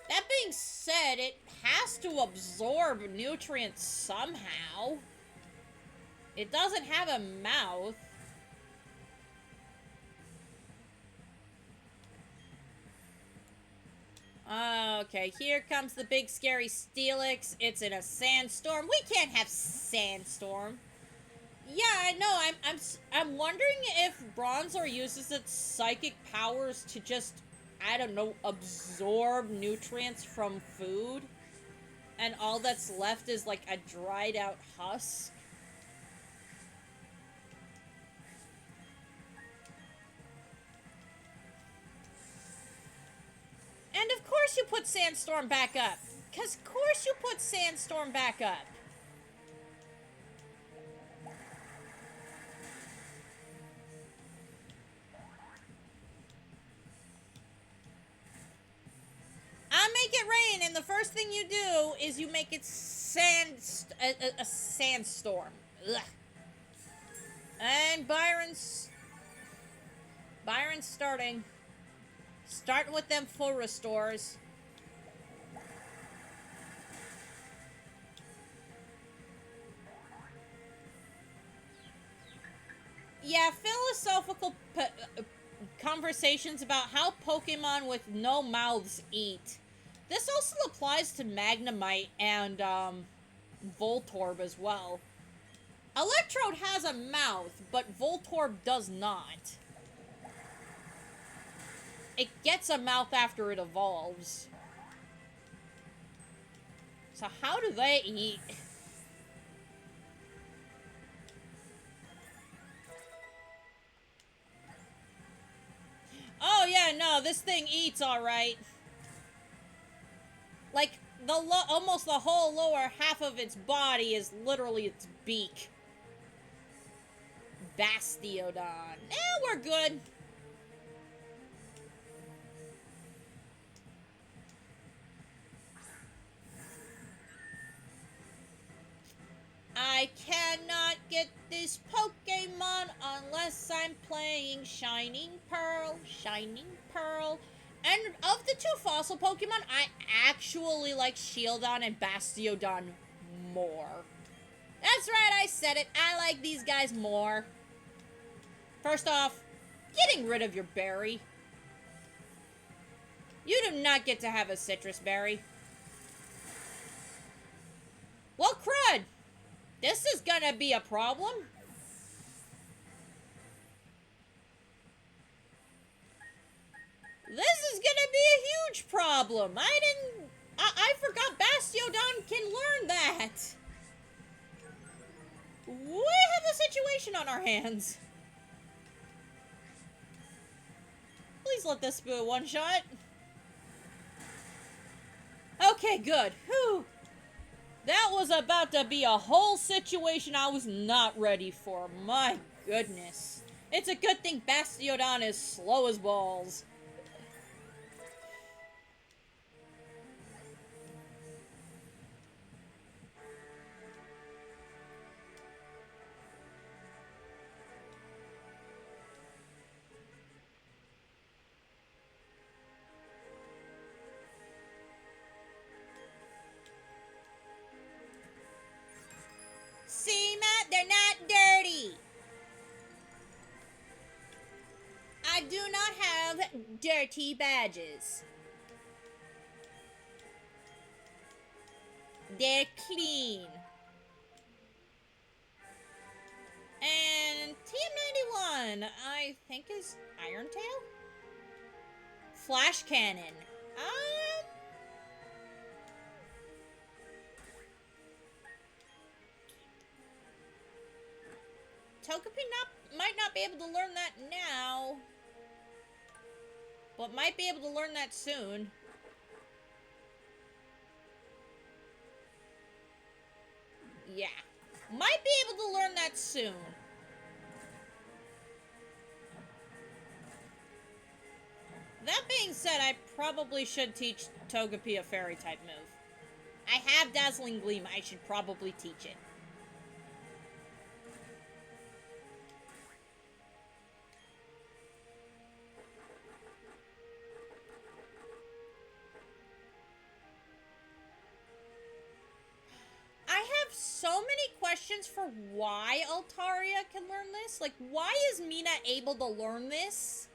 That being said, it has to absorb nutrients somehow. It doesn't have a mouth. Okay, here comes the big scary Steelix. It's in a sandstorm. We can't have sandstorm. Yeah, I know. I'm wondering if Bronzor uses its psychic powers to just, I don't know, absorb nutrients from food, and all that's left is like a dried out husk. And of course you put Sandstorm back up. 'Cause of course you put Sandstorm back up. I make it rain, and the first thing you do is you make it a sandstorm. Ugh. And Byron's starting. Starting with them full restores. Yeah, philosophical conversations about how Pokemon with no mouths eat. This also applies to Magnemite and Voltorb as well. Electrode has a mouth, but Voltorb does not. It gets a mouth after it evolves. So how do they eat? Oh yeah, no, this thing eats alright. Like, almost the whole lower half of its body is literally its beak. Bastiodon. We're good. I cannot get this Pokemon unless I'm playing Shining Pearl. Shining Pearl. And of the two fossil Pokemon, I actually like Shieldon and Bastiodon more. That's right, I said it. I like these guys more. First off, getting rid of your berry. You do not get to have a citrus berry. Well, crud! This is gonna be a problem. This is gonna be a huge problem. I forgot Bastiodon can learn that. We have a situation on our hands. Please let this be a one-shot. Okay, good. Whew. That was about to be a whole situation I was not ready for. My goodness. It's a good thing Bastiodon is slow as balls. See, Matt? They're not dirty. I do not have dirty badges. They're clean. And TM91, I think is Iron Tail? Flash Cannon. Togapi might not be able to learn that now, but might be able to learn that soon. Yeah. Might be able to learn that soon. That being said, I probably should teach Togepi a fairy type move. I have Dazzling Gleam, I should probably teach it. I have so many questions for why Altaria can learn this. Like, why is Mina able to learn this?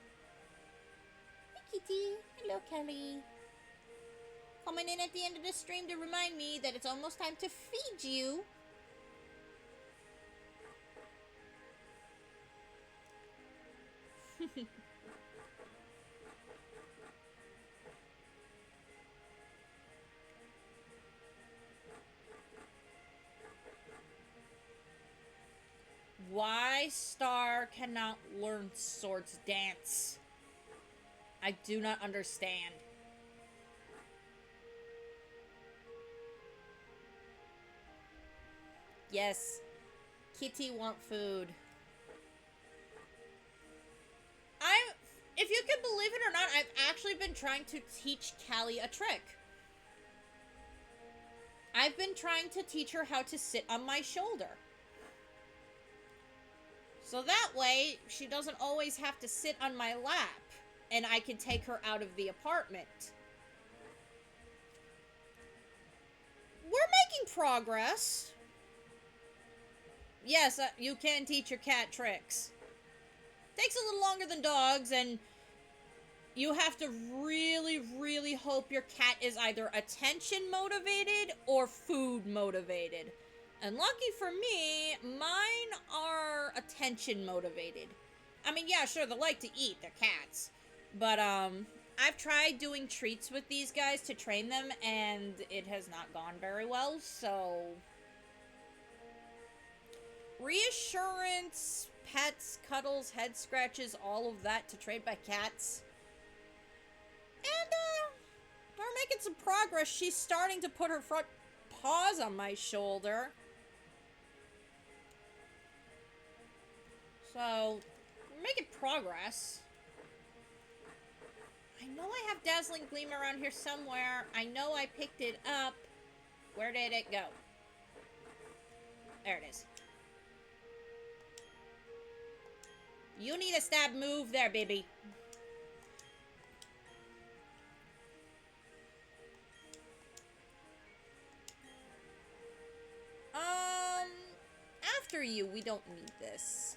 Hey, Kitty. Hello, Kelly. Coming in at the end of the stream to remind me that it's almost time to feed you. Why Star cannot learn Swords Dance? I do not understand. Yes. Kitty want food. If you can believe it or not, I've actually been trying to teach Callie a trick. I've been trying to teach her how to sit on my shoulder. So that way, she doesn't always have to sit on my lap, and I can take her out of the apartment. We're making progress. Yes, you can teach your cat tricks. Takes a little longer than dogs, and you have to really, really hope your cat is either attention motivated or food motivated. And lucky for me, mine are attention motivated. I mean, yeah, sure, they like to eat, they're cats. But, I've tried doing treats with these guys to train them, and it has not gone very well, so... Reassurance, pets, cuddles, head scratches, all of that to train by cats. And, we're making some progress. She's starting to put her front paws on my shoulder. So, we're making progress. I know I have Dazzling Gleam around here somewhere. I know I picked it up. Where did it go? There it is. You need a stab move there, baby. After you, we don't need this.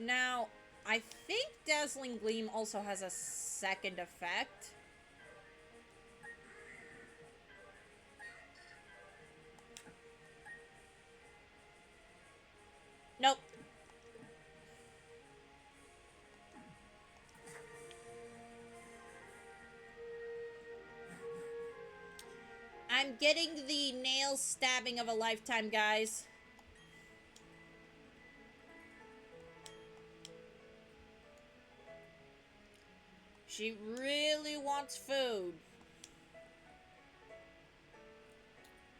Now, I think Dazzling Gleam also has a second effect. Nope. I'm getting the nail stabbing of a lifetime, guys. She really wants food.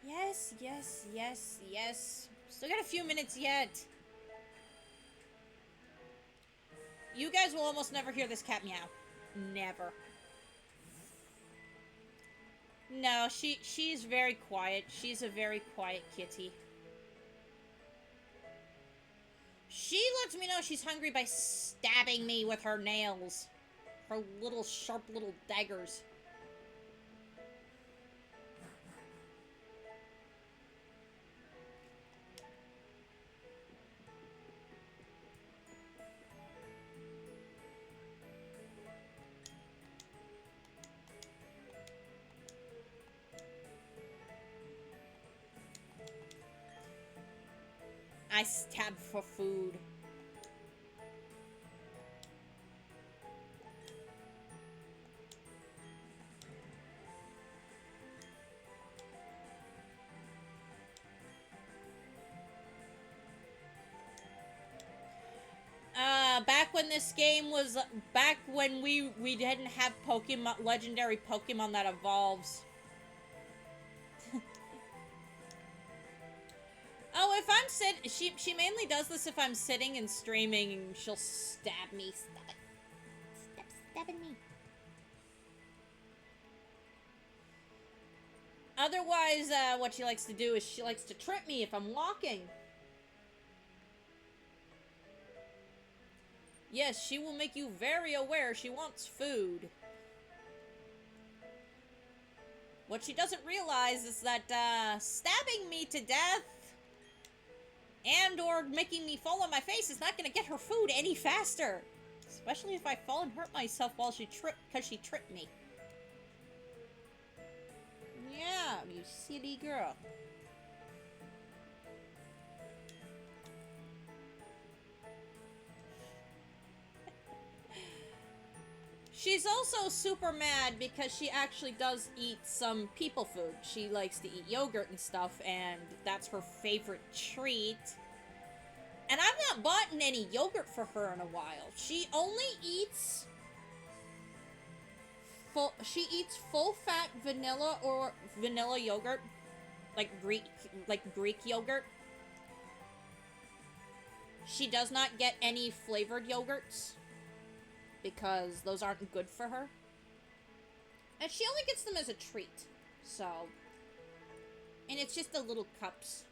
Yes, yes, yes, yes. Still got a few minutes yet. You guys will almost never hear this cat meow. Never. No, she's very quiet. She's a very quiet kitty. She lets me know she's hungry by stabbing me with her nails. Her little sharp little daggers. I stabbed for food. Back when this game was, back when we didn't have Pokemon, legendary Pokemon that evolves. Oh, if I'm she mainly does this if I'm sitting and streaming, and she'll stab me. Stop stabbing me. Otherwise, what she likes to do is she likes to trip me if I'm walking. Yes, she will make you very aware she wants food. What she doesn't realize is that, stabbing me to death and or making me fall on my face is not gonna get her food any faster. Especially if I fall and hurt myself while because she tripped me. Yeah, you silly girl. She's also super mad because she actually does eat some people food. She likes to eat yogurt and stuff, and that's her favorite treat. And I've not bought any yogurt for her in a while. She only eats full-fat vanilla or vanilla yogurt, like Greek yogurt. She does not get any flavored yogurts, because those aren't good for her. And she only gets them as a treat. So, and it's just the little cups.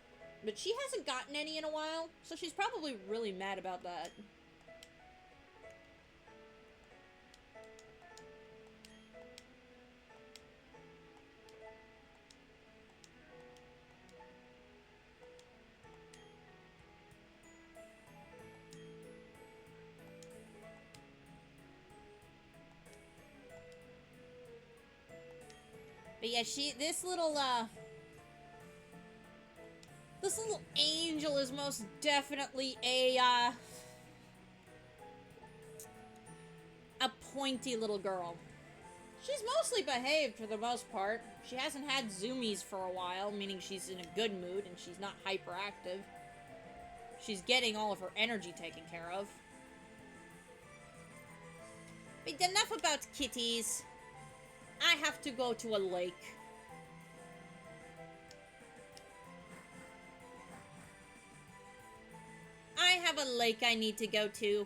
But she hasn't gotten any in a while, so she's probably really mad about that. But yeah, this little angel is most definitely a pointy little girl. She's mostly behaved for the most part. She hasn't had zoomies for a while, meaning she's in a good mood and she's not hyperactive. She's getting all of her energy taken care of. But enough about kitties. I have to go to a lake. I have a lake I need to go to.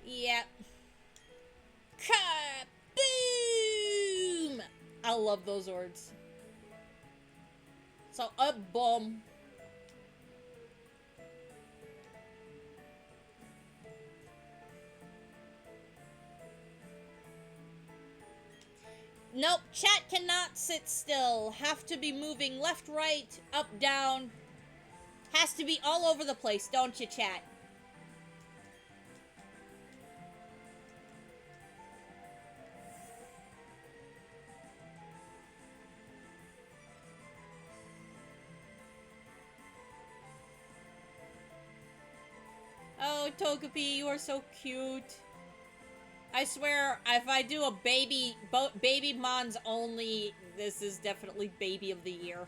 Yep. Kaboom! I love those words. So, a bomb. Nope, chat cannot sit still. Have to be moving left, right, up, down. Has to be all over the place, don't you, chat? Oh, Togapi, you are so cute. I swear, if I do a baby Mons only, this is definitely baby of the year.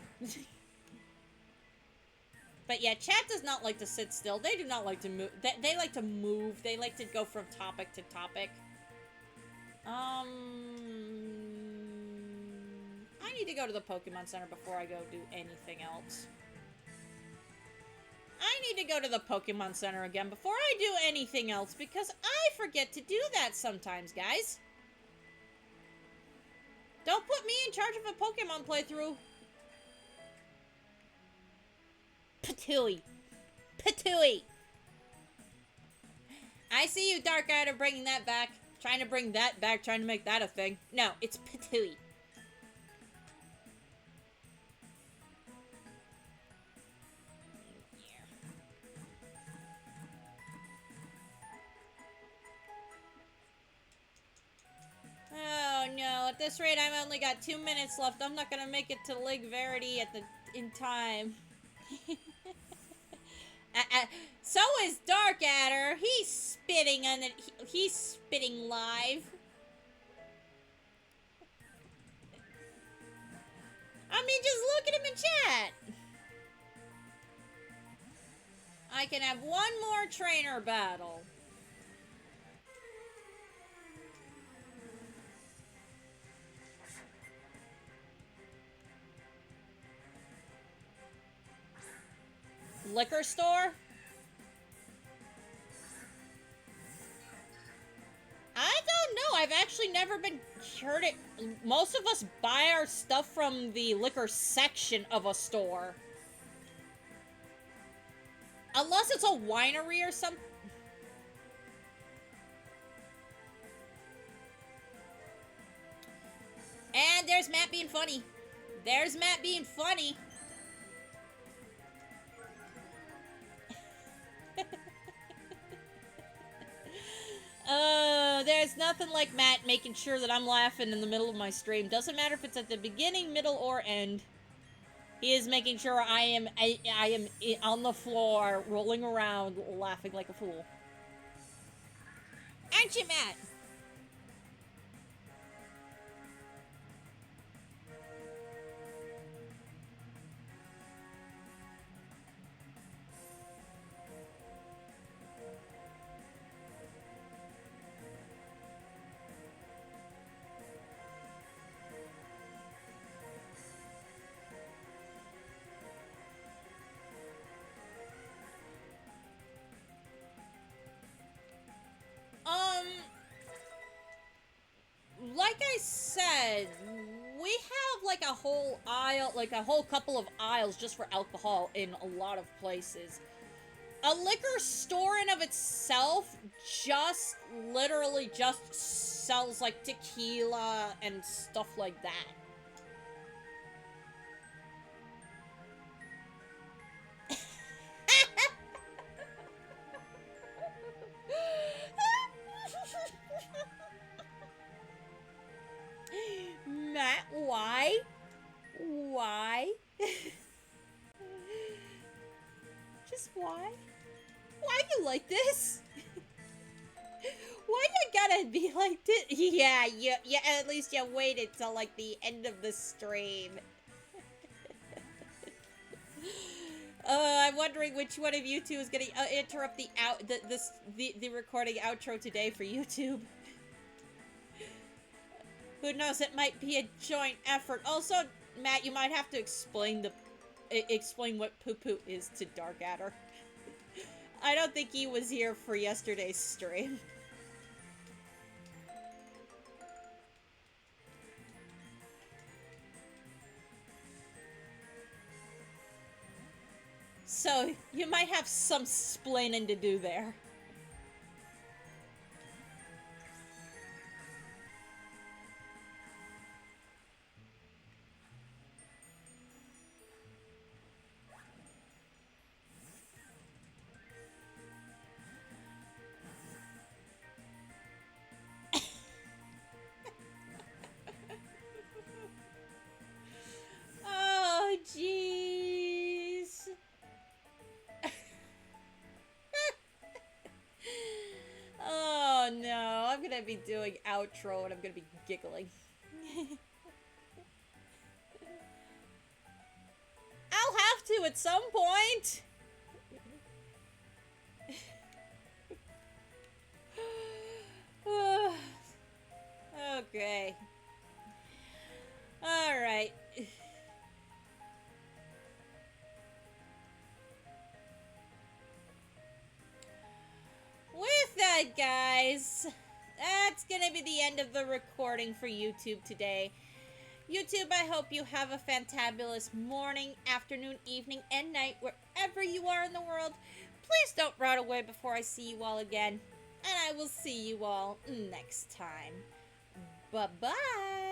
But yeah, chat does not like to sit still. They do not like to move. They like to move. They like to go from topic to topic. I need to go to the Pokemon Center before I go do anything else. I need to go to the Pokemon Center again before I do anything else, because I forget to do that sometimes, guys. Don't put me in charge of a Pokemon playthrough. Patooey. Patooey. I see you, Dark Rider, bringing that back. Trying to bring that back, trying to make that a thing. No, it's Patooey. Oh no, at this rate I've only got 2 minutes left. I'm not gonna make it to Lake Verity in time. So is Darkadder. He's spitting on it. He's spitting live. I mean, just look at him in chat. I can have one more trainer battle. Liquor store? I don't know. I've actually never been heard it. Most of us buy our stuff from the liquor section of a store. Unless it's a winery or something. And there's Matt being funny. There's Matt being funny. There's nothing like Matt making sure that I'm laughing in the middle of my stream. Doesn't matter if it's at the beginning, middle, or end. He is making sure I am on the floor, rolling around, laughing like a fool. Aren't you, Matt? Like I said, we have like a whole aisle, like a whole couple of aisles just for alcohol in a lot of places. A liquor store in of itself just literally just sells like tequila and stuff like that. Matt, why? Why? Just why? Why you like this? Why you gotta be like this? Yeah, at least you waited till like the end of the stream. I'm wondering which one of you two is gonna interrupt the recording outro today for YouTube. Who knows, it might be a joint effort. Also, Matt, you might have to explain what poo-poo is to Darkadder. I don't think he was here for yesterday's stream. So, you might have some splaining to do there. Oh, jeez. Oh, no. I'm gonna be doing outro and I'm gonna be giggling. I'll have to at some point. Okay. Alright. With that, guys, that's gonna be the end of the recording for YouTube today. YouTube, I hope you have a fantabulous morning, afternoon, evening, and night, wherever you are in the world. Please don't run away before I see you all again. And I will see you all next time. Bye-bye!